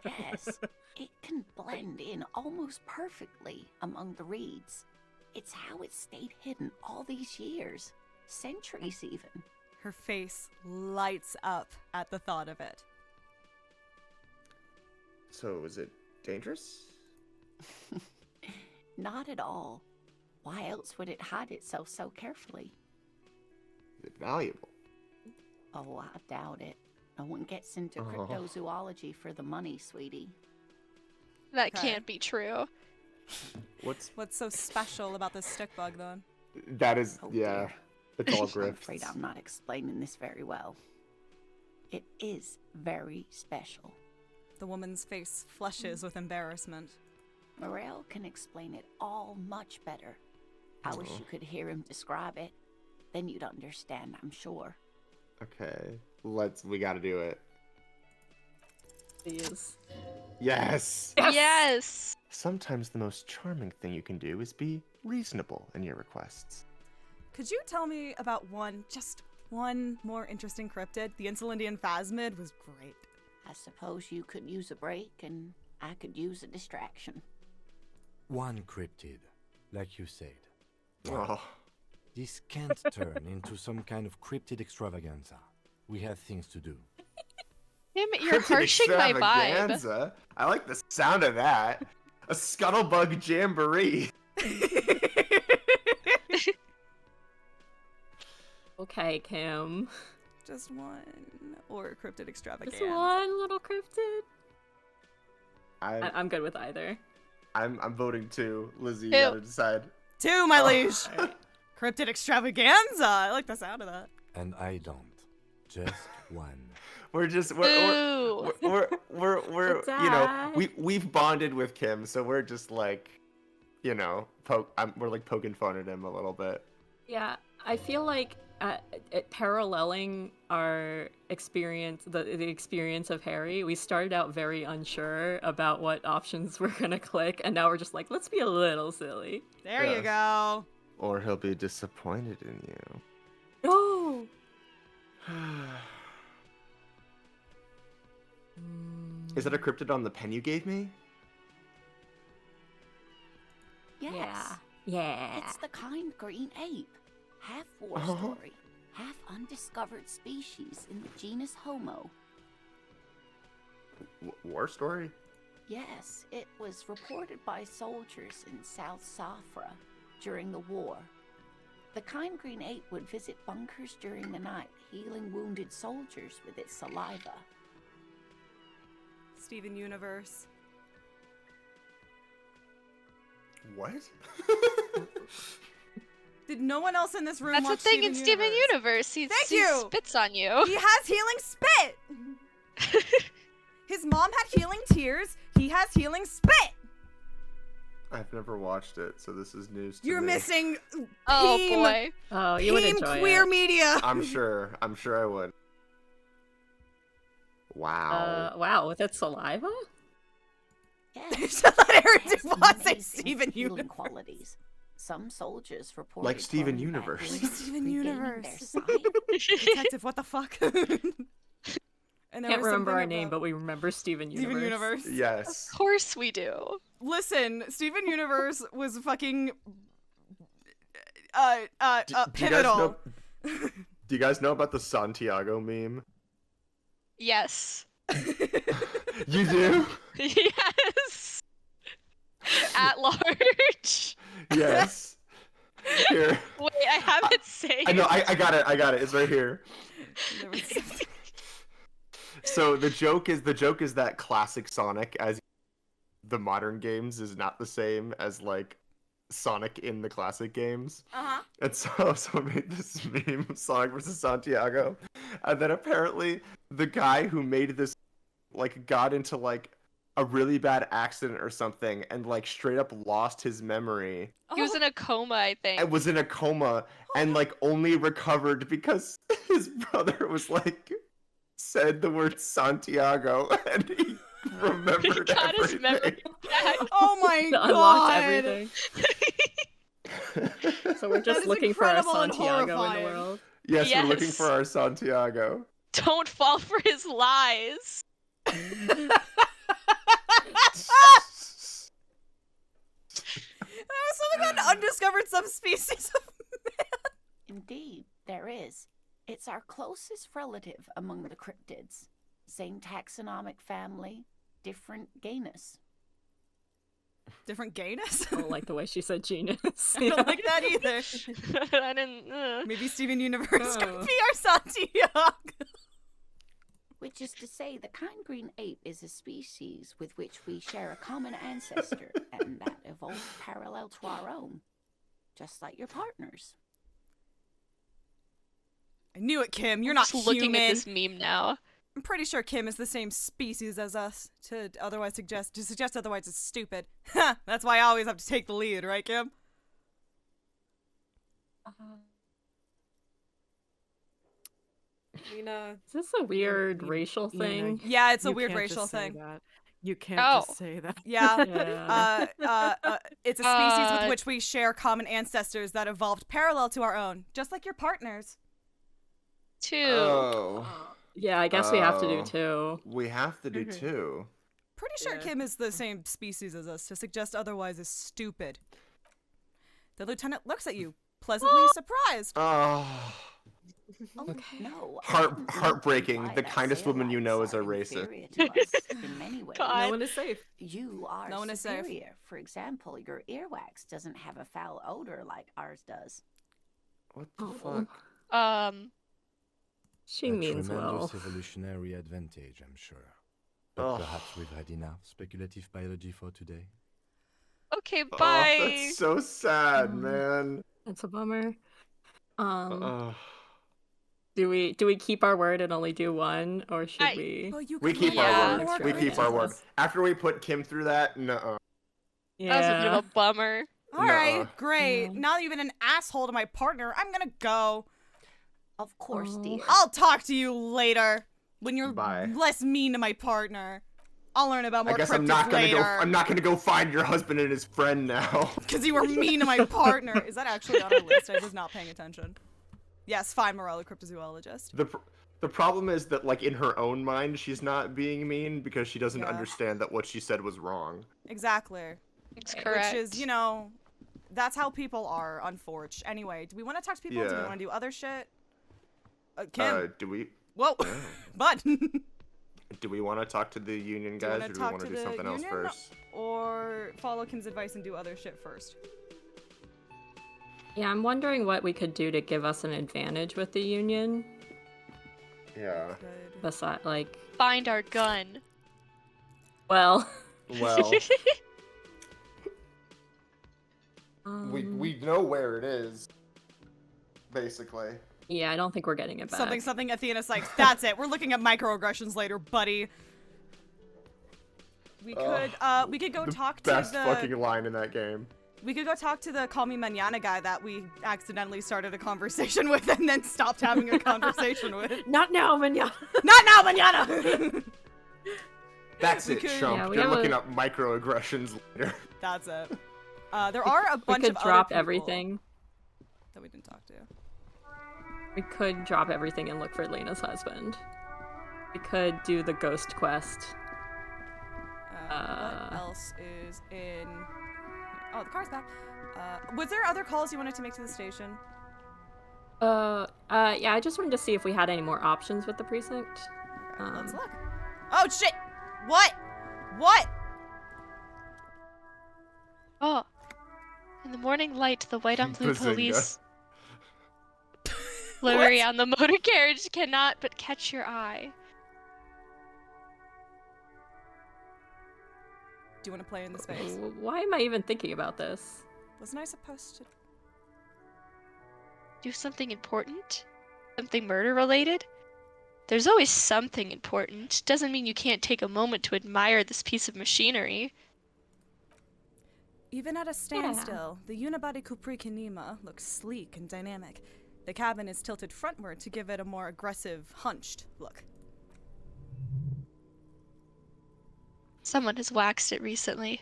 Yes, it can blend in almost perfectly among the reeds. It's how it stayed hidden all these years, centuries even. Her face lights up at the thought of it. So, is it dangerous? Not at all. Why else would it hide itself so carefully? Is it valuable? Oh, I doubt it. No one gets into cryptozoology for the money, sweetie. That Okay. can't be true. What's so special about this stick bug, then? that is Oh, yeah. dear. It's all I'm grift. afraid I'm not explaining this very well. It is very special. The woman's face flushes with embarrassment. Morel can explain it all much better. I wish you could hear him describe it. Then you'd understand, I'm sure. Okay, we gotta do it. Please. Yes. Yes. Sometimes the most charming thing you can do is be reasonable in your requests. Could you tell me about just one more interesting cryptid? The Insulindian Phasmid was great. I suppose you could use a break, and I could use a distraction. One cryptid, like you said. Oh. This can't turn into some kind of cryptid extravaganza. We have things to do. You're harshing my vibe. Extravaganza? I like the sound of that. A scuttlebug jamboree. Okay, Kim. Just one. Or cryptid extravaganza. Just one little cryptid. I'm good with either. I'm voting 2. Lizzie, you Ew. gotta decide. 2, my liege. Cryptid extravaganza. I like the sound of that. And I don't. Just one. We're just Boo. we're you know, we've bonded with Kim, so we're just like, you know, we're like poking fun at him a little bit. Yeah, I feel like paralleling our experience, the experience of Harry, we started out very unsure about what options we're gonna click, and now we're just like, let's be a little silly. There Yes. you go. Or he'll be disappointed in you. No. Is that a cryptid on the pen you gave me? Yes. Yeah. It's the kind green ape. Half war Uh-huh. story, half undiscovered species in the genus Homo. War story? Yes, it was reported by soldiers in South Safra during the war. The kind green ape would visit bunkers during the night, healing wounded soldiers with its saliva. Steven Universe. What? Did no one else in this room That's the watch thing in Steven Universe. He spits on you. He has healing spit. His mom had healing tears. He has healing spit. I've never watched it, so this is news to You're me. missing. Oh Team- boy. Oh, you would Team enjoy queer it. media. I'm sure I would. Wow. Wow, with its saliva? Yes. Just let Aaron it has DuBois say amazing Steven healing Universe. qualities. Some soldiers reported Like Steven growing back Universe. limbs, Like Steven regaining Universe. their sight. Detective, what the fuck? And there Can't was remember something our name, about but we remember Steven Universe. Steven Universe. Yes. Of course we do. Listen, Steven Universe was fucking Do you guys pivotal. know? Do you guys know about the Santiago meme? Yes. You do? Yes. At large. Yes. Here. Wait, I have it saved. I know. I got it. It's right here. There was something- So the joke is that classic Sonic as the modern games is not the same as like Sonic in the classic games. Uh-huh. And so someone made this meme of Sonic versus Santiago, and then apparently the guy who made this like got into like a really bad accident or something and like straight up lost his memory. He was in a coma, I think. And was in a coma and like only recovered because his brother was like said the word Santiago and he remembered got his everything. memory back. Oh my Unlocked god. everything. So we're That just is looking for our incredible and Santiago in the horrifying. world. Yes, we're looking Yes. for our Santiago. Don't fall for his lies. There was something about an undiscovered subspecies of Indeed, there is. It's our closest relative among the cryptids. Same taxonomic family, different genus. different gayness. I don't like the way she said genus. I don't like that either. I didn't. Maybe Steven Universe Oh. could be our Santiago. Which which is to say the kind green ape is a species with which we share a common ancestor, and that evolved parallel to our own, just like your partners. I knew it, Kim. You're not Just human. looking at this meme now. I'm pretty sure Kim is the same species as us. To suggest otherwise is stupid. That's why I always have to take the lead, right, Kim? Lena, Is this a weird racial thing? Yeah, it's a you weird can't racial just say thing. that. You can't Oh. just say that. Yeah. It's a species with Uh, which we share common ancestors that evolved parallel to our own, just like your partners. 2. Oh. Yeah, I guess we have to do Oh. 2. We have to do 2. Pretty sure Yeah. Kim is the same species as us. To suggest otherwise is stupid. The lieutenant looks at you, pleasantly surprised. Oh. Oh, no. Heartbreaking. Why The that kindest woman you know is a sailors racist. are inferior to us in many ways. God. No one is safe. You are No one is safe. superior. For example, your earwax doesn't have a foul odor like ours does. What the fuck? She A means well. tremendous evolutionary advantage, I'm sure. But Oh. perhaps we've had enough speculative biology for today. Okay, Oh, bye. that's so sad, man. That's a bummer. Oh. Do we keep our word and only do 1, or should we? Well, you We could keep look our at word. more We keep our word. creatures. After we put Kim through that, no. That was a bit of a bummer. All right, Nuh-uh. great. Yeah. Now that you've been an asshole to my partner, I'm gonna go. Of course, dear. I'll talk to you later when you're Bye. less mean to my partner. I'll learn about more I guess I'm cryptids not gonna later. go. I'm not gonna go find your husband and his friend now. Because you were mean to my partner. Is that actually on our list? I was not paying attention. Yes, fine, Morella, cryptozoologist. The problem is that, like, in her own mind, she's not being mean because she doesn't Yeah. understand that what she said was wrong. Exactly. It's correct. Which is, that's how people are, unfortunately. Anyway, do we want to talk to people? Do we Yeah. want to do other shit? Kim. Do we? Whoa. Bud. Do we want to talk to the union Do you guys, wanna or do we talk want to to do the something else union? first? Or follow Kim's advice and do other shit first? Yeah, I'm wondering what we could do to give us an advantage with the union. Yeah. Good. Besides, like, Find our gun. well, Well, um, we know where it is. Basically. yeah, I don't think we're getting it back. Something, Athena Sykes. That's it. We're looking at microaggressions later, buddy. We could go talk to Best the fucking line in that game. we could go talk to the Call Me Mañana guy that we accidentally started a conversation with and then stopped having a conversation with. Not now, Manana. Not now, mañana. That's We it, could- Shump. Yeah, we You're have looking a- up microaggressions later. That's it. There are a we bunch could of drop other people everything. that we didn't talk to. We could drop everything and look for Lena's husband. We could do the ghost quest. What else is in? Oh, the car's back. Was there other calls you wanted to make to the station? Yeah, I just wanted to see if we had any more options with the precinct. Okay, let's look. Oh shit! What? What? Oh. In the morning light, the white on blue Bazinga. police livery on the motor carriage cannot but catch your eye. Do you want to play in the space? Why am I even thinking about this? Wasn't I supposed to? Do something important? Something murder related? There's always something important. Doesn't mean you can't take a moment to admire this piece of machinery. Even at a standstill, the unibody Capri Kinema looks sleek and dynamic. The cabin is tilted frontward to give it a more aggressive, hunched look. Someone has waxed it recently.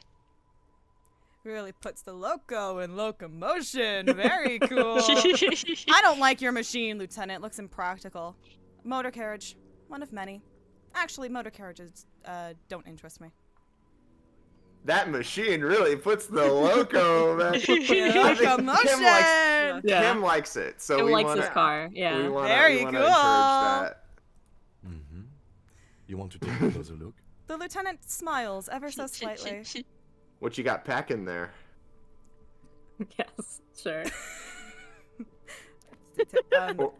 Really puts the loco in locomotion. Very cool. I don't like your machine, Lieutenant. Looks impractical. Motor carriage, one of many. Actually, motor carriages don't interest me. That machine really puts the loco, man. I think Locomotion! Kim likes it, so Kim we likes wanna, his car, yeah. We wanna, Very we wanna cool. encourage that. Mm-hmm. You want to take a closer look? The lieutenant smiles ever so slightly. What you got packing there? Yes, sure.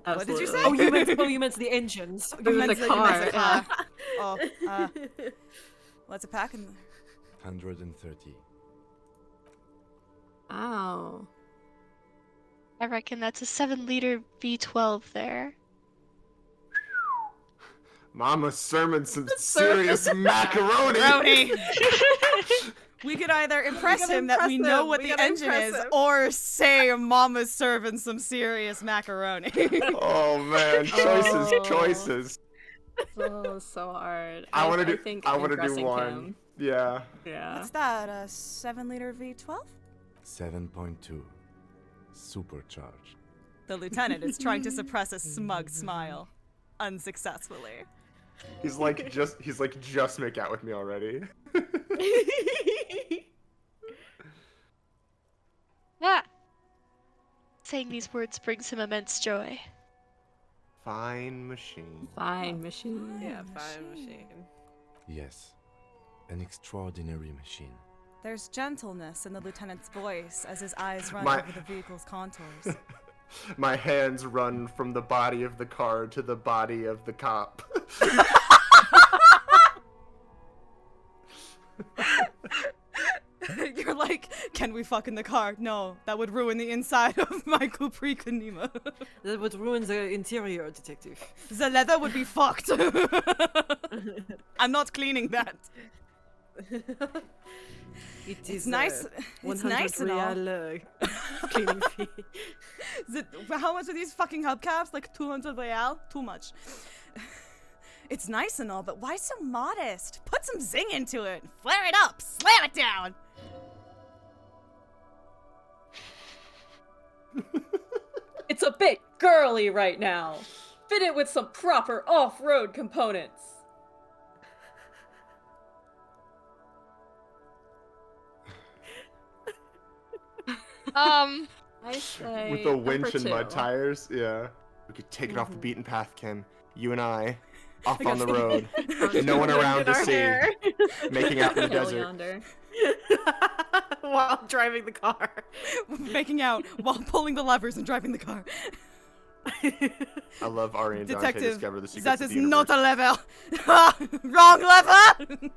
What did you say? Oh, you meant the engines. It was a car. Yeah. What's a pack in there? 130. Wow. I reckon that's a 7-liter V12 there. Mama's serving some serious macaroni. Macaroni. We could either impress him that we know what the engine is, or say Mama's serving some serious macaroni. Oh man, choices. Oh, so hard. I want to do. think I want to do impressing one. Kim. Yeah. Yeah. What's that? A 7-liter V12? 7.2. Supercharged. The lieutenant is trying to suppress a smug smile, unsuccessfully. He's like just make out with me already. Ah! Saying these words brings him immense joy. Fine machine. Fine machine. Yeah, fine machine. Yes. An extraordinary machine. There's gentleness in the lieutenant's voice as his eyes run My- over the vehicle's contours. My hands run from the body of the car to the body of the cop. You're like, can we fuck in the car? No, that would ruin the inside of my Kuprika Nima. That would ruin the interior, detective. The leather would be fucked. I'm not cleaning that. It's nice. It's nice and all. real, cleaning fee. How much are these fucking hubcaps? Like 200 real? Too much. It's nice and all, but why so modest? Put some zing into it. Flare it up. Slam it down. It's a bit girly right now. Fit it with some proper off-road components. I say With a winch number and mud 2. tires, yeah. We could take it off the beaten path, Kim. You and I, off I on got the road. No one around to see. Making out in the Hell desert. yonder. While driving the car. Making out while pulling the levers and driving the car. I love Ari and Dante Detective, discover the secrets that of is the universe. not a lever. Wrong lever.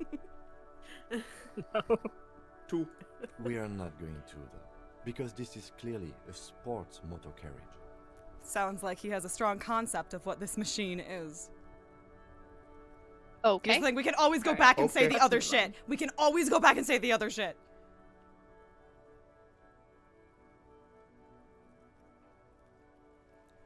No. Two. We are not going to, though, because this is clearly a sports motor carriage. Sounds like he has a strong concept of what this machine is. Okay. Here's the thing, we can always go Alright. back and say Okay. the other shit. We can always go back and say the other shit.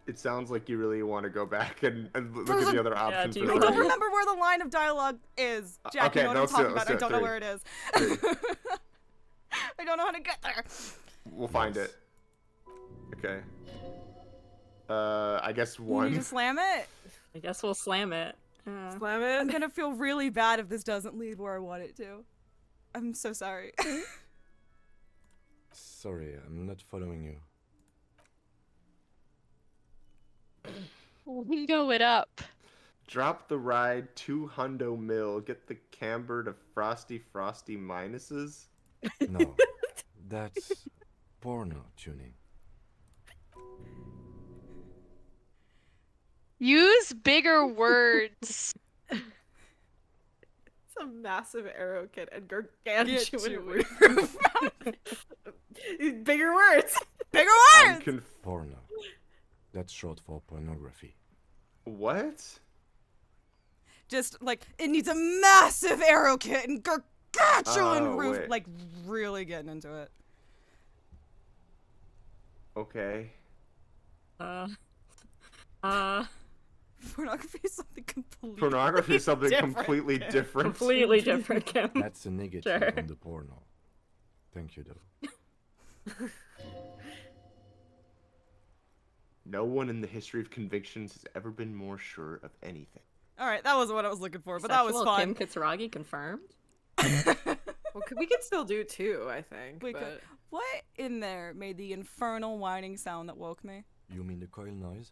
It sounds like you really want to go back and look at the other options do for you I don't three. remember where the line of dialogue is. Jack, Okay, you know what no, I'm talking let's about. do I it. don't know Three. where it is. I don't know how to get there. We'll find Yes. it. Okay. I guess You one. need to slam it. I guess we'll slam it. Slam I'm it. gonna feel really bad if this doesn't lead where I want it to. I'm so sorry. Sorry, I'm not following you. Wingo it up. Drop the ride 200 mil. Get the camber to frosty minuses. No, that's porno tuning. Use bigger words. It's a massive arrow kit and gargantuan Get roof. Bigger words. Bigger I'm words! Porno. That's short for pornography. What? Just like, it needs a massive arrow kit and gargantuan Oh, roof. wait. Like, really getting into it. Okay. Pornography is something completely Pornography is something different. completely different. Completely different, Kim. That's a negative Sure. on the porno. Thank you, though. No one in the history of convictions has ever been more sure of anything. Alright, that wasn't what I was looking for, but that was Sexual fun. Kim Kitsuragi confirmed. Well, we could still do 2, I think. We but... could. What in there made the infernal whining sound that woke me? You mean the coil noise?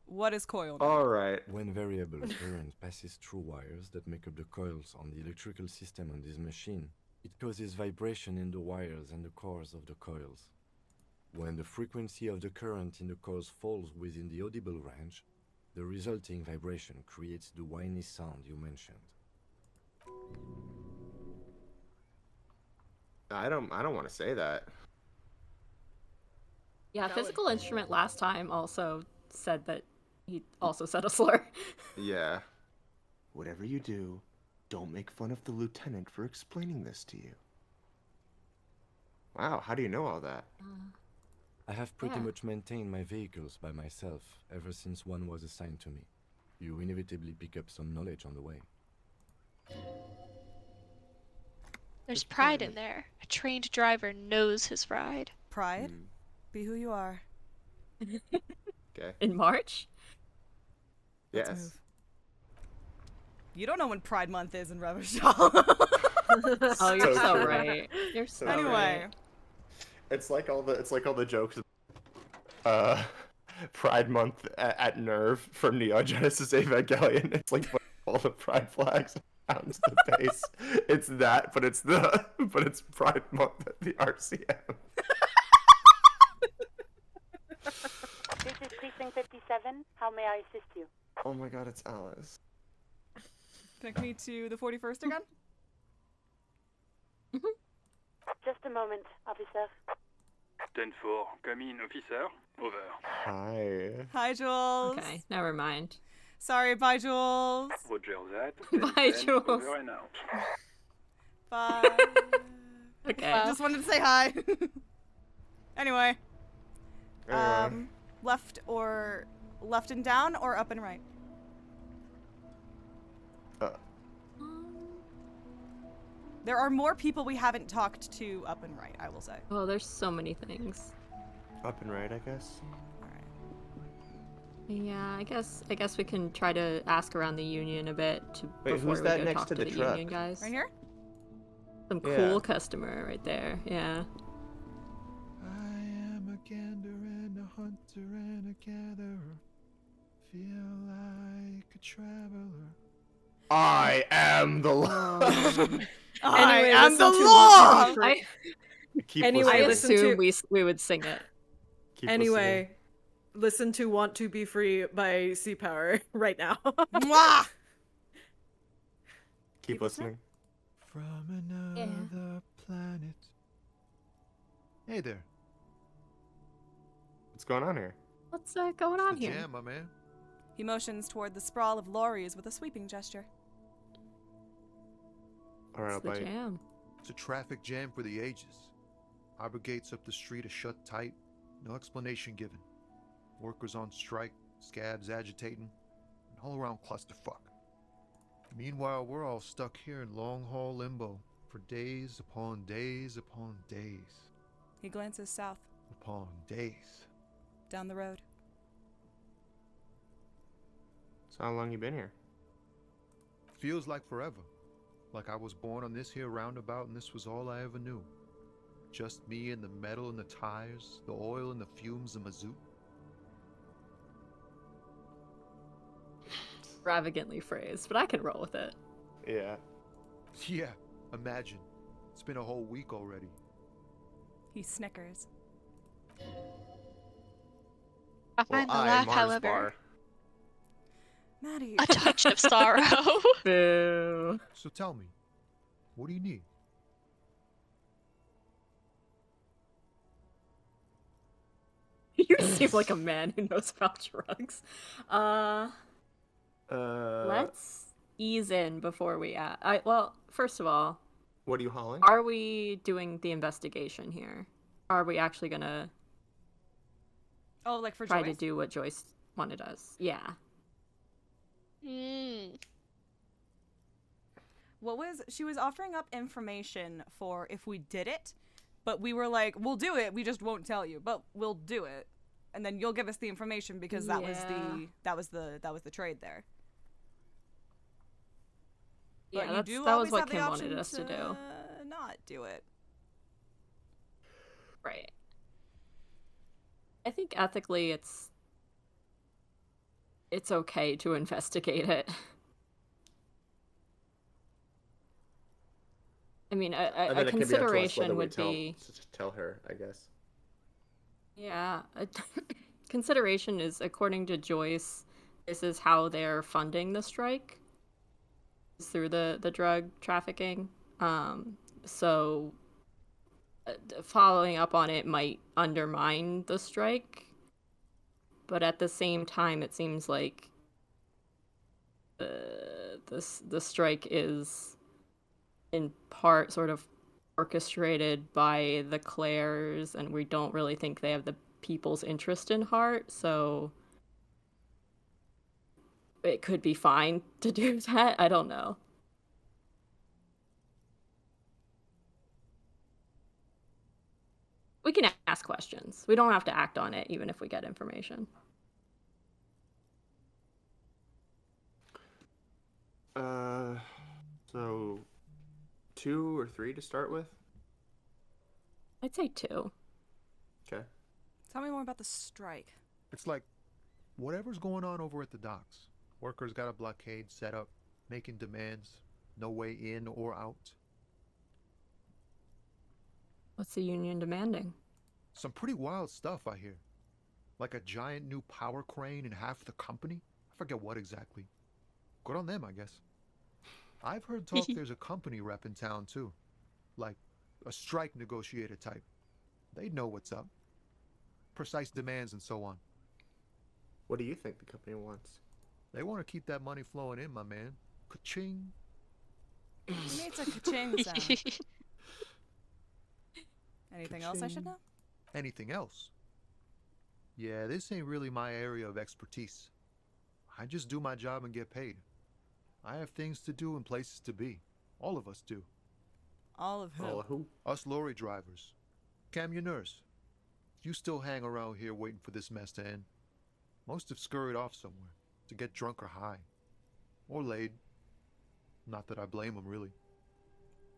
What is coil? Alright. When variable current passes through wires that make up the coils on the electrical system on this machine, it causes vibration in the wires and the cores of the coils. When the frequency of the current in the coils falls within the audible range, The resulting vibration creates the whiny sound you mentioned. I don't want to say that. Yeah, physical instrument last time also said that he also said a slur. Yeah. Whatever you do, don't make fun of the lieutenant for explaining this to you. Wow, how do you know all that? I have pretty Yeah. much maintained my vehicles by myself ever since one was assigned to me. You inevitably pick up some knowledge on the way. There's pride in there. A trained driver knows his ride. Pride? Be who you are. Okay. In March? Let's Yes. move. You don't know when Pride Month is in Revachol. Oh, you're So so true. right. You're so Anyway. right. It's like all the jokes. Pride Month at Nerve from Neo Genesis Evangelion. It's like all the Pride flags out to the base. It's that, but it's Pride Month at the RCM. This is Precinct 57. How may I assist you? Oh my God, it's Alice. Take me to the 41st again? Just a moment, officer. 10-4, come in, officer. Over. Hi. Hi, Jules. Okay, never mind. Sorry, bye, Jules. Roger that. Bye, 10-10, Jules. Over and out. Bye. Okay. Just wanted to say hi. Anyway. Left and down or up and right? There are more people we haven't talked to up and right, I will say. Oh, there's so many things. Up and right, I guess. Yeah, I guess we can try to ask around the union a bit Wait, before who's we that go next talk to to the the truck? union guys. Right here? Some Yeah. cool customer right there. Yeah. I am a gander and a hunter and a gatherer. Feel like a traveler. I am the law. I Anyway, am the listen to law! One Two Three. Keep Anyway, I listening. listen assume to we would sing it. Keep anyway, listen to "Want to Be Free" by Sea Power right now. Mwah! Keep listening. From another planet. Hey there. What's going on here? What's going on The here? jam, my man. He motions toward the sprawl of lorries with a sweeping gesture. All right, I'll It's the bite. jam. It's a traffic jam for the ages. Harbor gates up the street are shut tight. No explanation given. Workers on strike, scabs agitating, an all-around clusterfuck. Meanwhile, we're all stuck here in long-haul limbo for days upon days upon days He glances south, upon days. down the road. So how long you been here? Feels like forever. Like I was born on this here roundabout and this was all I ever knew. Just me and the metal and the tires, the oil and the fumes of mazout. Extravagantly phrased, but I can roll with it. Yeah. Yeah, imagine. It's been a whole week already. He snickers. Behind the laugh, however, Bar. Maddie. a touch of sorrow. Boo. So tell me, what do you need? You seem like a man who knows about drugs. Let's ease in before we well, first of all, What are you hauling? are we doing the investigation here? Are we actually gonna Oh, like for try Joyce? to do what Joyce wanted us? Yeah. She was offering up information for if we did it, but we were like, we'll do it, we just won't tell you, but we'll do it. And then you'll give us the information because that was the trade there. But Yeah, you do that always was what have the Kim option wanted us to do. not do it. Right. I think ethically it's okay to investigate it. I mean, I mean, a it can be up to us consideration whether we would be tell her, I guess. yeah. Consideration is, according to Joyce, this is how they're funding the strike, through the drug trafficking. So following up on it might undermine the strike, but at the same time, it seems like the strike is in part sort of orchestrated by the Claires, and we don't really think they have the people's interest in heart, so it could be fine to do that. I don't know. We can ask questions. We don't have to act on it, even if we get information. So 2 or 3 to start with? I'd say 2. Okay. Tell me more about the strike. It's like whatever's going on over at the docks. Workers got a blockade set up, making demands, no way in or out. What's the union demanding? Some pretty wild stuff, I hear. Like a giant new power crane in half the company? I forget what exactly. Good on them, I guess. I've heard talk there's a company rep in town, too. Like a strike negotiator type. They'd know what's up. Precise demands and so on. What do you think the company wants? They want to keep that money flowing in, my man. Ka-ching. He makes a ka-ching sound. Anything else I should know? Anything else? Yeah, this ain't really my area of expertise. I just do my job and get paid. I have things to do and places to be. All of us do. All of who? All of who? Us lorry drivers. Camionneurs. You still hang around here waiting for this mess to end. Most have scurried off somewhere to get drunk or high. Or laid. Not that I blame them, really.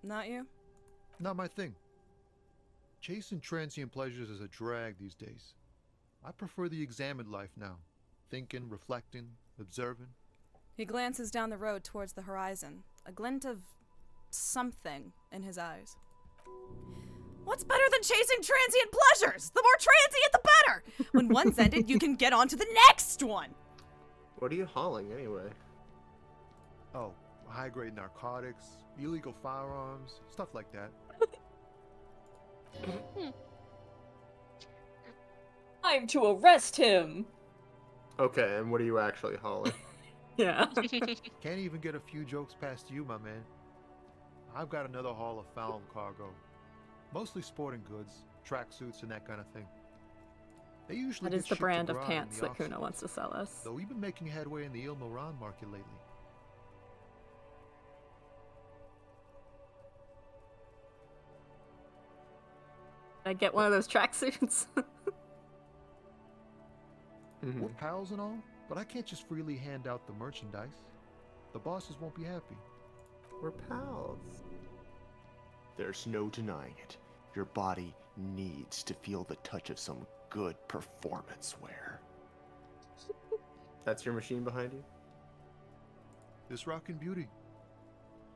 Not you? Not my thing. Chasing transient pleasures is a drag these days. I prefer the examined life now. Thinking, reflecting, observing. He glances down the road towards the horizon, a glint of something in his eyes. What's better than chasing transient pleasures? The more transient, the better! When one's ended, you can get on to the next one! What are you hauling, anyway? Oh, high-grade narcotics, illegal firearms, stuff like that. Time to arrest him! Okay, and what are you actually hauling? Yeah. Can't even get a few jokes past you, my man. I've got another haul of found cargo. Mostly sporting goods, tracksuits, and that kind of thing. They usually That is get the shipped brand of abroad in pants the that off-season. Kuna wants to sell us. Though we've been making headway in the Il Moran market lately. I get one of those tracksuits. We're pals and all, but I can't just freely hand out the merchandise. The bosses won't be happy. We're pals. There's no denying it. Your body needs to feel the touch of some good performance wear. That's your machine behind you? This rockin' beauty.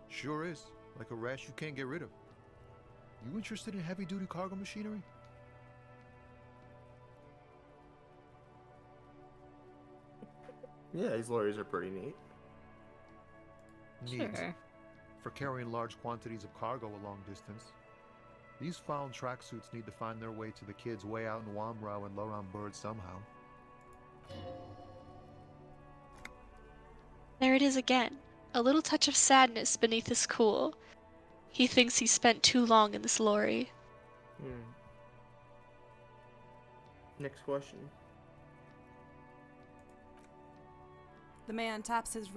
Sure is. Like a rash you can't get rid of. You interested in heavy-duty cargo machinery? Yeah, these lorries are pretty neat. Neat. Sure. For carrying large quantities of cargo a long distance. These found tracksuits need to find their way to the kids way out in Wamrau and Loran Bird somehow. There it is again. A little touch of sadness beneath his cool. He thinks he spent too long in this lorry. Next question. The man taps his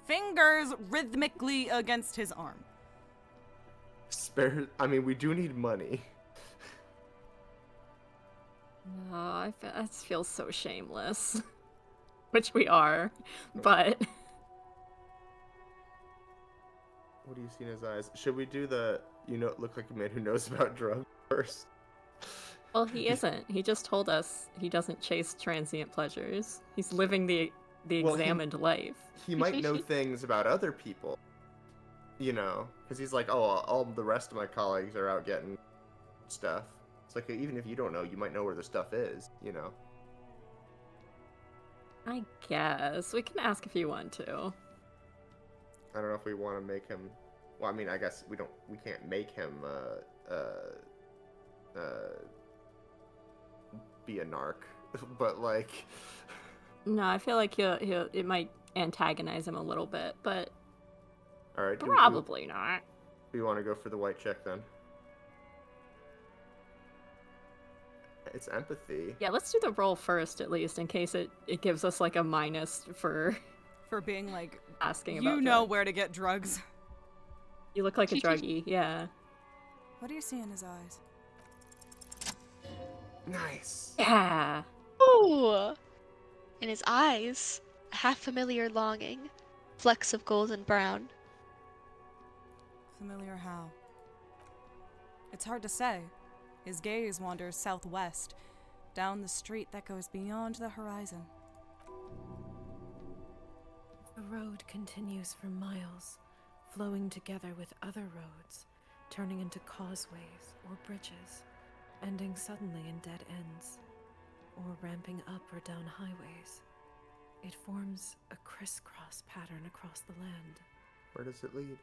fingers rhythmically against his arm. I mean, we do need money. Oh, that feels so shameless. Which we are, but... What do you see in his eyes? Should we do the, look like a man who knows about drugs first? Well, he isn't. He just told us he doesn't chase transient pleasures. He's living the examined life. He might know things about other people, because he's like, oh, all the rest of my colleagues are out getting stuff. It's like, even if you don't know, you might know where the stuff is, I guess. We can ask if you want to. I don't know if we want to make him. Well, I mean, I guess we don't. We can't make him be a narc, but like. No, I feel like it might antagonize him a little bit, but All right. probably not. We want to go for the white check then. It's empathy. Yeah, let's do the roll first, at least, in case it gives us like a minus for being like asking you about know drugs. where to get drugs. You look like a druggie, yeah. What do you see in his eyes? Nice. Yeah. Ooh. In his eyes, a half-familiar longing, flecks of golden brown. Familiar how? It's hard to say. His gaze wanders southwest, down the street that goes beyond the horizon. The road continues for miles, flowing together with other roads, turning into causeways or bridges, ending suddenly in dead ends, or ramping up or down highways. It forms a crisscross pattern across the land. Where does it lead?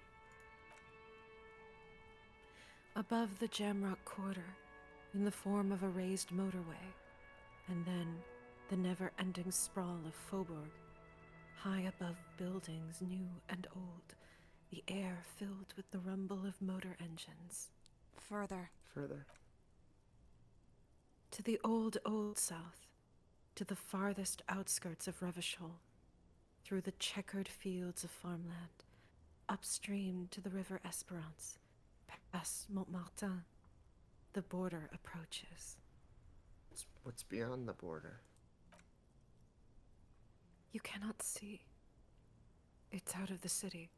Above the Jamrock Quarter, in the form of a raised motorway, and then the never-ending sprawl of Faubourg, high above buildings new and old, the air filled with the rumble of motor engines. Further. To the old south, to the farthest outskirts of Revachol, through the checkered fields of farmland, upstream to the river Esperance, past Montmartin. The border approaches. What's beyond the border? You cannot see. It's out of the city.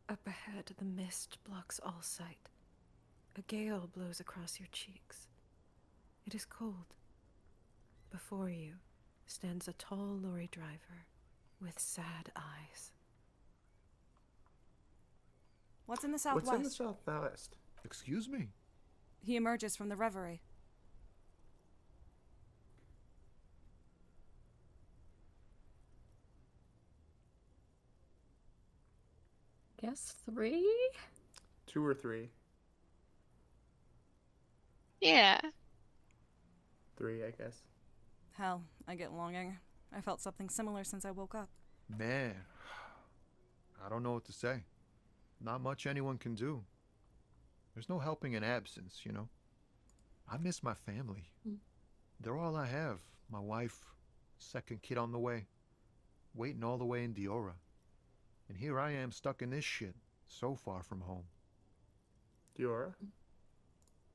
Up ahead, the mist blocks all sight. A gale blows across your cheeks. It is cold. Before you stands a tall lorry driver with sad eyes. What's in the southwest? What's in the southwest? Excuse me? He emerges from the reverie. Guess 3? 2 or 3? Yeah. 3, I guess. Hell, I get longing. I felt something similar since I woke up. Man, I don't know what to say. Not much anyone can do. There's no helping in absence, you know. I miss my family. They're all I have. My wife, second kid on the way, waiting all the way in Diora. And here I am stuck in this shit, so far from home. Diora?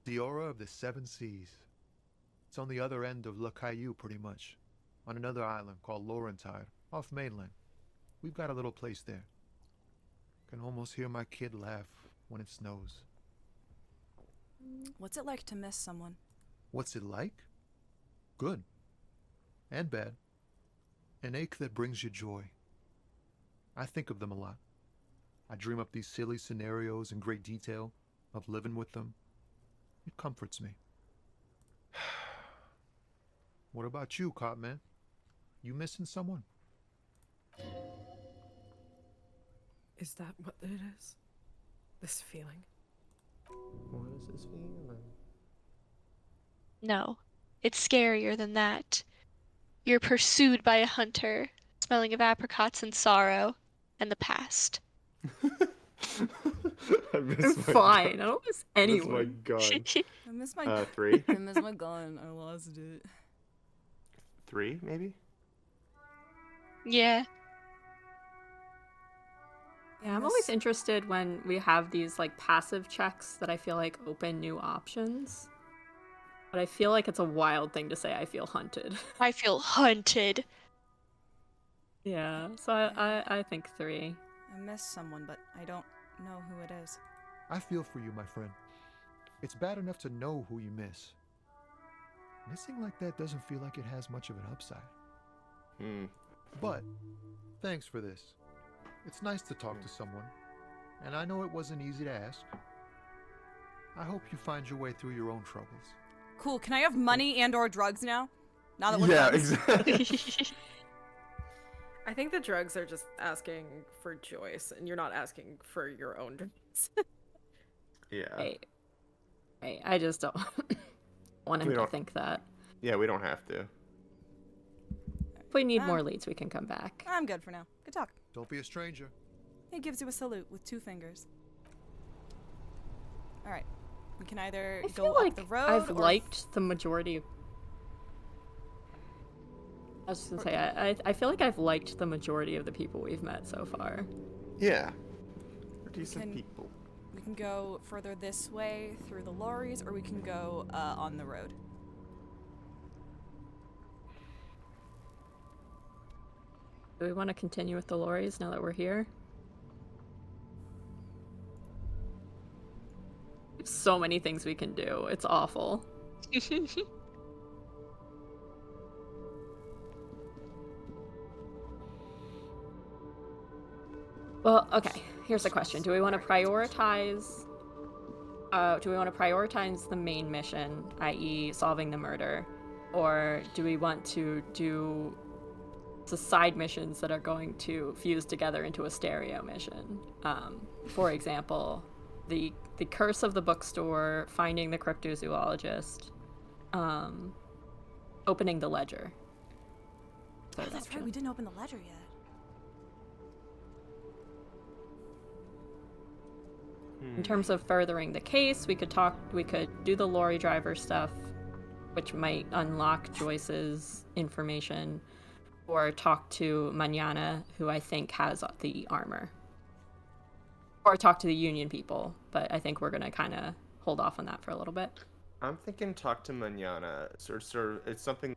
Diora of the Seven Seas. It's on the other end of Le Caillou, pretty much. On another island called Laurentide, off mainland. We've got a little place there. Can almost hear my kid laugh when it snows. What's it like to miss someone? What's it like? Good. And bad. An ache that brings you joy. I think of them a lot. I dream up these silly scenarios in great detail of living with them. It comforts me. What about you, Cop Man? You missing someone? Is that what it is? This feeling? What is this feeling? No. It's scarier than that. You're pursued by a hunter, smelling of apricots and sorrow, and the past. I miss I'm my fine. gun. I don't miss I anyone. miss my gun. I miss my 3? I miss my gun. I lost it. 3, maybe? Yeah. Yeah, I'm always interested when we have these like passive checks that I feel like open new options. But I feel like it's a wild thing to say I feel hunted. I feel hunted. Yeah, so I think 3. I miss someone, but I don't know who it is. I feel for you, my friend. It's bad enough to know who you miss. Missing like that doesn't feel like it has much of an upside. But, thanks for this. It's nice to talk to someone, and I know it wasn't easy to ask. I hope you find your way through your own troubles. Cool. Can I have money and or drugs now? Now that we're Yeah, friends? exactly. I think the drugs are just asking for Joyce, and you're not asking for your own drugs. Yeah. Hey, I just don't want him to think that. Yeah, we don't have to. If we need more leads, we can come back. I'm good for now. Good talk. Don't be a stranger. He gives you a salute with 2 fingers. All right. We can either I go feel up like the road I've or liked the majority of... I was just gonna say, I feel like I've liked the majority of the people we've met so far. Yeah. We're decent people. We can go further this way through the lorries, or we can go on the road. Do we want to continue with the lorries now that we're here? There's so many things we can do. It's awful. Well, okay. Here's the question: do we want to prioritize? Do we want to prioritize the main mission, i.e., solving the murder, or do we want to do the side missions that are going to fuse together into a stereo mission? For example, the curse of the bookstore, finding the cryptozoologist, opening the ledger. Oh, that's right. We didn't open the ledger yet. In terms of furthering the case, we could do the lorry driver stuff, which might unlock Joyce's information, or talk to Manana, who I think has the armor. Or talk to the Union people, but I think we're gonna kind of hold off on that for a little bit. I'm thinking talk to Manana. Sort of, it's something,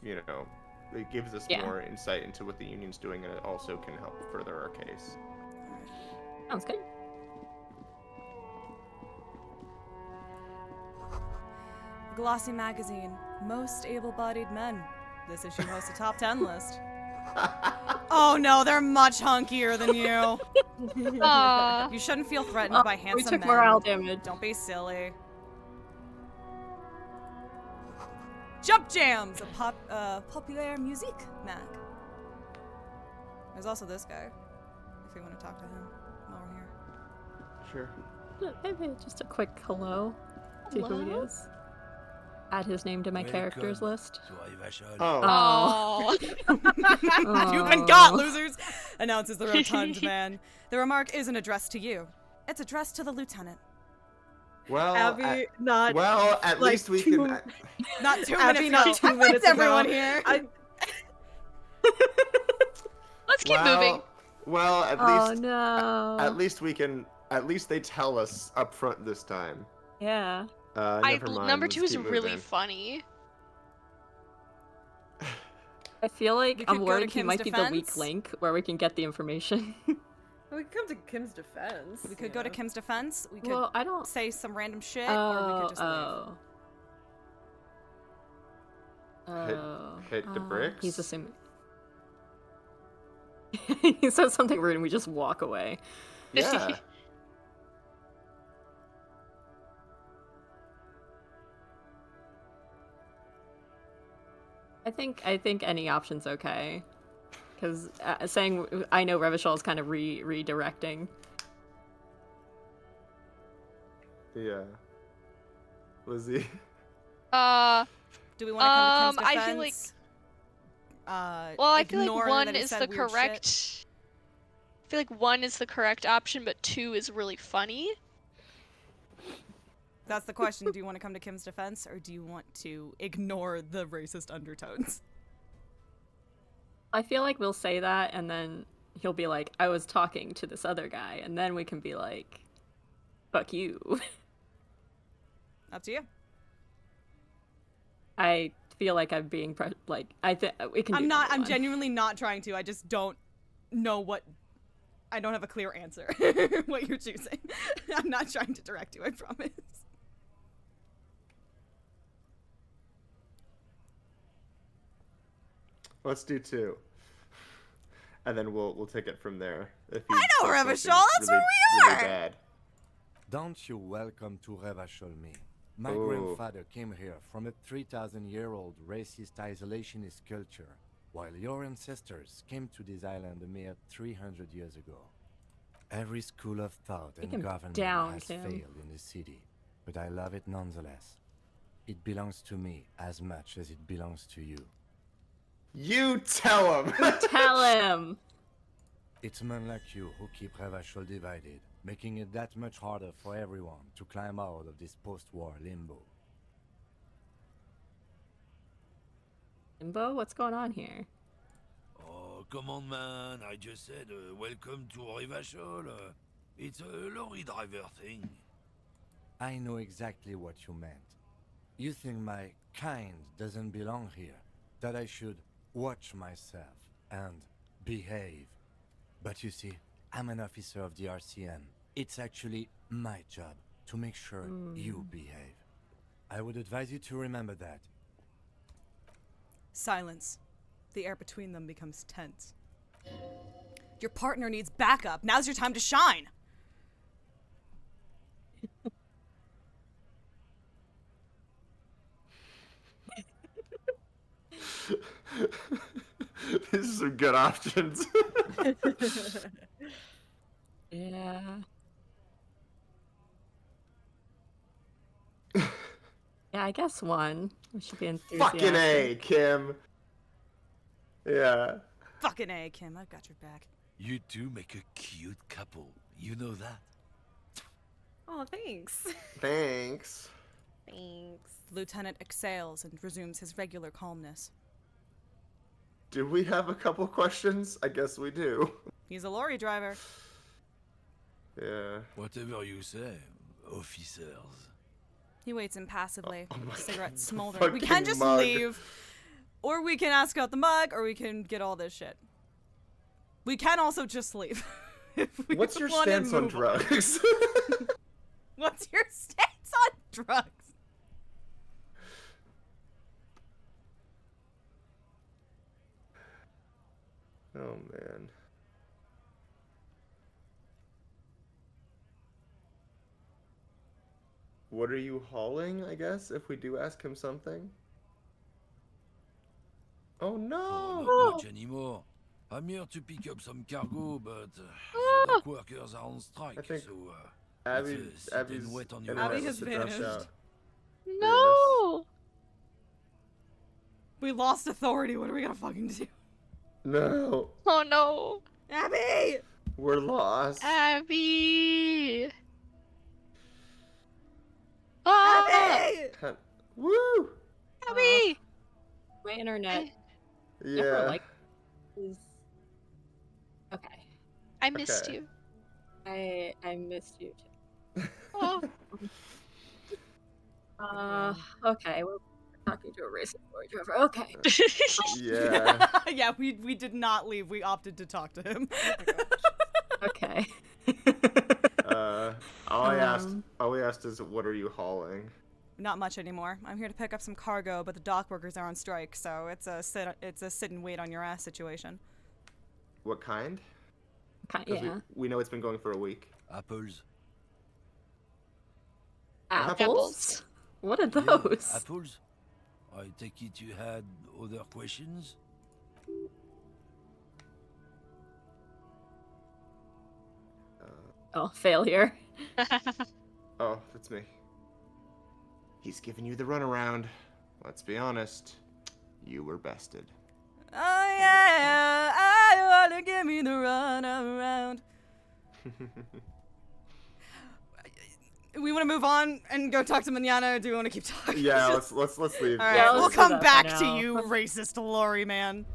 you know, it gives us more insight into what the Union's doing, and it also can help further our case. Sounds good. Glossy magazine, most able-bodied men. This issue hosts a top 10 list. Oh no, they're much hunkier than you. You shouldn't feel threatened by handsome men. We took morale damage. Don't be silly. Jump Jams, a populaire musique mag. There's also this guy, if you want to talk to him while we're here. Sure. Maybe just a quick hello. See who he is. Add his name to my characters list. Oh. You've been got, losers! Announces the rotund man. The remark isn't addressed to you. It's addressed to the lieutenant. Well, Abby, at least we can. Not 2 Abby, minutes. not 2 minutes. Everyone here. Let's keep moving. Well, at least. No. At least we can. At least they tell us up front this time. Yeah. Never mind. Number Let's 2 is keep really moving. funny. I feel like I'm worried he Kim's might be the weak defense. link where we can get the information. We could come to Kim's defense. We could go to Kim's defense. We could Well, I don't say some random shit, or we could just leave. Hit the bricks. He's assuming. He says something rude and we just walk away. Yeah. I think any option's okay, because saying I know Revachol is kind of redirecting. Yeah. Lizzie. Do we want to come to Kim's defense? I feel like. Well, I feel like ignore 1 that he is said the weird correct. shit? I feel like 1 is the correct option, but 2 is really funny. That's the question. Do you want to come to Kim's defense, or do you want to ignore the racist undertones? I feel like we'll say that, and then he'll be like, I was talking to this other guy, and then we can be like, fuck you. Up to you. I feel like I'm being we can. I'm genuinely not trying to. I just don't know what. I don't have a clear answer. What you're choosing. I'm not trying to direct you. I promise. Let's do 2. And then we'll take it from there. If I know Revachol. That's where we are. Really bad. Don't you welcome to Revachol me. My Oh. grandfather came here from a 3,000-year-old racist isolationist culture. while your ancestors came to this island a mere 300 years ago. Every school of thought Take and him government down, has Kim. failed in the city, but I love it nonetheless. It belongs to me as much as it belongs to you. You tell him! Tell him! It's men like you who keep Revachol divided, making it that much harder for everyone to climb out of this post-war limbo. Limbo? What's going on here? Oh, come on, man. I just said, welcome to Revachol. It's a lorry driver thing. I know exactly what you meant. You think my kind doesn't belong here, that I should watch myself and behave. But you see, I'm an officer of the RCM. It's actually my job to make sure you behave. I would advise you to remember that. Silence. The air between them becomes tense. Your partner needs backup. Now's your time to shine. These are some good options. Yeah. Yeah, I guess one. We should be enthusiastic. Fucking A, Kim. Yeah. Fucking A, Kim. I've got your back. You two make a cute couple. You know that. Oh, thanks. Thanks. Thanks. Lieutenant exhales and resumes his regular calmness. Do we have a couple questions? I guess we do. He's a lorry driver. Yeah. Whatever you say, officers. He waits impassively, cigarette smoldering. fucking We can just mug. leave, or we can ask out the mug, or we can get all this shit. We can also just leave. if we What's your wanna stance on move drugs? What's your stance on drugs? Oh, man. What are you hauling, I guess, if we do ask him something? Oh, no! Not much anymore. I'm here to pick up some cargo, but the dock workers are on strike, I think so Abby, it's a sit Abby's and wait on your Abby ass. has vanished. No! We lost authority. What are we gonna fucking do? No, Oh no! Abby! we're lost. Abby! Oh! Abby! Woo! Abby! My internet Yeah. never like is okay. I missed Okay. you. I missed you too. Oh. Okay, we're talking to a racist lorry driver. Okay. Yeah. Yeah, we did not leave. We opted to talk to him. Okay. All I asked is, what are you hauling? Not much anymore. I'm here to pick up some cargo, but the dock workers are on strike, so it's a sit and wait on your ass situation. What kind? 'Cause Yeah. we know it's been going for a week. Apples. Apples? What are Yeah, those? apples? I take it you had other questions? Oh, failure. Oh, that's me. He's giving you the runaround. Let's be honest. You were bested. Oh yeah, I wanna give me the run around. We want to move on and go talk to Manana, or do we want to keep talking? Yeah, let's leave. All right, Yeah, we'll let's do come that for back to now. you, racist lorry man.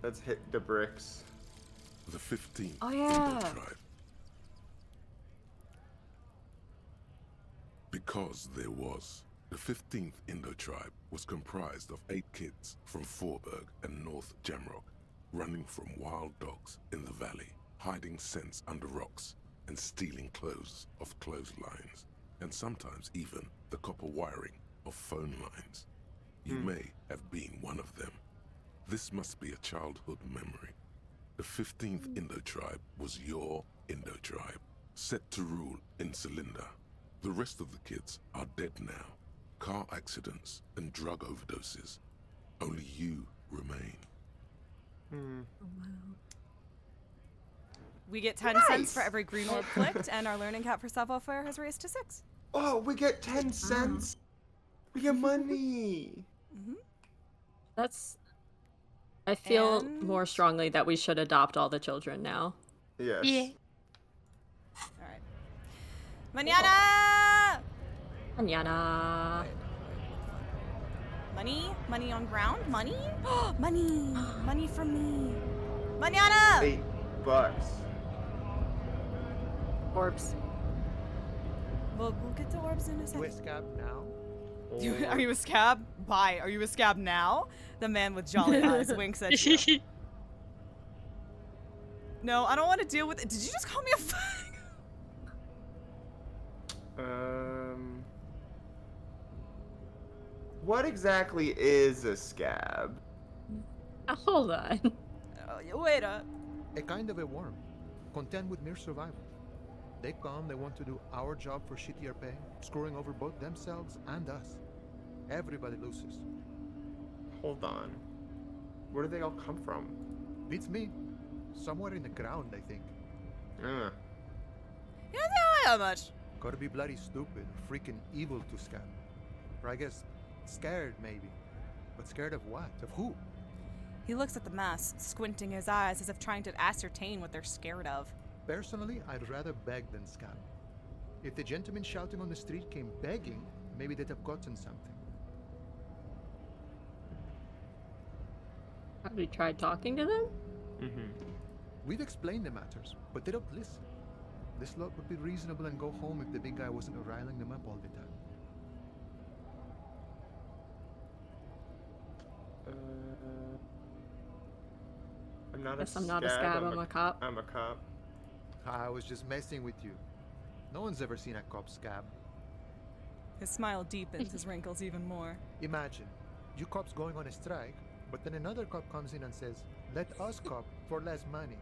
Let's hit the bricks. The 15th Oh, Indo yeah. tribe. Because there was. The 15th Indo tribe was comprised of 8 kids from Forberg and North Jamrock, running from wild dogs in the valley, hiding scents under rocks, and stealing clothes off clotheslines, and sometimes even the copper wiring of phone lines. You may have been one of them. This must be a childhood memory. The 15th Indo tribe was your Indo tribe, set to rule in Cylinder. The rest of the kids are dead now. Car accidents and drug overdoses. Only you remain. We get 10 cents for every green orb clicked, and our learning cap for savoir-faire has raised to 6. Oh, we get 10 cents. We get money. That's. I feel And- more strongly that we should adopt all the children now. Yes. Yeah. All right. Mañana! Mañana. Money on ground? Money? Money for me. Mañana! $8. Orbs. We'll get to orbs in a second. Scab now? Are you a scab? Bye. Are you a scab now? The man with jolly eyes winks at you. No, I don't want to deal with it. Did you just call me a fag? What exactly is a scab? Hold on. Wait a kind of a worm, content with mere survival. They come, they want to do our job for shittier pay, screwing over both themselves and us. Everybody loses. Hold on. Where do they all come from? Beats me. Somewhere in the ground, I think. You don't know how much. Gotta be bloody stupid, freaking evil to scab. Or I guess scared, maybe. But scared of what? Of who? He looks at the mess, squinting his eyes as if trying to ascertain what they're scared of. Personally, I'd rather beg than scab. If the gentleman shouting on the street came begging, maybe they'd have gotten something. Have we tried talking to them? We've explained the matters, but they don't listen. This lot would be reasonable and go home if the big guy wasn't riling them up all the time. I'm not Guess a I'm not a scab, I'm a cop. I'm a cop. I was just messing with you. No one's ever seen a cop scab. His smile deepens, his wrinkles even more. Imagine, you cops going on a strike, but then another cop comes in and says, "Let us cop for less money."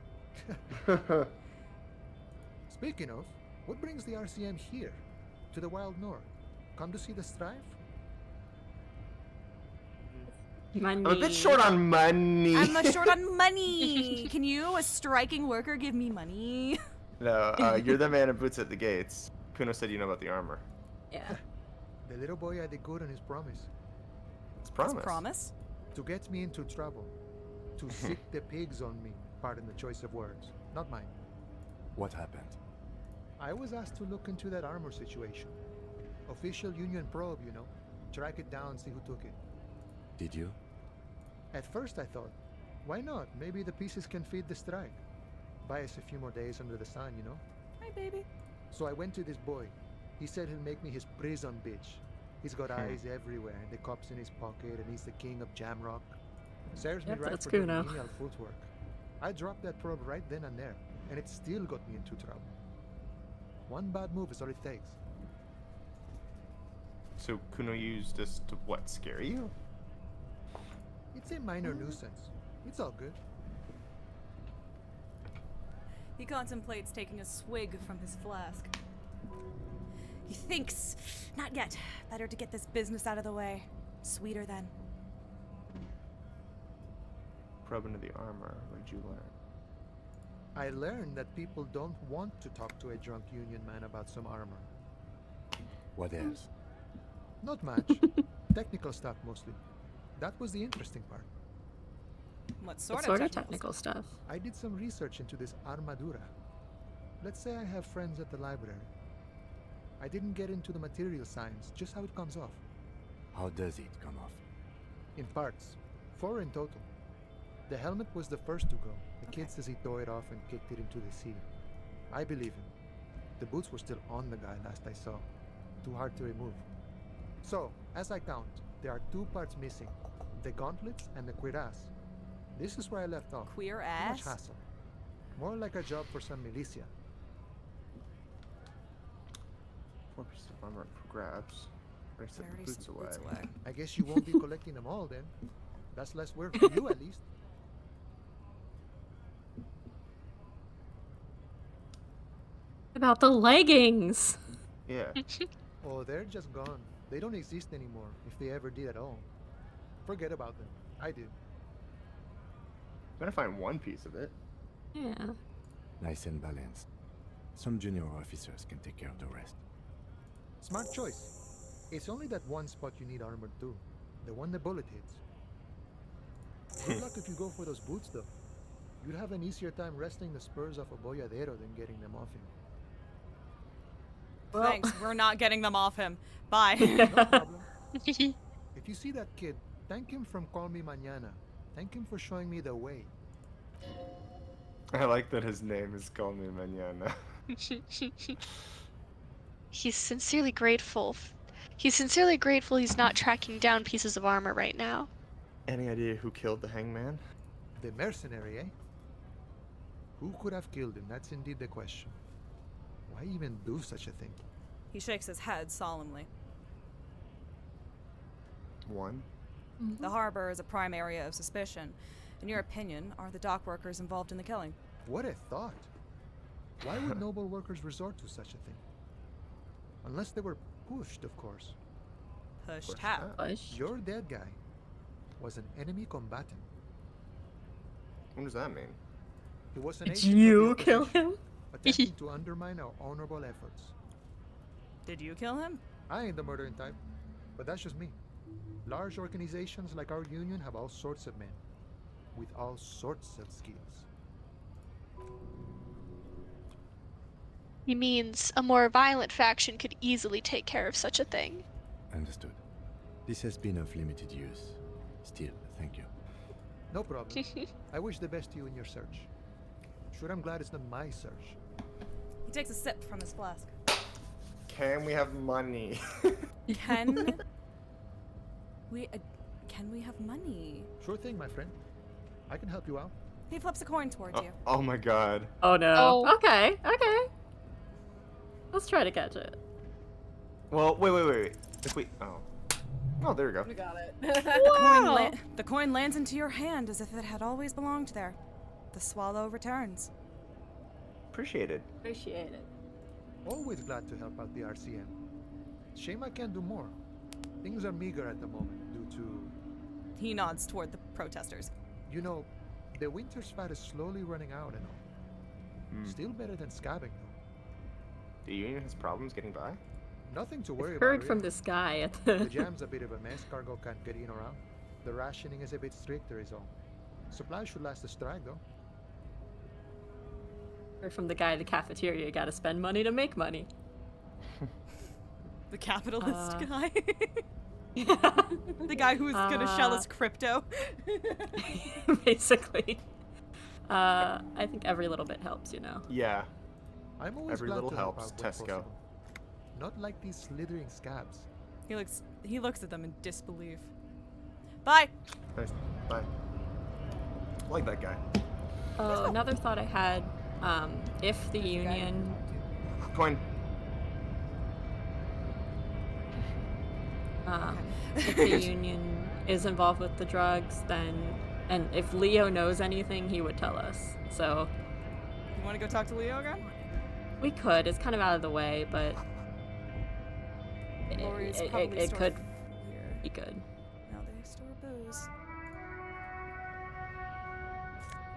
Speaking of, what brings the RCM here, to the Wild North? Come to see the strife? Money. I'm a bit short on money. I'm short on money. Can you, a striking worker, give me money? No, you're the man in boots at the gates. Kuno said you know about the armor. Yeah. The little boy had it good on his promise. It's promise. His promise? To get me into trouble. To sick the pigs on me. Pardon the choice of words. Not mine. What happened? I was asked to look into that armor situation. Official Union probe, you know. Track it down, see who took it. Did you? At first I thought, why not? Maybe the pieces can feed the strike. Buy us a few more days under the sun, you know? Hi, baby. So I went to this boy. He said he'll make me his prison bitch. He's got eyes everywhere, and the cop's in his pocket, and he's the king of Jamrock. Serves me right that's for the Kuno. menial footwork. I dropped that probe right then and there, and it still got me into trouble. One bad move is all it takes. So Kuno used this to what, scare you? It's a minor nuisance. It's all good. He contemplates taking a swig from his flask. He thinks, not yet. Better to get this business out of the way. Sweeter then. Probe into the armor. What did you learn? I learned that people don't want to talk to a drunk Union man about some armor. What else? Not much. Technical stuff mostly. That was the interesting part. What sort What of sort of technical technical stuff? I did some research into this armadura. Let's say I have friends at the library. I didn't get into the material science, just how it comes off. How does it come off? In parts. 4 in total. The helmet was the first to go. The kid says he tore it off and kicked it into the sea. I believe him. The boots were still on the guy last I saw. Too hard to remove. So, as I count, there are 2 parts missing. The gauntlets and the cuirass. This is where I left off. Queer Too ass? much hassle. More like a job for some militia. 4 pieces of armor for grabs. I set the boots away. I guess you won't be collecting them all then. That's less work for you at least. About the leggings. Yeah. Oh, they're just gone. They don't exist anymore, if they ever did at all. Forget about them. I did. Gonna find one piece of it. Yeah. Nice and balanced. Some junior officers can take care of the rest. Smart choice. It's only that one spot you need armored too. The one the bullet hits. Good luck if you go for those boots though. You'd have an easier time wresting the spurs off a boyadero than getting them off him. Well. Thanks, we're not getting them off him. Bye. No problem. If you see that kid, thank him from Call Me Mañana. Thank him for showing me the way. I like that his name is Call Me Mañana. He's sincerely grateful. He's sincerely grateful he's not tracking down pieces of armor right now. Any idea who killed the hangman? The mercenary, eh? Who could have killed him? That's indeed the question. Why even do such a thing? He shakes his head solemnly. One. The harbor is a prime area of suspicion. In your opinion, are the dock workers involved in the killing? What a thought. Why would noble workers resort to such a thing? Unless they were pushed, of course. Pushed how? Your dead guy was an enemy combatant. What does that mean? He was an Did agent you of the kill opposition, him? attempting to undermine our honorable efforts. Did you kill him? I ain't the murdering type, but that's just me. Large organizations like our union have all sorts of men, with all sorts of skills. He means a more violent faction could easily take care of such a thing. Understood. This has been of limited use. Still, thank you. No problem. I wish the best to you in your search. Sure, I'm glad it's not my search. He takes a sip from his flask. Can we have money? Can we have money? Sure thing, my friend. I can help you out. He flips a coin towards you. Oh my god. Oh no. Oh. Okay. Let's try to catch it. Well, wait. If we... Oh, there we go. We got it. The coin lands into your hand as if it had always belonged there. The swallow returns. Appreciated. Appreciate it. Always glad to help out the RCM. Shame I can't do more. Things are meager at the moment due to... He nods toward the protesters. You know, the winter's fat is slowly running out and all. Still better than scabbing, though. The union has problems getting by? Nothing to worry I've about. heard from really. this guy at The jam's a bit of a mess. Cargo can't get in or out. The rationing is a bit stricter is all. Supplies should last the strike, though. Heard from the guy at the cafeteria. Gotta spend money to make money. The capitalist guy? The guy who's gonna shell us crypto? Basically. I think every little bit helps, you know. Yeah. I'm always Every glad little to help helps, out when Tesco. possible. Not like these slithering scabs. He looks at them in disbelief. Bye. Nice. Bye. I like that guy. Another thought I had, if the union... Coin. If the union is involved with the drugs, then... And if Leo knows anything, he would tell us. So... You want to go talk to Leo again? We could. It's kind of out of the way, but... Lorrey's It probably stored could... here. He could. Now they store booze.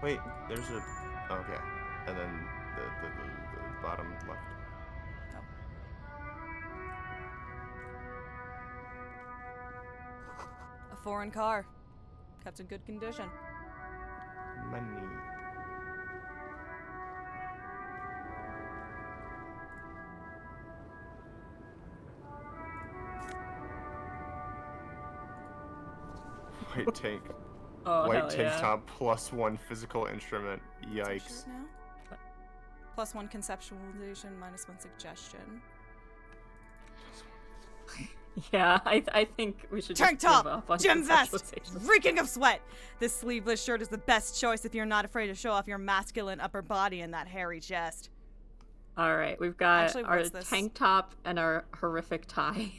Wait, there's a... Oh, okay. And then the bottom left. A foreign car. Kept in good condition. Money. White tank. Oh, White hell tank yeah. top +1 physical instrument. Yikes. Now? +1 conceptualization, -1 suggestion. Yeah, I think we should Tank just give top, up on gym vest, conceptualization. reeking of sweat. This sleeveless shirt is the best choice if you're not afraid to show off your masculine upper body and that hairy chest. All right, we've got Actually, our what's this? tank top and our horrific tie.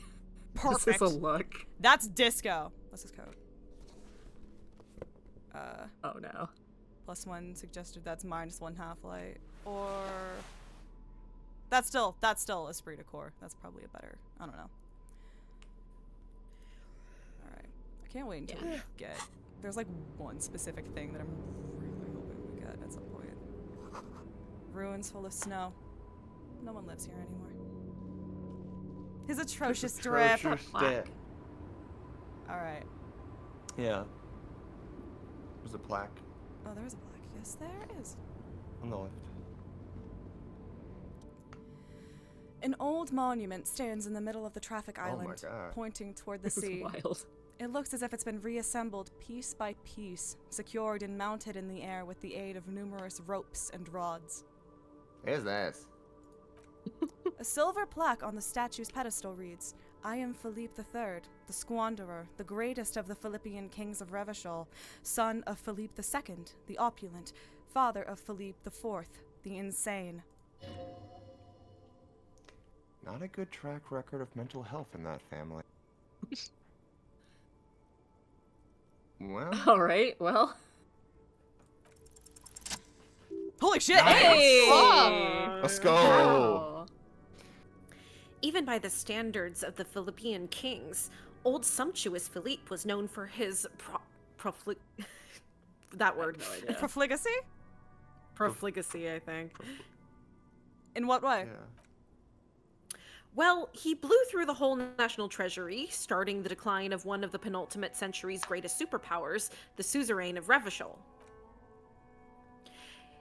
Perfect. This is a look. That's disco. What's his code? Oh no. +1 suggested. That's -1 half light. Or that's still esprit de corps. That's probably a better. I don't know. All right. I can't wait until we get. There's like one specific thing that I'm really ruins full of snow. No one lives here anymore. His atrocious drip. death. Alright. Yeah. There's a plaque Oh, there is a plaque. Yes, there is. on the left. An old monument stands in the middle of the traffic Oh my island, God. pointing toward the This is sea. wild. It looks as if it's been reassembled piece by piece, secured and mounted in the air with the aid of numerous ropes and rods. Here's that. A silver plaque on the statue's pedestal reads, I am Philippe III, the Squanderer, the greatest of the Philippian kings of Revachol, son of Philippe II, the opulent, father of Philippe IV, the insane. Not a good track record of mental health in that family. Well. All right, well. Holy shit! Nice. Hey! Let's go! Even by the standards of the Philippine kings, old sumptuous Philippe was known for his that word. Profligacy? Profligacy, I think. In what way? Well, he blew through the whole national treasury, starting the decline of one of the penultimate century's greatest superpowers, the suzerain of Revachol.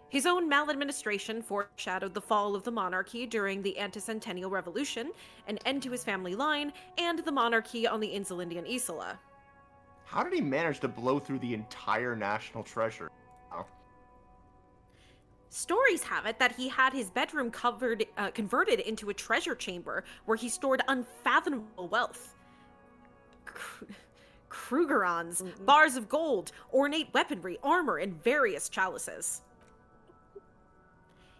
His own maladministration foreshadowed the fall of the monarchy during the Anticentennial Revolution, an end to his family line, and the monarchy on the Insulindian Isola. How did he manage to blow through the entire national treasure? Oh. Stories have it that he had his bedroom converted into a treasure chamber where he stored unfathomable wealth. Krugerrans, bars of gold, ornate weaponry, armor, and various chalices.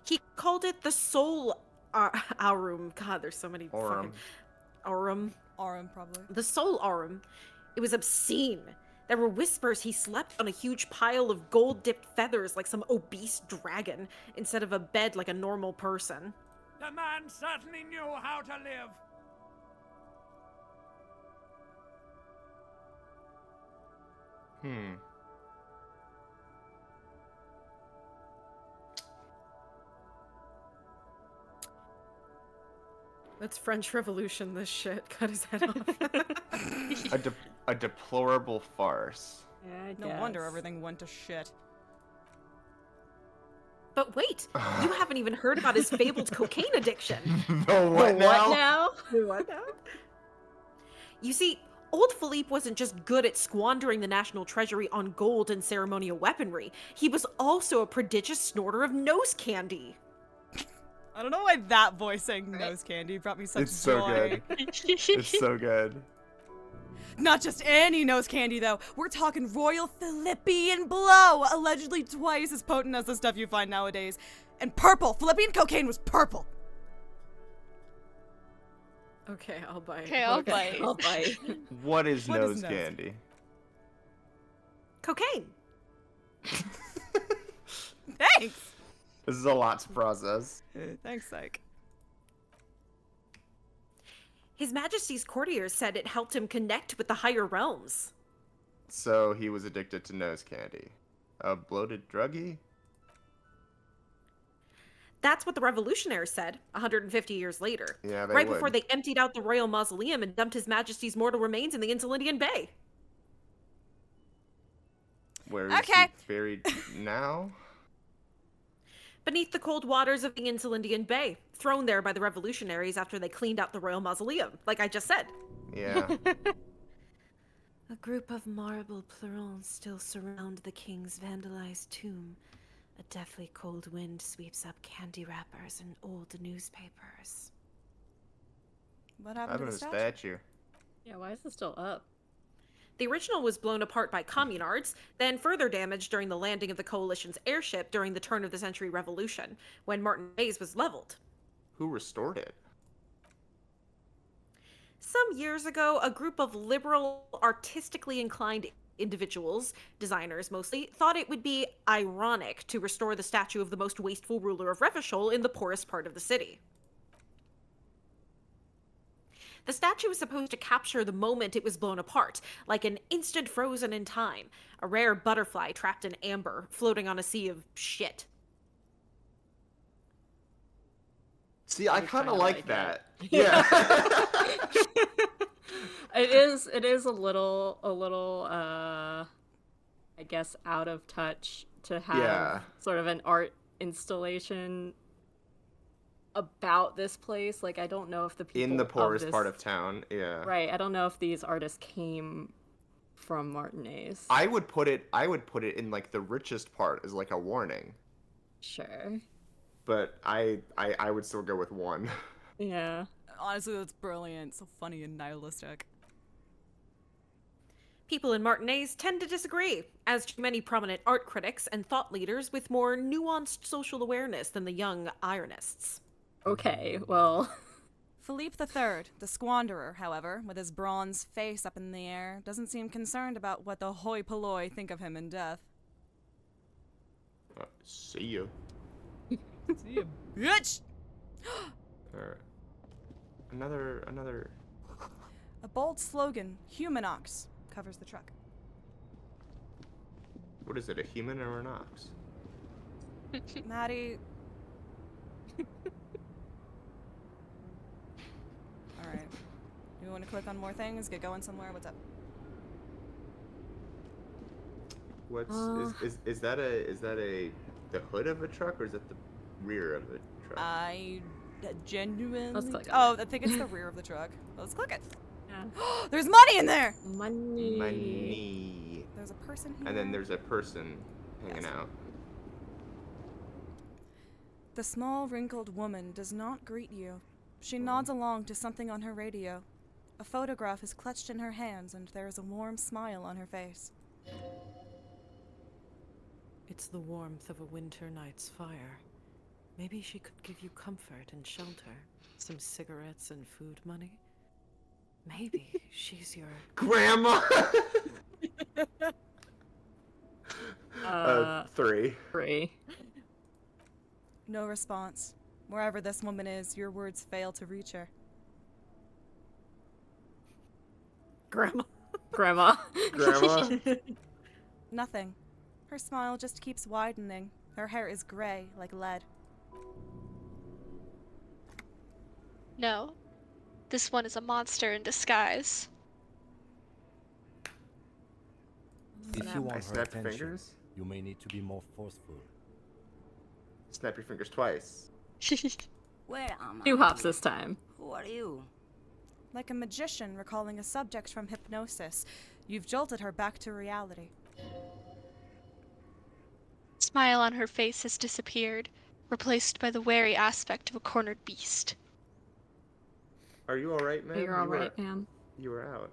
He called it the Soul Aurum. God, there's so many Aurum. fucking... Aurum. Aurum, probably. The Soul Aurum. It was obscene. There were whispers he slept on a huge pile of gold-dipped feathers like some obese dragon, instead of a bed like a normal person. The man certainly knew how to live. That's French Revolution, this shit. Cut his head off. A deplorable farce. Yeah, No wonder everything went to shit. But wait, you haven't even heard about his fabled cocaine addiction. The what now? The what now? You see, old Philippe wasn't just good at squandering the national treasury on gold and ceremonial weaponry. He was also a prodigious snorter of nose candy. I don't know why that voice saying nose candy brought me such It's so joy. good. It's so good. Not just any nose candy, though. We're talking Royal Philippian Blow, allegedly twice as potent as the stuff you find nowadays. And purple. Philippian cocaine was purple. Okay, I'll bite. Okay, I'll bite. I'll bite. What is What nose is nose? candy? Cocaine. Thanks. This is a lot to process. Thanks, Psych. His Majesty's courtiers said it helped him connect with the higher realms. So he was addicted to nose candy. A bloated druggie? That's what the revolutionaries said 150 years later. Yeah, they right would. before they emptied out the royal mausoleum and dumped His Majesty's mortal remains in the Insulindian Bay. Where is Okay. he buried now? Beneath the cold waters of the Insulindian Bay, thrown there by the revolutionaries after they cleaned out the royal mausoleum, like I just said. Yeah. A group of marble pleurons still surround the king's vandalized tomb. A deathly cold wind sweeps up candy wrappers and old newspapers. What happened to the statue? statue? Yeah, why is it still up? The original was blown apart by communards, then further damaged during the landing of the coalition's airship during the turn of the century revolution, when Martin Bayes was leveled. Who restored it? Some years ago, a group of liberal, artistically inclined individuals, designers mostly, thought it would be ironic to restore the statue of the most wasteful ruler of Revachol in the poorest part of the city. The statue was supposed to capture the moment it was blown apart, like an instant frozen in time, a rare butterfly trapped in amber, floating on a sea of shit. See, I kind of like it. that. Yeah. It is a little I guess out of touch to have sort of an art installation about this place. Like, I don't know if the people in the poorest of this, part of town. Yeah. Right. I don't know if these artists came from Martinez. I would put it in like the richest part as like a warning. Sure. But I would still go with 1. Yeah. Honestly, that's brilliant. So funny and nihilistic. People in Martinez tend to disagree, as do many prominent art critics and thought leaders with more nuanced social awareness than the young ironists. Okay, well... Philippe III, the squanderer, however, with his bronze face up in the air, doesn't seem concerned about what the hoi polloi think of him in death. See you. See you, bitch! Alright. Another... A bold slogan, Humanox, covers the truck. What is it, a human or an ox? Maddie... Alright. Do you want to click on more things? Get going somewhere? What's up? Is that the hood of a truck, or is that the rear of a truck? I genuinely... Let's click I think it's the rear of the truck. Let's click it. Yeah. There's money in there! Money. There's a person here. And then there's a person hanging out. The small, wrinkled woman does not greet you. She nods along to something on her radio. A photograph is clutched in her hands, and there is a warm smile on her face. It's the warmth of a winter night's fire. Maybe she could give you comfort and shelter. Some cigarettes and food money. Maybe she's your... Grandma! 3. 3. No response. Wherever this woman is, your words fail to reach her. Grandma. Grandma. Nothing. Her smile just keeps widening. Her hair is gray, like lead. No. This one is a monster in disguise. If you want her snap attention, fingers? you may need to be more forceful. Snap your fingers twice. Where am I? 2 hops this time. Who are you? Like a magician recalling a subject from hypnosis, you've jolted her back to reality. Smile on her face has disappeared, replaced by the wary aspect of a cornered beast. Are you alright, man? You're alright, ma'am. You were out.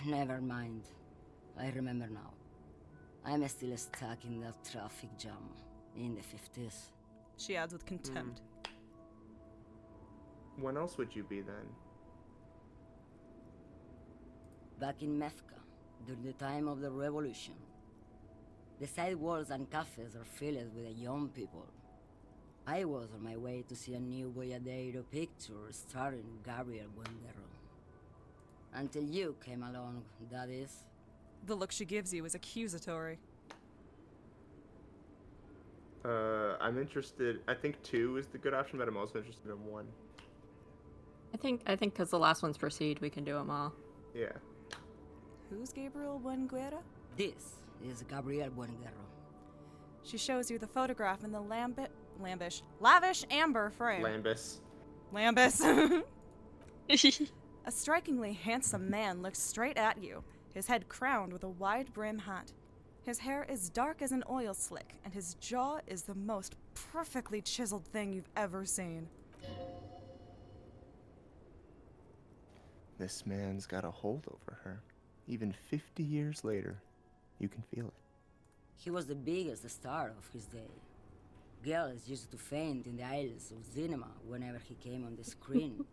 Never mind. I remember now. I'm still stuck in that traffic jam in the 50s. She adds with contempt. When else would you be then? Back in Mefka, during the time of the revolution. The sidewalks and cafes are filled with young people. I was on my way to see a new Boyadero picture starring Gabriel Buendero. Until you came along, that is. The look she gives you is accusatory. I'm interested. I think 2 is the good option, but I'm also interested in 1. I think because the last one's Proceed, we can do them all. Yeah. Who's Gabriel Buenguera? This is Gabriel Buendero. She shows you the photograph in the lavish amber frame. Lambus. A strikingly handsome man looks straight at you, his head crowned with a wide brim hat. His hair is dark as an oil slick, and his jaw is the most perfectly chiseled thing you've ever seen. This man's got a hold over her. Even 50 years later, you can feel it. He was the biggest star of his day. Girls used to faint in the aisles of cinema whenever he came on the screen.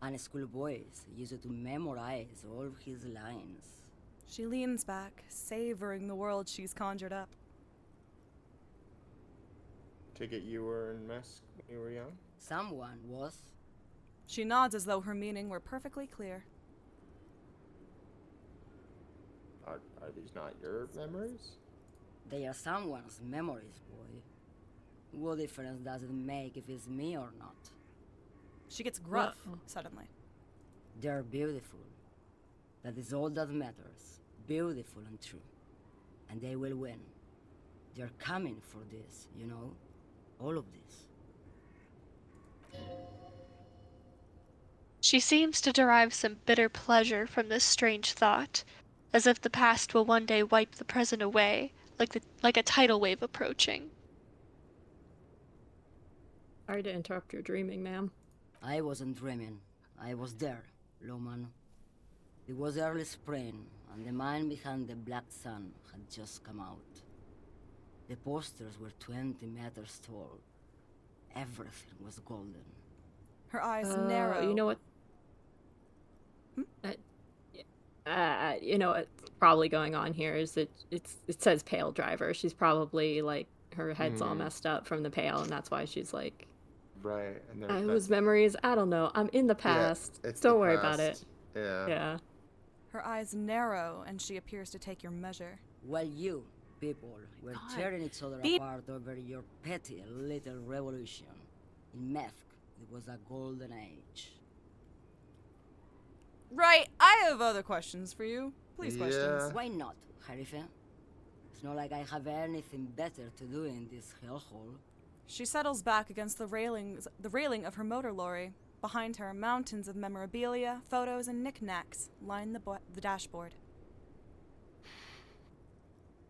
And schoolboys used to memorize all his lines. She leans back, savoring the world she's conjured up. Take it you were in mess when you were young? Someone was. She nods as though her meaning were perfectly clear. Are these not your memories? They are someone's memories, boy. What difference does it make if it's me or not? She gets gruff suddenly. They're beautiful. That is all that matters. Beautiful and true. And they will win. They're coming for this, you know? All of this. She seems to derive some bitter pleasure from this strange thought, as if the past will one day wipe the present away, like a tidal wave approaching. Sorry to interrupt your dreaming, ma'am. I wasn't dreaming. I was there, Loman. It was early spring, and the mine behind the Black Sun had just come out. The posters were 20 meters tall. Everything was golden. Her eyes narrow. You know what? You know what's probably going on here is that it says pale driver. She's probably like her head's all messed up from the pale, and that's why she's like, right. And it was memories. I don't know. I'm in the past. It's Don't the worry about past. it. Yeah. Yeah. Her eyes narrow, and she appears to take your measure. While you, people, were God. tearing each other Beep. apart over your petty little revolution, in Methk, it was a golden age. Right, I have other questions for you. Please, questions. Why not, Harife? It's not like I have anything better to do in this hellhole. She settles back against the railing of her motor lorry. Behind her, mountains of memorabilia, photos, and knickknacks line the dashboard.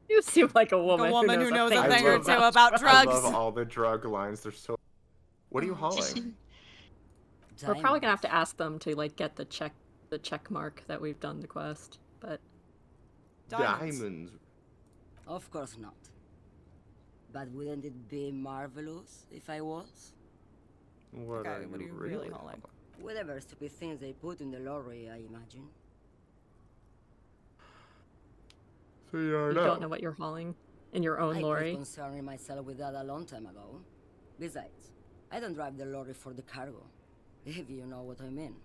You seem like a woman, who knows a I thing or love- two about drugs. I love all the drug lines. They're so. What are you hauling? We're probably gonna have to ask them to like get the check mark that we've done the quest, but Diamonds. Of course not. But wouldn't it be marvelous if I was? What Okay, are what are you you really really hauling? Whatever stupid things they put in the lorry, I imagine. So you you don't know what you're hauling in your own I lorry. was concerning myself with that a long time ago. Besides, I don't drive the lorry for the cargo, if you know what I mean.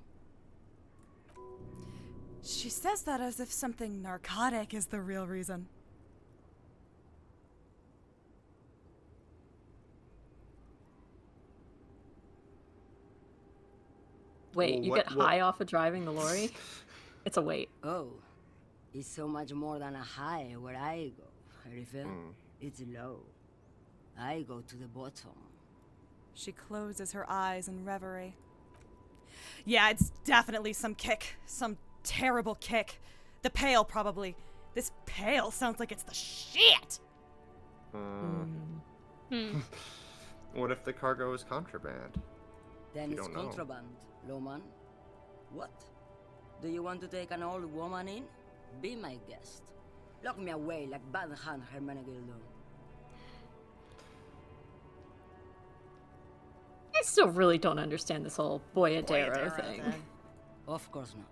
She says that as if something narcotic is the real reason. Wait, Well, you what- get what- high off of driving the lorry? It's a weight. Oh, it's so much more than a high where I go, Harife. It's low. I go to the bottom. She closes her eyes in reverie. Yeah, it's definitely some kick. Some terrible kick. The pale, probably. This pale sounds like it's the shit! What if the cargo is contraband? Then You it's don't know. contraband, Loman. What? Do you want to take an old woman in? Be my guest. Lock me away like Bad Hand Hermenegildo. I still really don't understand this whole Boyadero Boyadero thing. Of course not.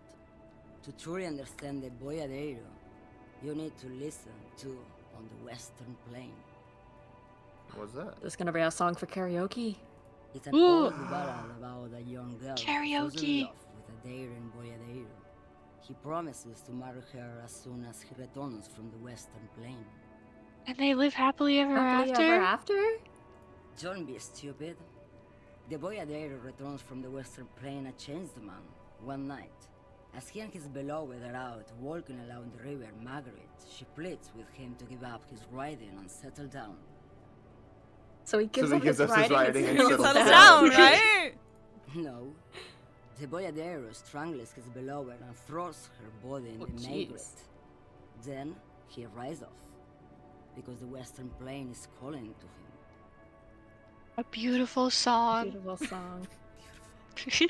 To truly understand the Boyadero, you need to listen to On the Western Plain. What's that? There's gonna be a song for karaoke. It's an Ooh. old ballad about a young girl who falls in Karaoke. love with a daring Boyadero. He promises to marry her as soon as he returns from the Western Plain. And they live happily ever Happily after? ever after? Don't be stupid. The Boyadero returns from the Western Plain a changed man one night. As he and his beloved are out walking along the river Margaret, she pleads with him to give up his riding and settle down. So he gives he up gives his up his riding and settles settles down, right? No. The Boyadero strangles his beloved and throws her body in Oh, the jeez. Margaret. Then he rides off, because the Western Plain is calling to him. A beautiful song. Beautiful song.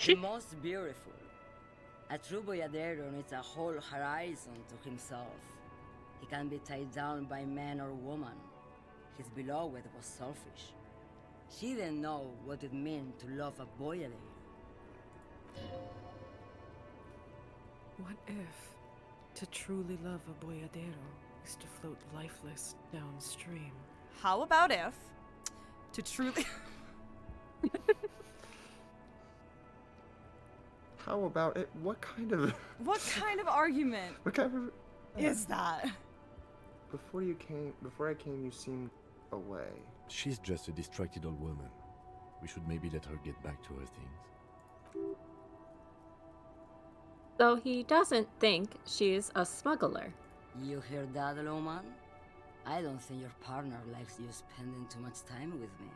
The most beautiful. A true Boyadero needs a whole horizon to himself. He can be tied down by man or woman. His beloved was selfish. She didn't know what it meant to love a Boyadero. What if to truly love a Boyadero is to float lifeless downstream? How about if, to truly... How about it? What kind of What kind of argument what kind of is that? Before I came, you seemed away. She's just a distracted old woman. We should maybe let her get back to her things. So he doesn't think she's a smuggler. You hear that, Lowman? I don't think your partner likes you spending too much time with me.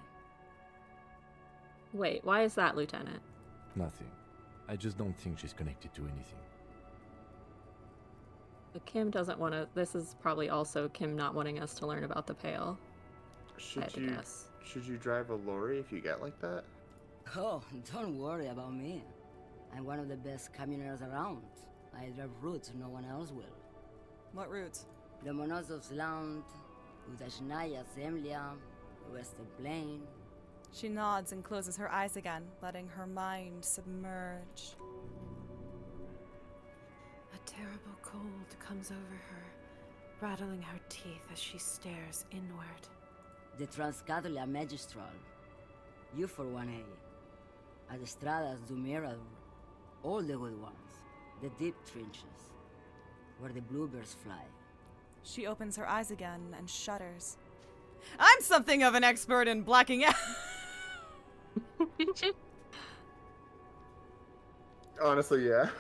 Wait, why is that, Lieutenant? Nothing. I just don't think she's connected to anything. But Kim doesn't want to. This is probably also Kim not wanting us to learn about the Pale. Should you drive a lorry if you get like that? Oh, don't worry about me. I'm one of the best camioners around. I drive routes no one else will. What routes? Lomonosov's Land, Udashnaya Zemlya, Western Plain. She nods and closes her eyes again, letting her mind submerge. A terrible cold comes over her, rattling her teeth as she stares inward. The Transcatolia Magistral. You for 1A. Adestradas du Mirador. All the good ones. The deep trenches. Where the bluebirds fly. She opens her eyes again and shudders. I'm something of an expert in blacking out. Honestly, yeah.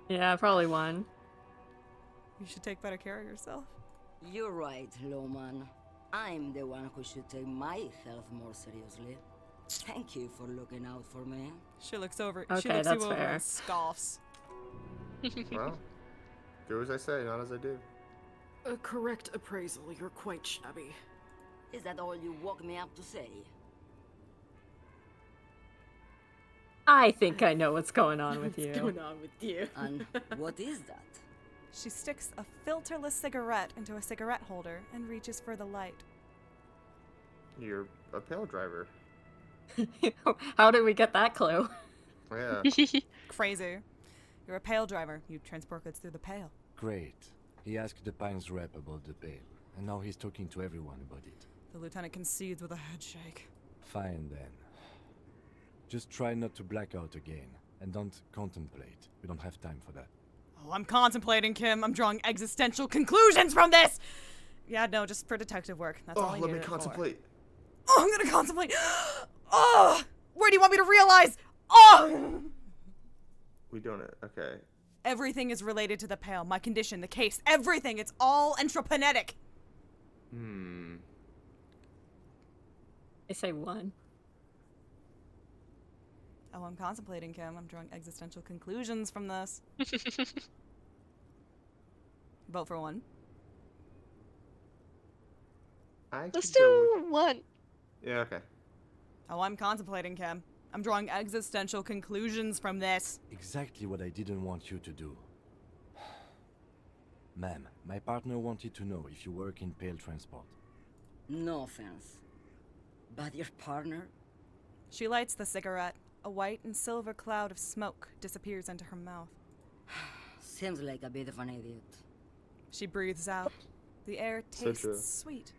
Yeah, probably one. You should take better care of yourself. You're right, Lowman. I'm the one who should take my health more seriously. Thank you for looking out for me. She looks over. Okay, she looks that's you over fair. and scoffs. Well, do as I say, not as I do. A correct appraisal, you're quite shabby. Is that all you woke me up to say? I think I know what's going on with you. What's going on with you? And what is that? She sticks a filterless cigarette into a cigarette holder and reaches for the light. You're a Pale driver. How did we get that clue? Yeah. Crazy. You're a Pale driver. You transport goods through the Pale. Great. He asked the Pines rep about the Pale, and now he's talking to everyone about it. The lieutenant concedes with a head shake. Fine then. Just try not to black out again, and don't contemplate. We don't have time for that. Oh, I'm contemplating, Kim. I'm drawing existential conclusions from this! Yeah, no, just for detective work. That's all I let need me it contemplate. For. Oh, I'm gonna contemplate. Oh! Where do you want me to realize? Oh! We don't. Okay. Everything is related to the Pale. My condition, the case, everything. It's all anthroponetic. I say one. Oh, I'm contemplating, Kim. I'm drawing existential conclusions from this. Vote for one. Let's do one. Yeah, okay. Oh, I'm contemplating, Kim. I'm drawing existential conclusions from this. Exactly what I didn't want you to do. Ma'am, my partner wanted to know if you work in Pale Transport. No offense. But your partner? She lights the cigarette. A white and silver cloud of smoke disappears into her mouth. Seems like a bit of an idiot. She breathes out. The air So tastes true. sweet.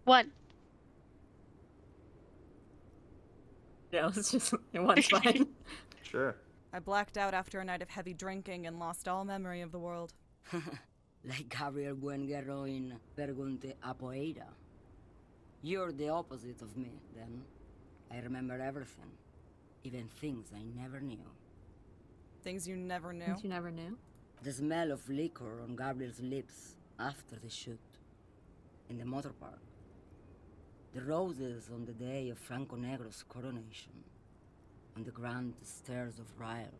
One. Yeah, let's just one's fine. Sure. I blacked out after a night of heavy drinking and lost all memory of the world. Like Gabriel Buenguerro in Pergunte a Poeira. You're the opposite of me, then. I remember everything. Even things I never knew. Things you never knew? Things you never knew? The smell of liquor on Gabriel's lips after the shoot. In the motor park. The roses on the day of Franco Negro's coronation. On the grand stairs of Ryle.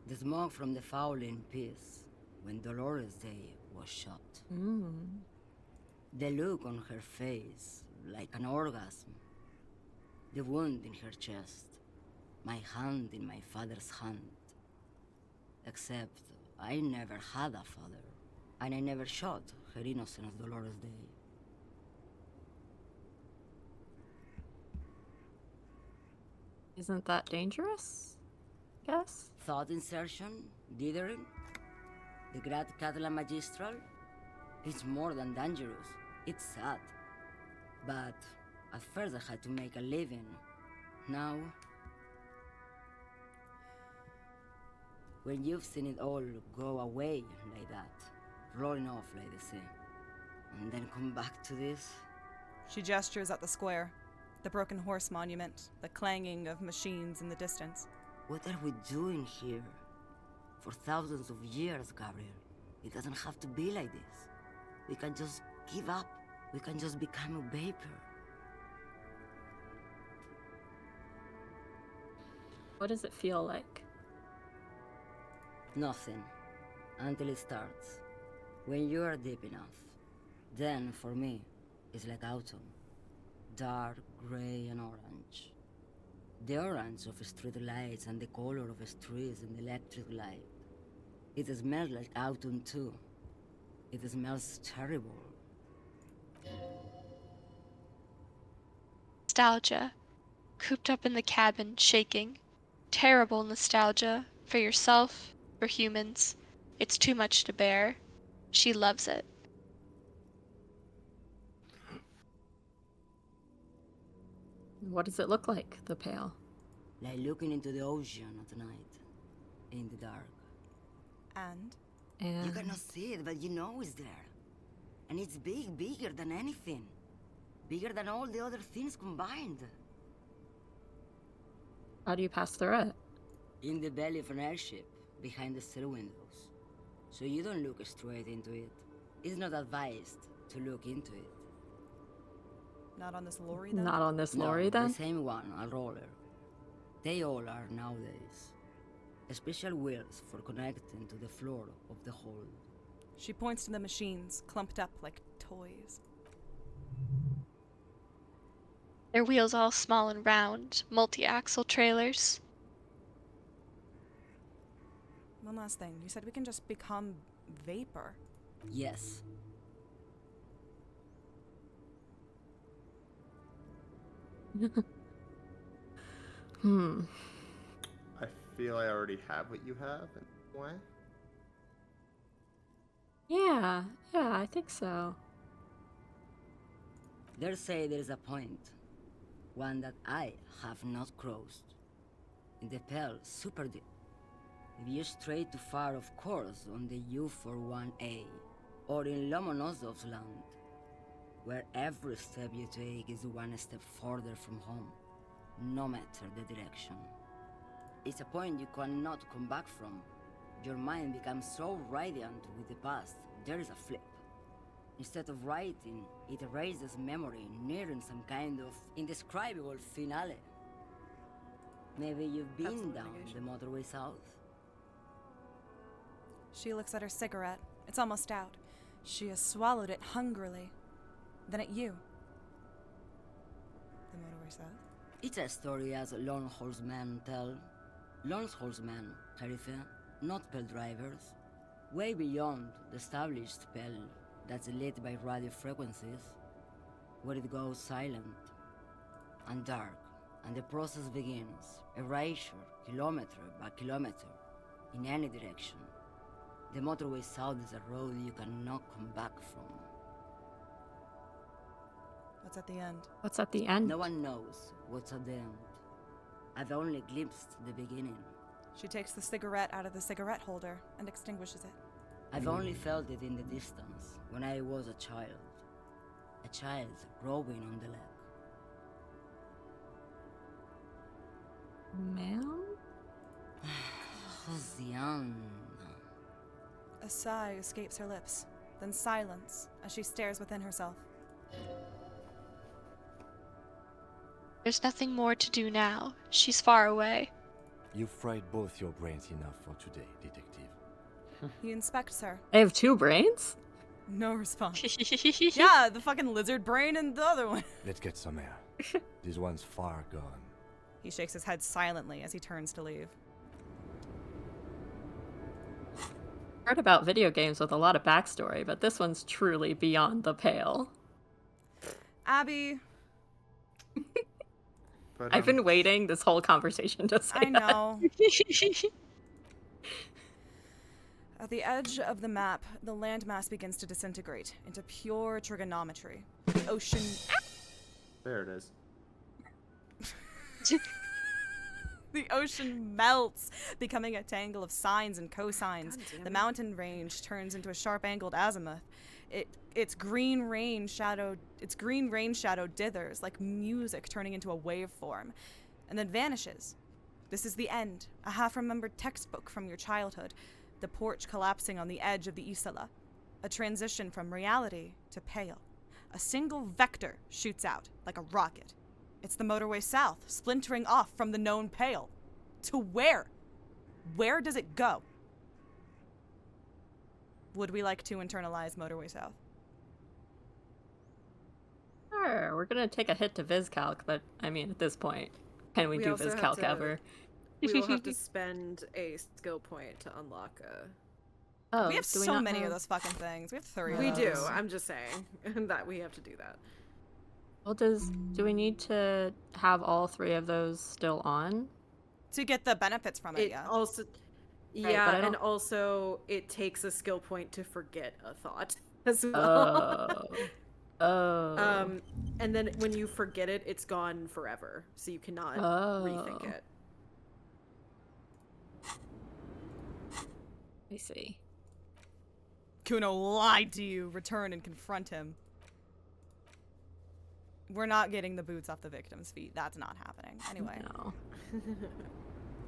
The smoke from the Fowling Piece when Dolores Day was shot. The look on her face, like an orgasm. The wound in her chest. My hand in my father's hand. Except I never had a father. And I never shot her innocent Dolores Day. Isn't that dangerous? Guess? Thought insertion? Dithering? The Grad Catala Magistral? It's more than dangerous. It's sad. But at first I had to make a living. Now... when you've seen it all go away like that, rolling off like the sea, and then come back to this, She gestures at the square, the broken horse monument, the clanging of machines in the distance. What are we doing here? For thousands of years, Gabriel. It doesn't have to be like this. We can just give up. We can just become a vapor. What does it feel like? Nothing. Until it starts. When you are deep enough. Then, for me, it's like autumn. Dark, gray, and orange. The orange of street lights and the color of streets in the electric light. It smells like autumn too. It smells terrible. Nostalgia. Cooped up in the cabin, shaking. Terrible nostalgia. For yourself, for humans. It's too much to bear. She loves it. What does it look like, the pail? Like looking into the ocean at night. In the dark. And? You cannot see it, but you know it's there. And it's big, bigger than anything. Bigger than all the other things combined. How do you pass through it? In the belly of an airship, behind the steel windows. So you don't look straight into it. It's not advised to look into it. Not on this lorry, then? Not on this No, lorry, then? The same one, a roller. They all are nowadays. Special wheels for connecting to the floor of the hold. She points to the machines, clumped up like toys. Their wheels all small and round, multi-axle trailers. One last thing. You said we can just become vapor. Yes. I feel I already have what you have in a way. Yeah, I think so. They say there is a point. One that I have not crossed. In the Pale, super deep. If you stray too far, of course, on the U41A, or in Lomonosov's land, where every step you take is one step further from home, no matter the direction. It's a point you cannot come back from. Your mind becomes so radiant with the past, there is a flip. Instead of writing, it erases memory, nearing some kind of indescribable finale. Maybe you've been down the motorway south? She looks at her cigarette. It's almost out. She has swallowed it hungrily. Then at you. The motorway south? It's a story as lone horsemen tell. Lone horsemen, Tarife, not Pale drivers. Way beyond the established Pale that's lit by radio frequencies, where it goes silent and dark, and the process begins, erasure, kilometer by kilometer, in any direction. The motorway south is a road you cannot come back from. What's at the end? What's at the end? No one knows what's at the end. I've only glimpsed the beginning. She takes the cigarette out of the cigarette holder and extinguishes it. I've only felt it in the distance, when I was a child. A child rowing on the lake. Ma'am? Josiane. A sigh escapes her lips, then silence as she stares within herself. There's nothing more to do now. She's far away. You've fried both your brains enough for today, detective. He inspects her. I have two brains? No response. Yeah, the fucking lizard brain and the other one. Let's get some air. This one's far gone. He shakes his head silently as he turns to leave. Heard about video games with a lot of backstory, but this one's truly beyond the pale. Abby. I've been waiting this whole conversation to say I know. At the edge of the map, the landmass begins to disintegrate into pure trigonometry. The ocean... There it is. The ocean melts, becoming a tangle of sines and cosines. The mountain range turns into a sharp-angled azimuth. Its green rain shadow dithers like music turning into a waveform, and then vanishes. This is the end, a half-remembered textbook from your childhood, the porch collapsing on the edge of the Isola, a transition from reality to pale. A single vector shoots out like a rocket. It's the motorway south, splintering off from the known pale. To where? Where does it go? Would we like to internalize motorway south? Sure, we're gonna take a hit to VisCalc, but I mean, at this point, can we do also have VisCalc to- ever? We will have to spend a skill point to unlock a... Oh, we have do we so not many have- of those fucking things. We have 3 of We those. do, I'm just saying that we have to do that. Well, do we need to have all 3 of those still on? To get the benefits from it, yeah. Also, Right, yeah, but I and don't- also it takes a skill point to forget a thought as well. Oh. And then when you forget it, it's gone forever, so you cannot rethink it. I see. Kuno lied to you. Return and confront him. We're not getting the boots off the victim's feet. That's not happening. Anyway. No.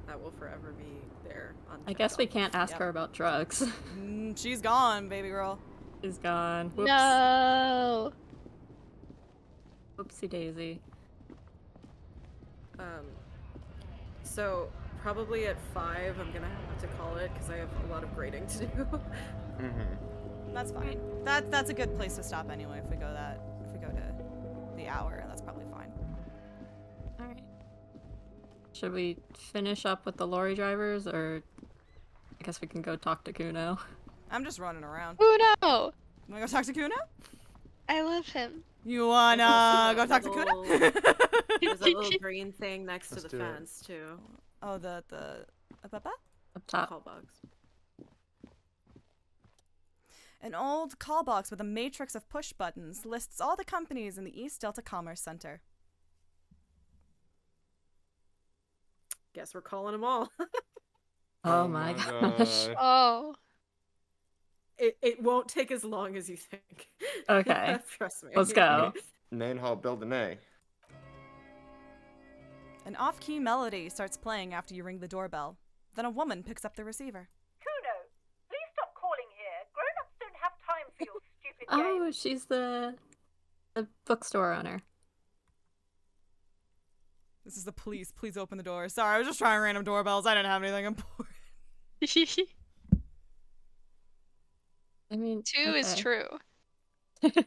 That will forever be there. I guess we can't ask Yep. her about drugs. She's gone, baby girl. She's gone. Whoops. No. Whoopsie daisy. So probably at 5, I'm gonna have to call it because I have a lot of grading to do. That's fine. That's a good place to stop anyway. If we go to the hour, that's probably fine. All right. Should we finish up with the lorry drivers, or I guess we can go talk to Kuno? I'm just running around. Kuno! Wanna go talk to Kuno? I love him. You wanna go talk to Kuno? There's a little green thing next to Let's the do it. fence too. Oh, the Up top. Call box. An old call box with a matrix of push buttons lists all the companies in the East Delta Commerce Center. Guess we're calling them all. Oh my gosh. Oh. It won't take as long as you think. Okay. Trust me. Let's go. Main hall building A. An off-key melody starts playing after you ring the doorbell. Then a woman picks up the receiver. Kuno, please stop calling here. Grown-ups don't have time for your stupid Oh, games. she's the bookstore owner. This is the police. Please open the door. Sorry, I was just trying random doorbells. I didn't have anything important. I mean, 2 is okay. true. Please don't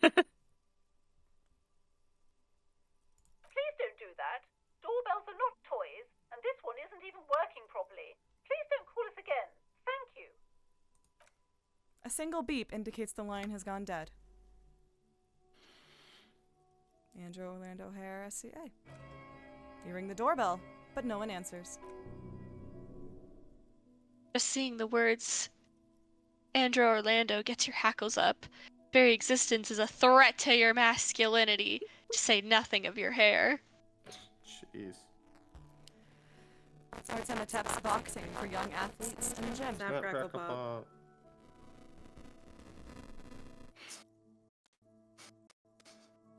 do that. Doorbells are not toys, and this one isn't even working properly. Please don't call us again. Thank you. A single beep indicates the line has gone dead. Andrew Orlando Hare, SCA. You ring the doorbell, but no one answers. Just seeing the words Andrew Orlando gets your hackles up. Very existence is a threat to your masculinity, to say nothing of your hair. Jeez. Sartana taps boxing for young athletes in the gym. Snap, crackle, pop.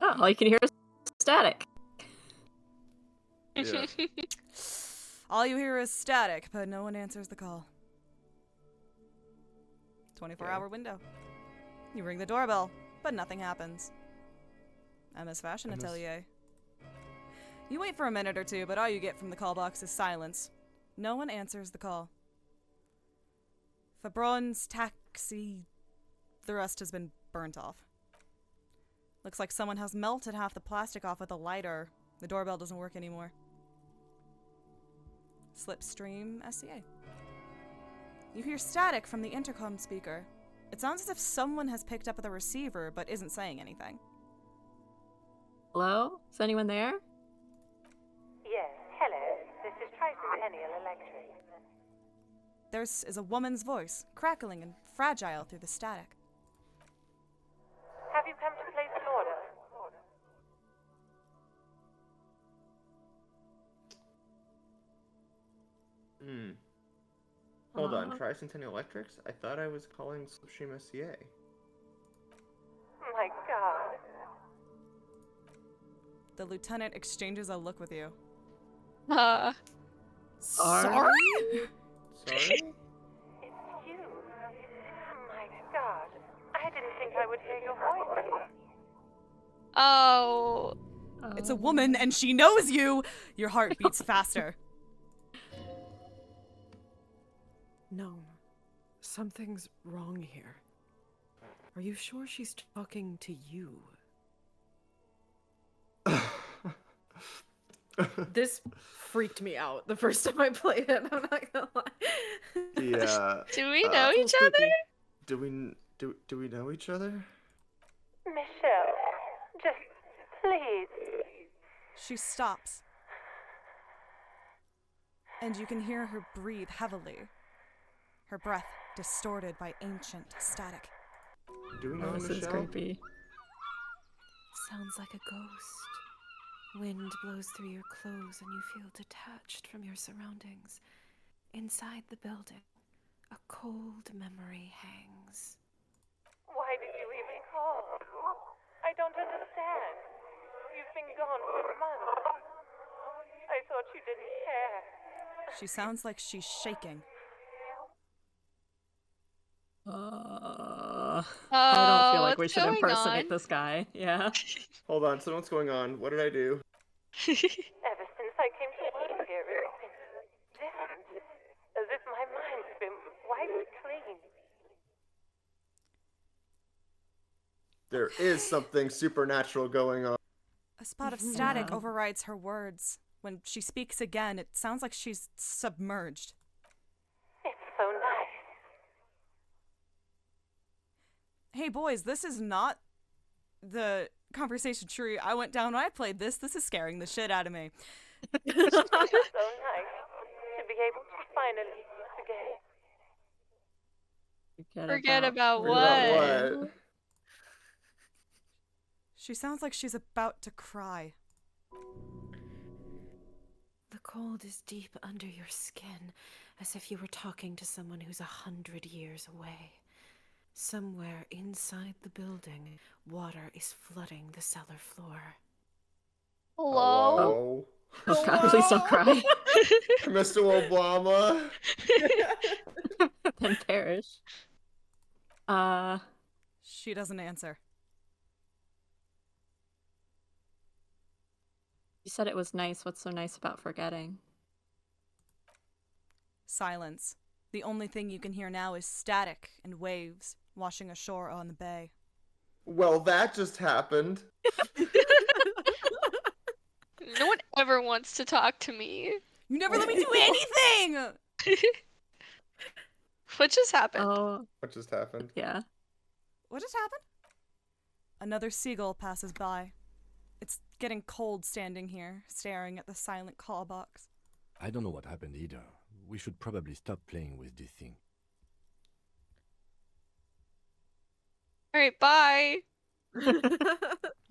Oh, all you can hear is static. Yeah. All you hear is static, but no one answers the call. 24-hour window. You ring the doorbell, but nothing happens. Emma's Fashion Atelier. You wait for a minute or two, but all you get from the call box is silence. No one answers the call. Fabron's taxi. The rest has been burnt off. Looks like someone has melted half the plastic off with a lighter. The doorbell doesn't work anymore. Slipstream SCA. You hear static from the intercom speaker. It sounds as if someone has picked up the receiver but isn't saying anything. Hello? Is anyone there? Yes, hello. This is Tricentennial Electric. There's a woman's voice, crackling and fragile through the static. Have you come to place an order? Hold on, Tricentennial Electrics? I thought I was calling Slipstream SCA. my god. The lieutenant exchanges a look with you. Sorry? Sorry? It's you. My god. I didn't think I would hear your voice. Oh. It's a woman and she knows you! Your heart beats faster. No. Something's wrong here. Are you sure she's talking to you? This freaked me out the first time I played it, I'm not gonna lie. Yeah. Do we know each other? Do we know each other? Michelle, just please. She stops. And you can hear her breathe heavily. Her breath distorted by ancient static. Do we know This Michelle? is creepy. Sounds like a ghost. Wind blows through your clothes and you feel detached from your surroundings. Inside the building, a cold memory hangs. Why did you even call? I don't understand. You've been gone for months. I thought you didn't care. She sounds like she's shaking. I don't feel like we what's should going impersonate on? this guy. Yeah. Hold on, so what's going on? What did I do? Ever since I came to work here, it's been different. As if my mind's been wiped clean. There is something supernatural going on. A spot of static overrides her words. When she speaks again, it sounds like she's submerged. It's so nice. Hey boys, this is not the conversation tree I went down when I played this. This is scaring the shit out of me. It's so nice to be able to finally forget. Forget about what? She sounds like she's about to cry. The cold is deep under your skin, as if you were talking to someone who's 100 years away. Somewhere inside the building, water is flooding the cellar floor. Hello? Oh god, please don't cry. Mr. Obama. Then perish. She doesn't answer. You said it was nice. What's so nice about forgetting? Silence. The only thing you can hear now is static and waves washing ashore on the bay. Well, that just happened. No one ever wants to talk to me. You never let me do anything! What just happened? Oh. What just happened? Yeah. What just happened? Another seagull passes by. It's getting cold standing here, staring at the silent call box. I don't know what happened either. We should probably stop playing with this thing. Alright, bye.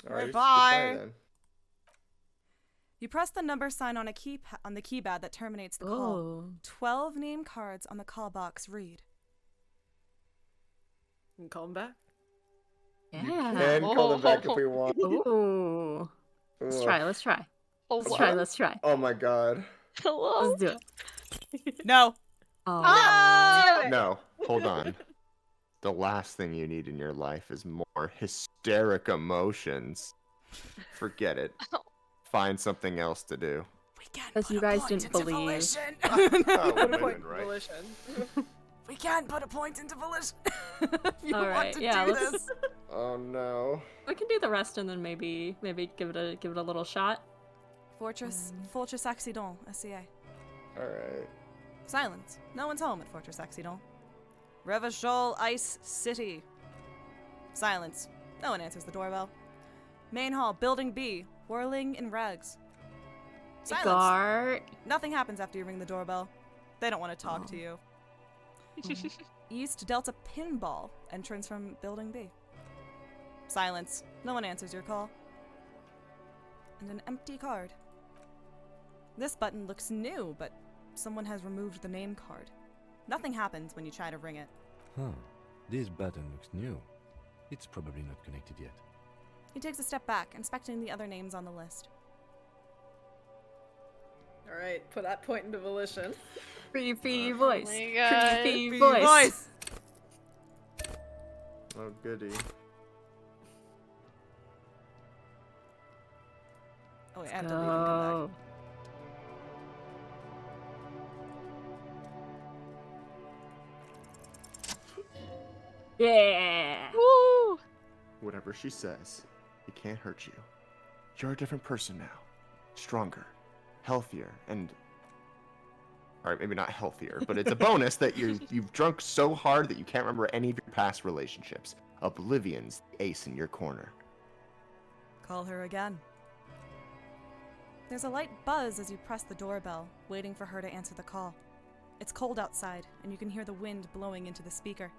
Alright, bye. then. You press the number sign on on the keypad that terminates the call. 12 name cards on the call box read. You can call him back? Yeah. And call them back if we want. Ooh. Let's try. Let's try. Let's try. Oh my god. Hello? Let's do it. No. Oh. No, hold on. The last thing you need in your life is more hysteric emotions. Forget it. Find something else to do. Because you guys didn't believe. We can't put a point into volition. If you All want right, to yeah, do let's- this. Oh no. We can do the rest and then maybe give it a little shot. Fortress Accident, SCA. Alright. Silence. No one's home at Fortress Accident. Revachol Ice City. Silence. No one answers the doorbell. Main hall, building B, whirling in rags. Silence. Gart. Nothing happens after you ring the doorbell. They don't want to talk to you. East Delta Pinball, entrance from building B. Silence. No one answers your call. And an empty card. This button looks new, but someone has removed the name card. Nothing happens when you try to ring it. Huh. This button looks new. It's probably not connected yet. He takes a step back, inspecting the other names on the list. All right, put that point into volition. Creepy voice. my God. Creepy voice. Oh, goody. Oh, wait, I have to leave and come back. Yeah. Woo! Whatever she says, it can't hurt you. You're a different person now. Stronger, healthier, and... Alright, maybe not healthier, but it's a bonus that you've drunk so hard that you can't remember any of your past relationships. Oblivion's the ace in your corner. Call her again. There's a light buzz as you press the doorbell, waiting for her to answer the call. It's cold outside, and you can hear the wind blowing into the speaker.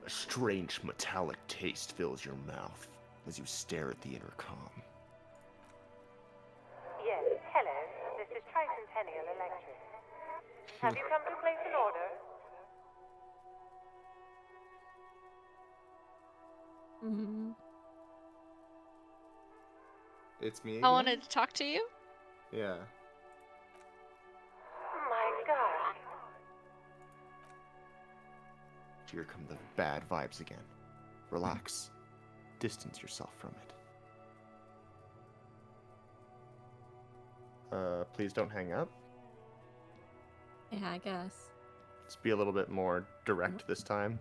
A strange metallic taste fills your mouth as you stare at the intercom. Yes, hello. This is Tricentennial Electric. Have you come to place an order? Mm-hmm. It's me I again? wanted to talk to you. Yeah. My God. Here come the bad vibes again. Relax. Distance yourself from it. Please don't hang up. Yeah, I guess. Let's be a little bit more direct this time.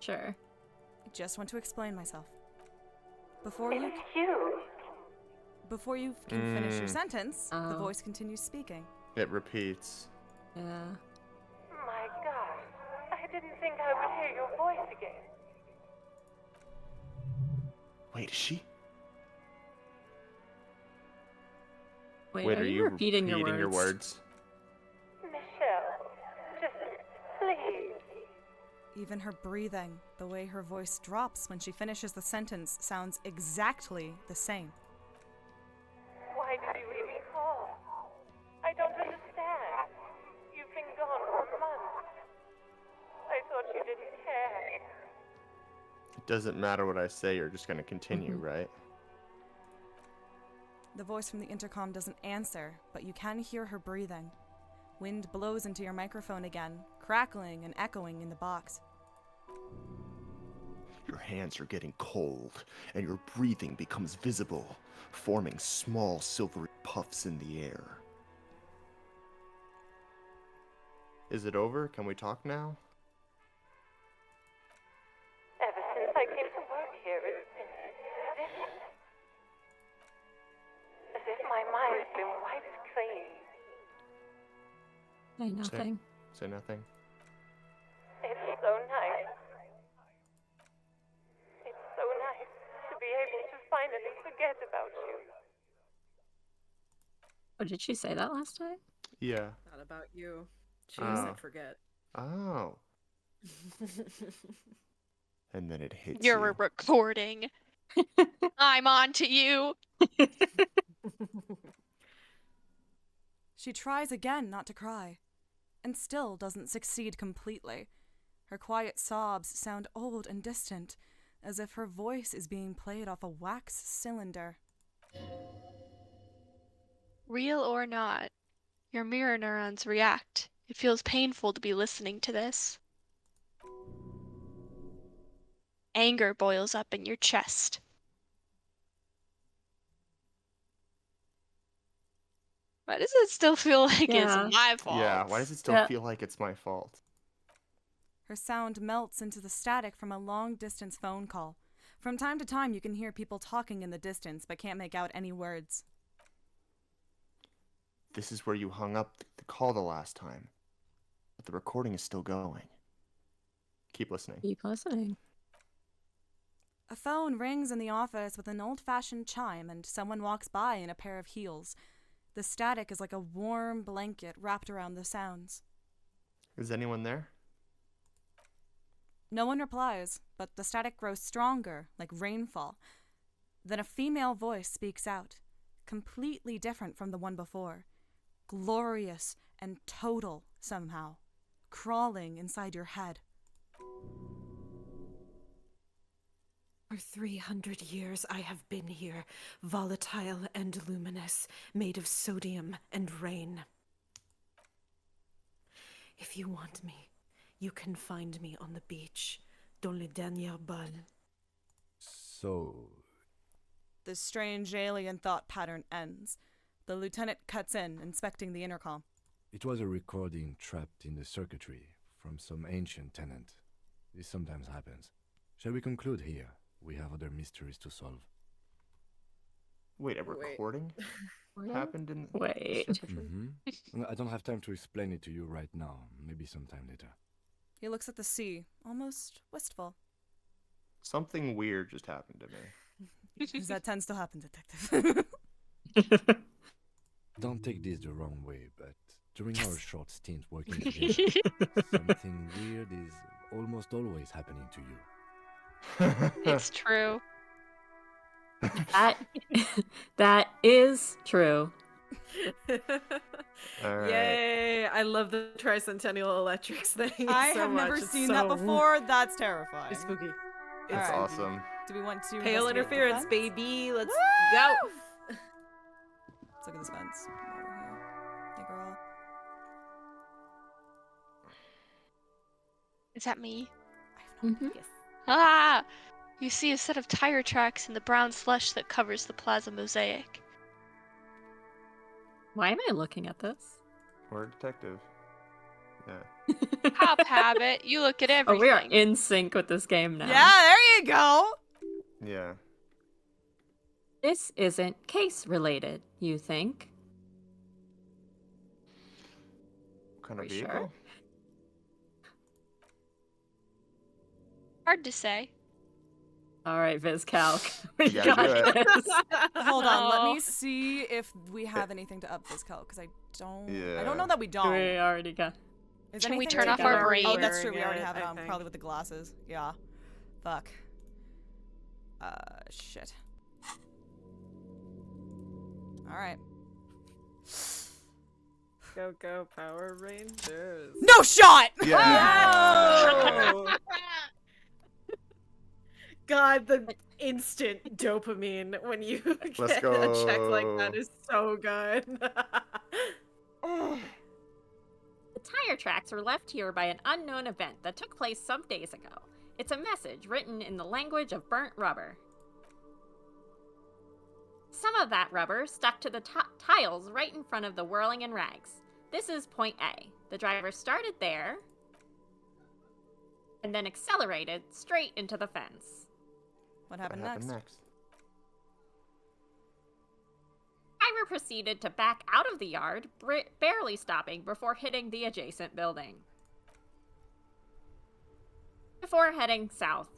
Sure. I just want to explain myself. Before you can finish your sentence, the Oh. voice continues speaking. It repeats. Yeah. My God. I didn't think I would hear your voice again. Wait, is she? Wait, are you repeating your words? Michelle, just please. Even her breathing, the way her voice drops when she finishes the sentence, sounds exactly the same. Why did you even call? I don't understand. You've been gone for months. I thought you didn't care. It doesn't matter what I say, you're just gonna continue, right? The voice from the intercom doesn't answer, but you can hear her breathing. Wind blows into your microphone again, crackling and echoing in the box. Your hands are getting cold, and your breathing becomes visible, forming small silvery puffs in the air. Is it over? Can we talk now? Ever since I came to work here, it's been different. As if my mind's been wiped clean. Say nothing. Say nothing. It's so nice. It's so nice to be able to finally forget about you. Oh, did she say that last time? Yeah. Not about you. She Oh. said forget. Oh. And then it hits You're you. recording. I'm on to you. She tries again not to cry, and still doesn't succeed completely. Her quiet sobs sound old and distant, as if her voice is being played off a wax cylinder. Real or not, your mirror neurons react. It feels painful to be listening to this. Anger boils up in your chest. Why does it still feel like it's my fault? Yeah, why does it still feel like it's my fault? Her sound melts into the static from a long-distance phone call. From time to time, you can hear people talking in the distance, but can't make out any words. This is where you hung up the call the last time. But the recording is still going. Keep listening. Keep listening. A phone rings in the office with an old-fashioned chime, and someone walks by in a pair of heels. The static is like a warm blanket wrapped around the sounds. Is anyone there? No one replies, but the static grows stronger, like rainfall. Then a female voice speaks out, completely different from the one before. Glorious and total, somehow, crawling inside your head. For 300 years I have been here, volatile and luminous, made of sodium and rain. If you want me, you can find me on the beach, dans le dernier bal. So, The strange alien thought pattern ends. The lieutenant cuts in, inspecting the intercom. it was a recording trapped in the circuitry from some ancient tenant. This sometimes happens. Shall we conclude here? We have other mysteries to solve. Wait, a recording Wait. happened in Wait. the circuitry? I don't have time to explain it to you right now. Maybe sometime later. He looks at the sea, almost wistful. Something weird just happened to me. That tends to happen, detective. Don't take this the wrong way, but during our short stint working together, something weird is almost always happening to you. It's true. That is true. All right. Yay! I love the tricentennial electrics thing. I so have much. never It's seen so that before. That's terrifying. It's spooky. That's Alright. awesome. Do we want to Pale investigate the interference, fence? baby. Let's Woo! go. Let's look at this fence. Over here. Hey, girl. Is that me? Yes. Ah! You see a set of tire tracks in the brown slush that covers the plaza mosaic. Why am I looking at this? We're a detective. Yeah. Cop habit. You look at everything. Oh, we are in sync with this game now. Yeah, there you go. Yeah. This isn't case related, you think? What kind of Are you vehicle? sure? Hard to say. All right, VizCalc. We You gotta got do it. this. Hold on, let Oh. me see if we have anything to up this cal, because I don't Yeah. know that we don't. We already got. Is Can we anything turn to off do- our brain? Oh, that's true. We Wearing already it, have it I on, think. probably with the glasses. Yeah. Fuck. Shit. All right. Go, go, Power Rangers. No shot. Yeah. Oh! God, the instant dopamine when you Let's get a check like go. that is so good. The tire tracks were left here by an unknown event that took place some days ago. It's a message written in the language of burnt rubber. Some of that rubber stuck to the tiles right in front of the Whirling and Rags. This is point A. The driver started there and then accelerated straight into the fence. What happened next? Driver proceeded to back out of the yard, barely stopping before hitting the adjacent building. Before heading south.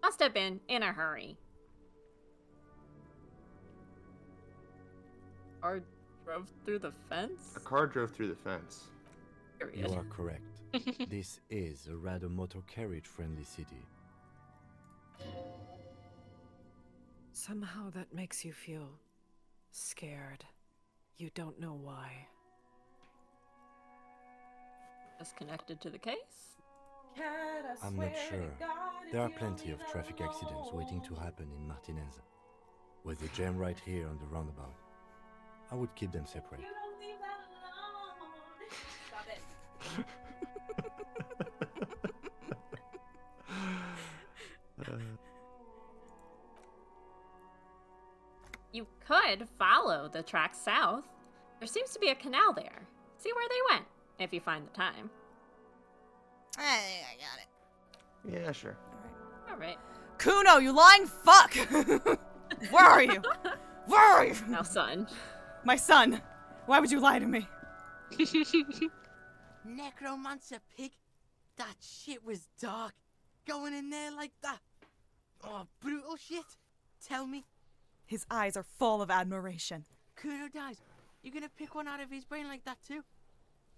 Must have been in a hurry. Or drove through the fence? A car drove through the fence. You are correct. This is a rather motor carriage friendly city. Somehow that makes you feel scared. You don't know why. Just connected to the case? I'm not sure. There are plenty of traffic accidents waiting to happen in Martinez. With the jam right here on the roundabout, I would keep them separate. Stop it. You could follow the track south. There seems to be a canal there. See where they went, if you find the time. Hey, I got it. Yeah, sure. Alright. Kuno, you lying fuck! Where are you? Where are you? Now, son. My son. Why would you lie to me? Necromancer pig. That shit was dark. Going in there like that. Oh, brutal shit. Tell me. His eyes are full of admiration. Kuno dies. You gonna pick one out of his brain like that too?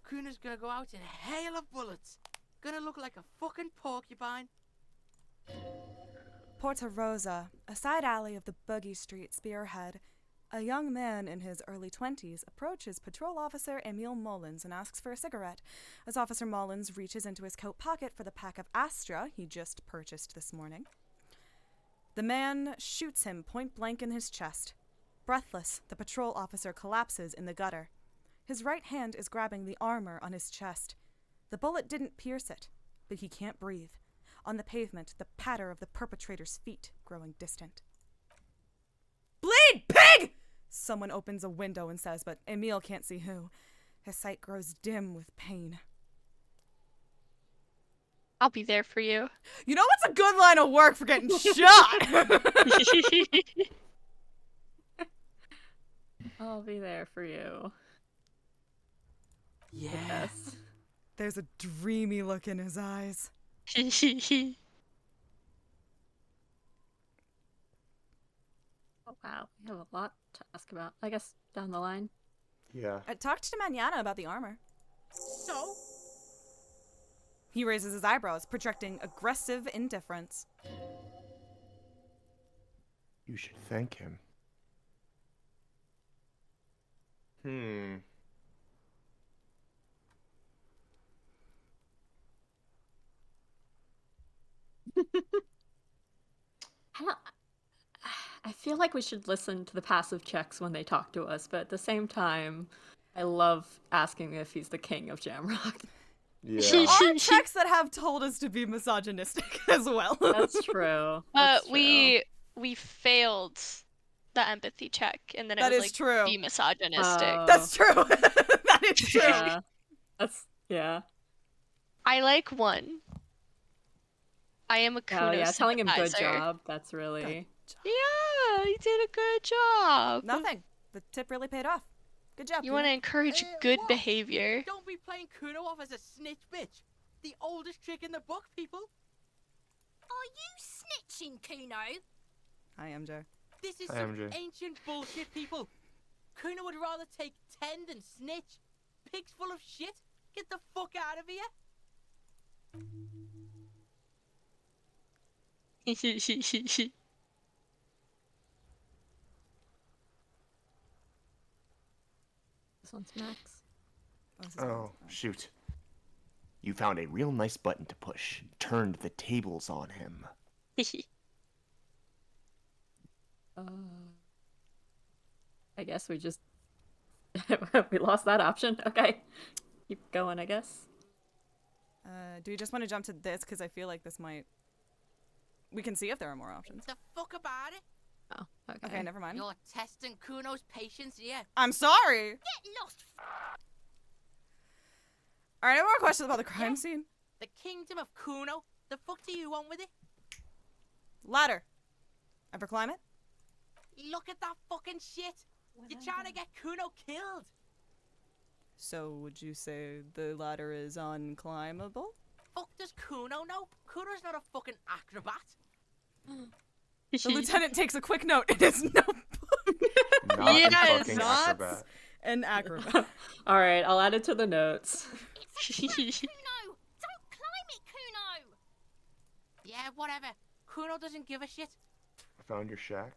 Kuno's gonna go out in a hail of bullets. Gonna look like a fucking porcupine. Porta Rosa, a side alley of the Buggy Street spearhead. A young man in his early 20s approaches Patrol Officer Emile Mullins and asks for a cigarette. As Officer Mullins reaches into his coat pocket for the pack of Astra he just purchased this morning. The man shoots him point blank in his chest. Breathless, the patrol officer collapses in the gutter. His right hand is grabbing the armor on his chest. The bullet didn't pierce it, but he can't breathe. On the pavement, the patter of the perpetrator's feet growing distant. Bleed, pig! Someone opens a window and says, but Emil can't see who. His sight grows dim with pain. I'll be there for you. You know what's a good line of work for getting shot? I'll be there for you. Yes. There's a dreamy look in his eyes. Oh, wow. We have a lot to ask about. I guess down the line. Yeah. I talked to Manana about the armor. So? He raises his eyebrows, projecting aggressive indifference. You should thank him. I feel like we should listen to the passive checks when they talk to us, but at the same time, I love asking if he's the king of Jamrock. Yeah. There are checks that have told us to be misogynistic as well. That's true. That's true. We failed the empathy check, and then it That was is like, true. be misogynistic. That's true. That is true. Yeah. Yeah. I like one. I am a Kuno Yeah, telling him good sympathizer. job. That's really... Yeah, he did a good job. Nothing. The tip really paid off. Good job. You want to encourage good behavior. Don't be playing Kuno off as a snitch bitch. The oldest trick in the book, people. Are you snitching, Kuno? Hi, MJ. This is Hi, some MJ. ancient bullshit, people. Kuno would rather take 10 than snitch. Pigs full of shit. Get the fuck out of here. This one's Max. Oh, shoot. You found a real nice button to push. Turned the tables on him. I guess we just... we lost that option. Okay. Keep going, I guess. Do we just want to jump to this? Because I feel like this might... We can see if there are more options. The fuck about it? Oh, Okay, never mind. You're testing Kuno's patience here. I'm sorry. Get lost. Alright, any more questions about the crime scene? The kingdom of Kuno? The fuck do you want with it? Ladder. Ever climb it? Look at that fucking shit. You're trying to get Kuno killed. So, would you say the ladder is unclimbable? Fuck does Kuno know? Kuno's not a fucking acrobat. The lieutenant takes a quick note in his notebook. Not a fucking Not acrobat. an acrobat. All right, I'll add it to the notes. Kuno! Don't climb it, Kuno! Yeah, whatever. Kuno doesn't give a shit. I found your shack.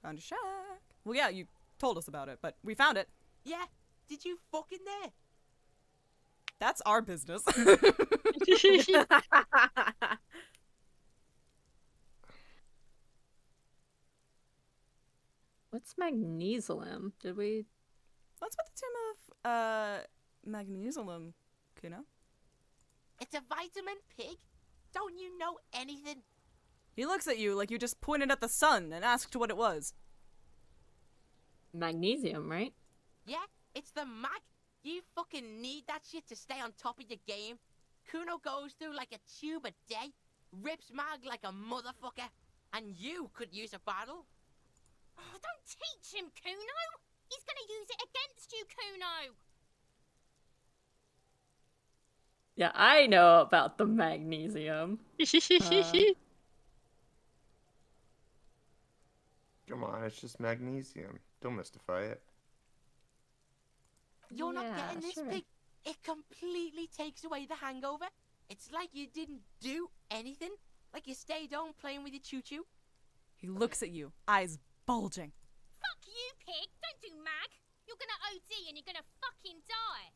Found a shack. Well, yeah, you told us about it, but we found it. Yeah, did you fucking there? That's our business. What's magnesium? Did we... What's with the tomb of, magnesium, Kuno? It's a vitamin, pig. Don't you know anything? He looks at you like you just pointed at the sun and asked what it was. Magnesium, right? Yeah, it's the mag. You fucking need that shit to stay on top of your game. Kuno goes through like a tube a day, rips mag like a motherfucker, and you could use a battle. Oh, don't teach him, Kuno! He's gonna use it against you, Kuno! Yeah, I know about the magnesium. Come on, it's just magnesium. Don't mystify it. You're not Yeah, getting this, sure. pig. It completely takes away the hangover. It's like you didn't do anything. Like you stayed home playing with your choo-choo. He looks at you, eyes bulging. Fuck you, pig! Don't do mag! You're gonna OD and you're gonna fucking die!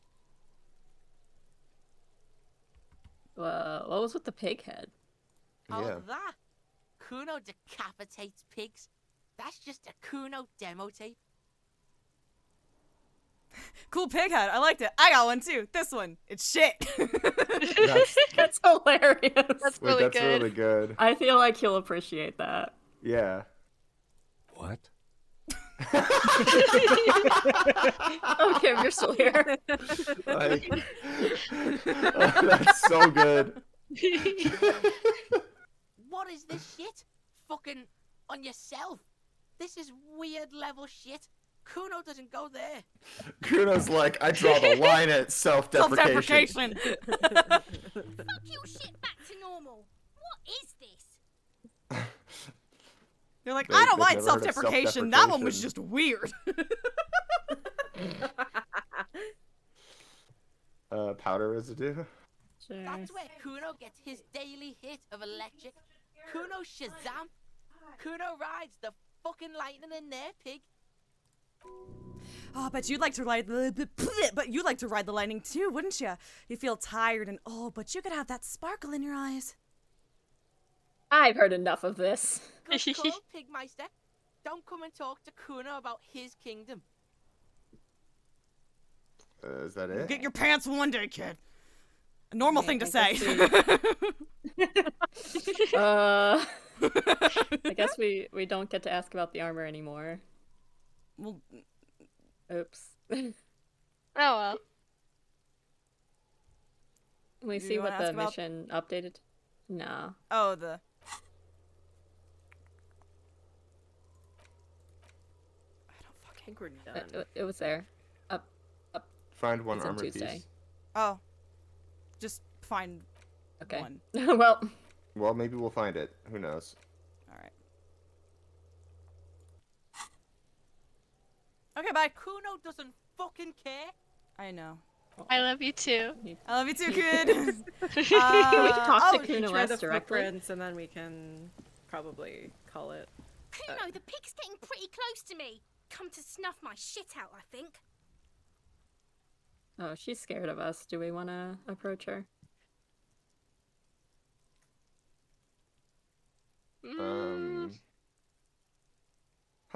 What was with the pig head? Oh, Yeah. that. Kuno decapitates pigs. That's just a Kuno demo tape. Cool pig head. I liked it. I got one too. This one. It's shit. That's hilarious. That's Wait, that's really good. I feel like he'll appreciate that. Yeah. What? Oh, Kim, you're still here. Like, oh, that's so good. What is this shit? Fucking on yourself. This is weird level shit. Kuno doesn't go there. Kuno's like, I draw the line at self-deprecation. Fuck your shit back to normal. What is this? You're like, They- I don't they've mind never heard of self-deprecation. That one was self-deprecation. just weird. Powder residue? That's where Kuno gets his daily hit of electric. Kuno Shazam. Kuno rides the fucking lightning in there, pig. Oh, but you'd like to ride but you'd like to ride the lightning too, wouldn't you? You feel tired and but you could have that sparkle in your eyes. I've heard enough of this. Good call, Pigmeister. Don't come and talk to Kuno about his kingdom. Is that it? Get your pants one day, kid. A normal thing to say. I guess we don't get to ask about the armor anymore. Well, oops. Oh well. Can we You see wanna what the ask about- mission updated? No. Oh, the. I think we're done. It was there. Up. Find one It's on armor Tuesday. piece. Oh. Just find Okay. one. Well. Well, maybe we'll find it. Who knows? Alright. Okay, bye. Kuno doesn't fucking care. I know. I love you too. I love you too, kid. Can we talk to we can Kuno try S the directly? footprints and then we can probably call it. Kuno, the pig's getting pretty close to me. Come to snuff my shit out, I think. Oh, she's scared of us. Do we want to approach her?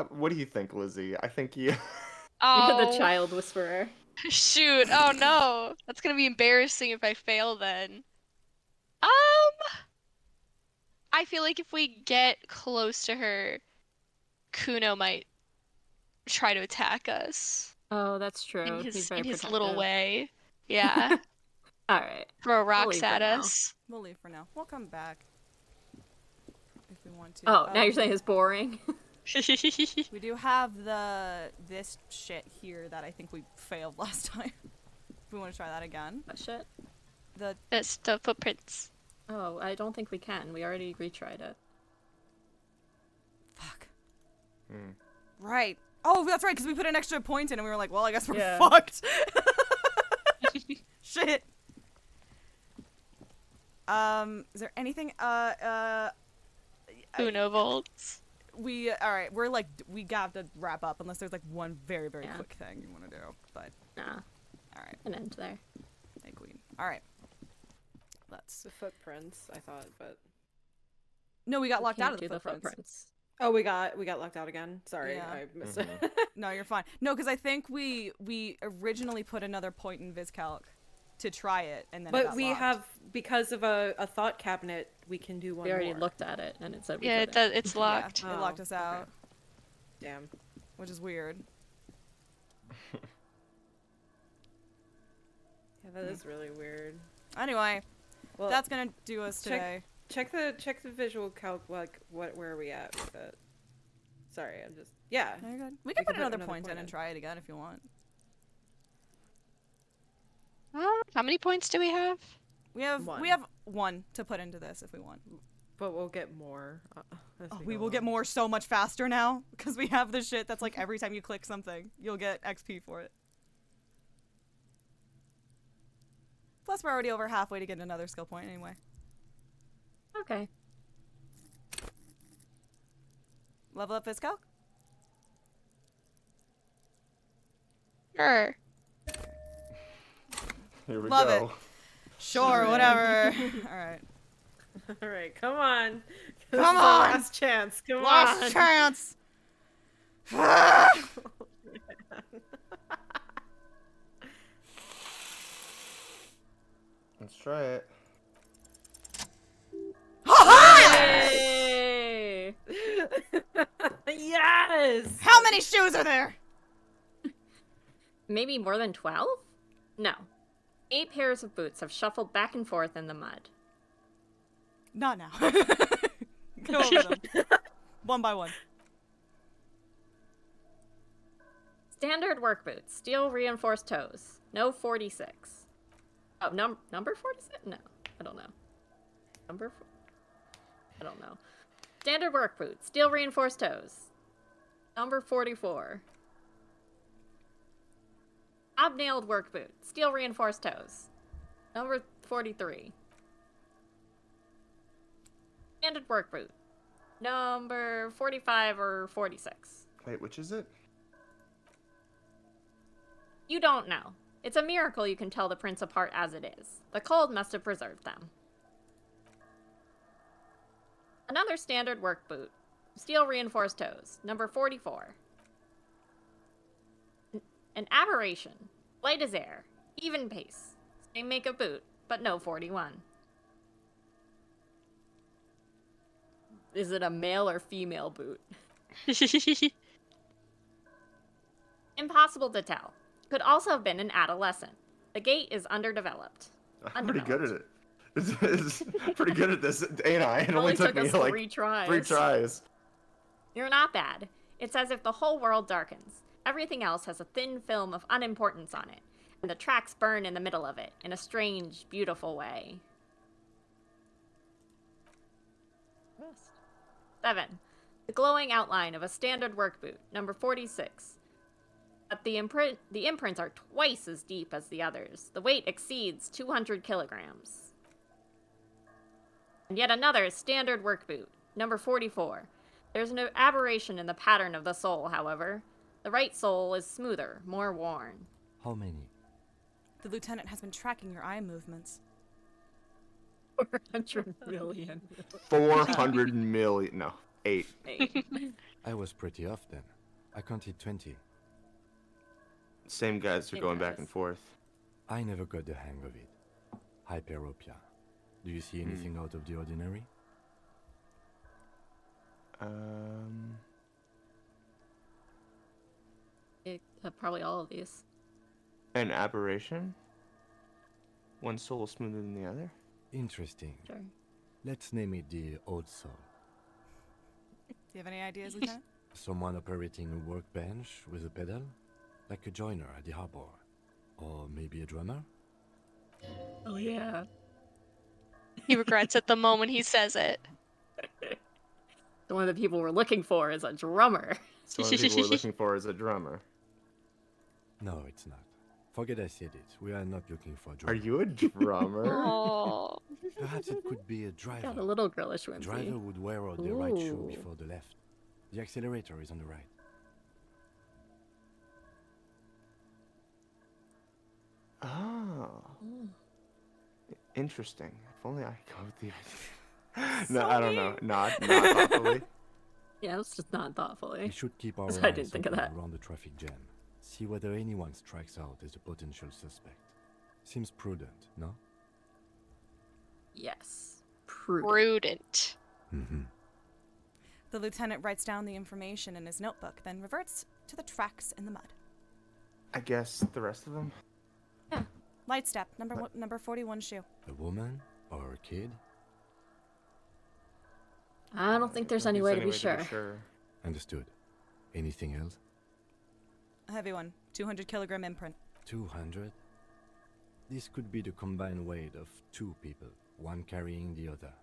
What do you think, Lizzie? I think you. Oh. You're the child whisperer. Shoot. Oh no. That's gonna be embarrassing if I fail then. I feel like if we get close to her, Kuno might try to attack us. Oh, that's true. In He's his, very in his protective. little way. Yeah. All right. Throw We'll rocks leave at for now. us. We'll leave for now. We'll come back. If we want to. Oh, now you're saying it's boring. We do have this shit here that I think we failed last time. If we want to try that again. What shit? That's the footprints. Oh, I don't think we can. We already retried it. Fuck. Hmm. Right. Oh, that's right, because we put an extra point in and we were like, well, I guess we're Yeah. fucked. Shit. Is there anything, Kuno volts. Alright, we're like, we got to wrap up unless there's like one very, very Yeah. quick thing you want to do, but. Nah. Alright. An end there. Thank Queen. Alright. Let's. The footprints, I thought, but No, we got locked out Can't of the do footprints. oh, we got locked out again. Sorry, Yeah. I missed Mhm. it. No, you're fine. No, because I think we originally put another point in VisCalc to try it, and then it But got we locked. have, because of a thought cabinet, we can do one We already more. looked at it, and it said we Yeah, couldn't. it's locked. Yeah, it locked us out, Damn. which is weird. Yeah, that is really weird. Anyway, Well, that's gonna do us today. check the visual calc. Like, where are we at with it? Sorry, I'm just yeah. No, you're good. We can put another point in and try it again if you want. How many points do we have? We have one to put into this if we want. But we'll get more. As We go will get along. more so much faster now because we have this shit that's like every time you click something, you'll get XP for it. Plus, we're already over halfway to get another skill point anyway. Okay. Level up VisCalc? Sure. Here we Love go. it. Sure, whatever. Alright. All right, come on. This Come is our on! last chance. Come on. Last chance! Let's try it. Yay! Yes! How many shoes are there? Maybe more than 12? No. 8 pairs of boots have shuffled back and forth in the mud. Not now. Go over them. One by one. Standard work boots, steel reinforced toes. No 46. Oh, number 46? No, I don't know. I don't know. Standard work boots, steel reinforced toes. Number 44. Hobnailed work boot, steel reinforced toes. Number 43. Standard work boot. Number 45 or 46. Wait, which is it? You don't know. It's a miracle you can tell the prints apart as it is. The cold must have preserved them. Another standard work boot. Steel reinforced toes. Number 44. An aberration. Light as air. Even pace. Same make of boot, but no 41. Is it a male or female boot? Impossible to tell. Could also have been an adolescent. The gait is underdeveloped. I'm pretty good at it. It's pretty good at this, ain't I? It only took me us like 3 tries. 3 tries. You're not bad. It's as if the whole world darkens. Everything else has a thin film of unimportance on it, and the tracks burn in the middle of it, in a strange, beautiful way. 7. The glowing outline of a standard work boot, number 46. But the imprints are twice as deep as the others. The weight exceeds 200 kilograms. And yet another standard work boot, number 44. There's an aberration in the pattern of the sole, however. The right sole is smoother, more worn. How many? The lieutenant has been tracking your eye movements. 400 million. 400 million. No, 8. I was pretty off then. I counted 20. Same guys are going back and forth. I never got the hang of it. Hyperopia. Do you see anything out of the ordinary? Probably all of these. An aberration? One soul smoother than the other? Interesting. Sure. Let's name it the Old Soul. Do you have any ideas, Lieutenant? Someone operating a workbench with a pedal? Like a joiner at the harbor. Or maybe a drummer? Oh, yeah. He regrets it the moment he says it. One of the people we're looking for is a drummer. So what people we're looking for is a drummer. No, it's not. Forget I said it. We are not looking for a drummer. Are you a drummer? Oh. Perhaps it could be a driver. Got a little girlish A whimsy. driver would wear out the right shoe Ooh. before the left. The accelerator is on the right. Oh. Interesting. If only I could go with the idea. No, I don't know. Not thoughtfully. Yeah, it's just not thoughtfully. We should keep our I eyes didn't think of open that. around the traffic jam. See whether anyone strikes out as a potential suspect. Seems prudent, no? Yes. Prudent. Mm-hmm. The lieutenant writes down the information in his notebook, then reverts to the tracks in the mud. I guess the rest of them? Light step, number 41 shoe. A woman or a kid? I don't think there's any way to be sure. Understood. Anything else? A heavy one, 200 kilogram imprint. 200? This could be the combined weight of 2 people, one carrying the other.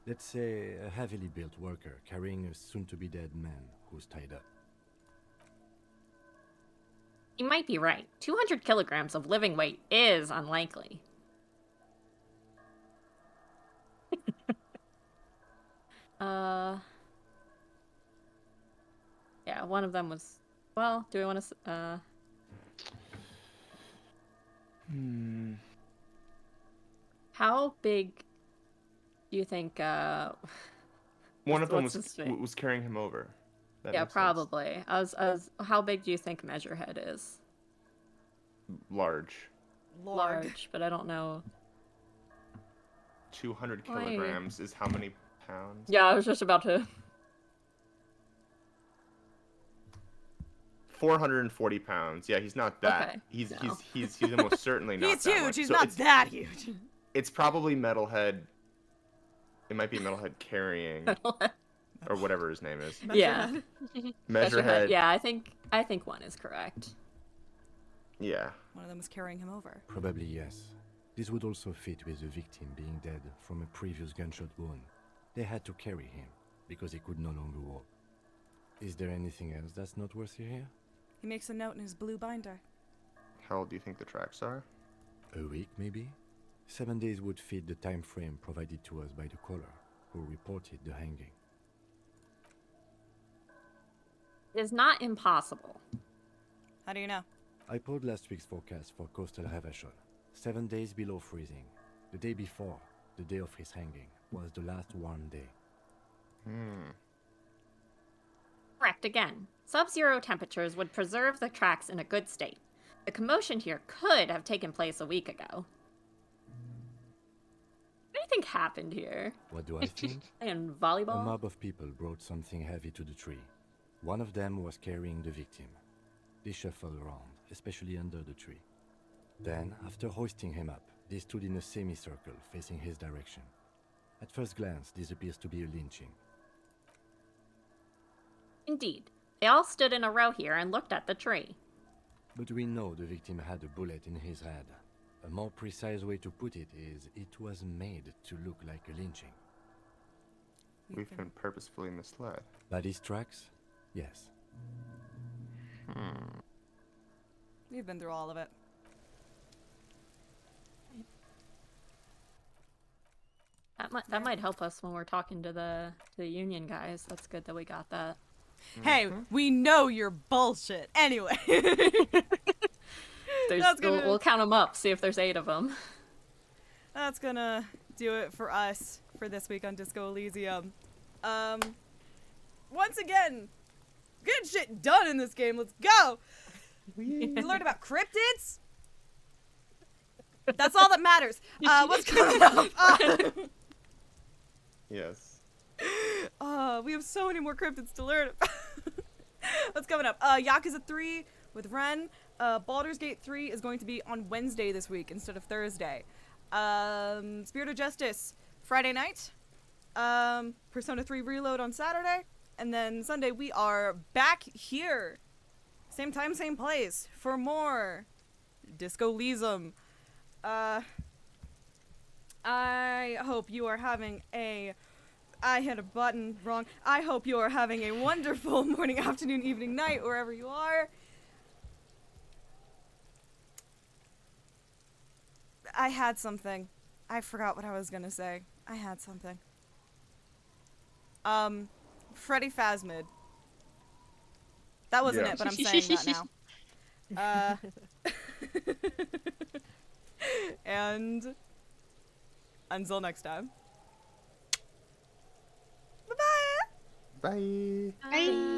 Let's say a heavily built worker carrying a soon-to-be-dead man who's tied up. You might be right. 200 kilograms of living weight is unlikely. Yeah, one of them was... Well, do we want to... How big Do you think One of them what's his face? was carrying him over. That Yeah, makes sense. probably. As how big do you think Measurehead is? Large. Large, but I don't know. 200 Why? kilograms is how many pounds? Yeah, I was just about to. 440 pounds. Yeah, he's not that. Okay, He's no. he's almost certainly not. He's that huge. much. He's So not it's- that huge. It's probably Metalhead. It might be Metalhead carrying, or whatever his name is. Yeah. Measurehead. Yeah, I think one is correct. Yeah. One of them was carrying him over. Probably yes. This would also fit with the victim being dead from a previous gunshot wound. They had to carry him because he could no longer walk. Is there anything else that's noteworthy here? He makes a note in his blue binder. How old do you think the tracks are? A week, maybe? 7 days would fit the time frame provided to us by the caller, who reported the hanging. It is not impossible. How do you know? I pulled last week's forecast for coastal Havashol. 7 days below freezing. The day before, the day of his hanging, was the last warm day. Correct again. Sub-zero temperatures would preserve the tracks in a good state. The commotion here could have taken place a week ago. What do you think happened here? What do I think? And A volleyball? mob of people brought something heavy to the tree. One of them was carrying the victim. They shuffled around, especially under the tree. Then, after hoisting him up, they stood in a semicircle facing his direction. At first glance, this appears to be a lynching. Indeed. They all stood in a row here and looked at the tree. But we know the victim had a bullet in his head. A more precise way to put it is, it was made to look like a lynching. We've been purposefully misled. By these tracks? Yes. You've been through all of it. That might help us when we're talking to the union guys. That's good that we got that. Hey, we know you're bullshit. Anyway. We'll count them up, see if there's 8 of them. That's gonna do it for us for this week on Disco Elysium. Once again, good shit done in this game. Let's go. We learned about cryptids. That's all that matters. What's coming up? Yes. We have so many more cryptids to learn about. What's coming up? Yakuza 3 with Ren. Baldur's Gate 3 is going to be on Wednesday this week instead of Thursday. Spirit of Justice Friday night. Persona 3 Reload on Saturday. And then Sunday we are back here. Same time, same place for more Disco Elysium. I hope you are having a... I hit a button wrong. I hope you are having a wonderful morning, afternoon, evening, night, wherever you are. I had something. I forgot what I was gonna say. I had something. Freddy Phasmid. That wasn't it, but I'm saying that now. And until next time. Bye-bye. Bye. Bye.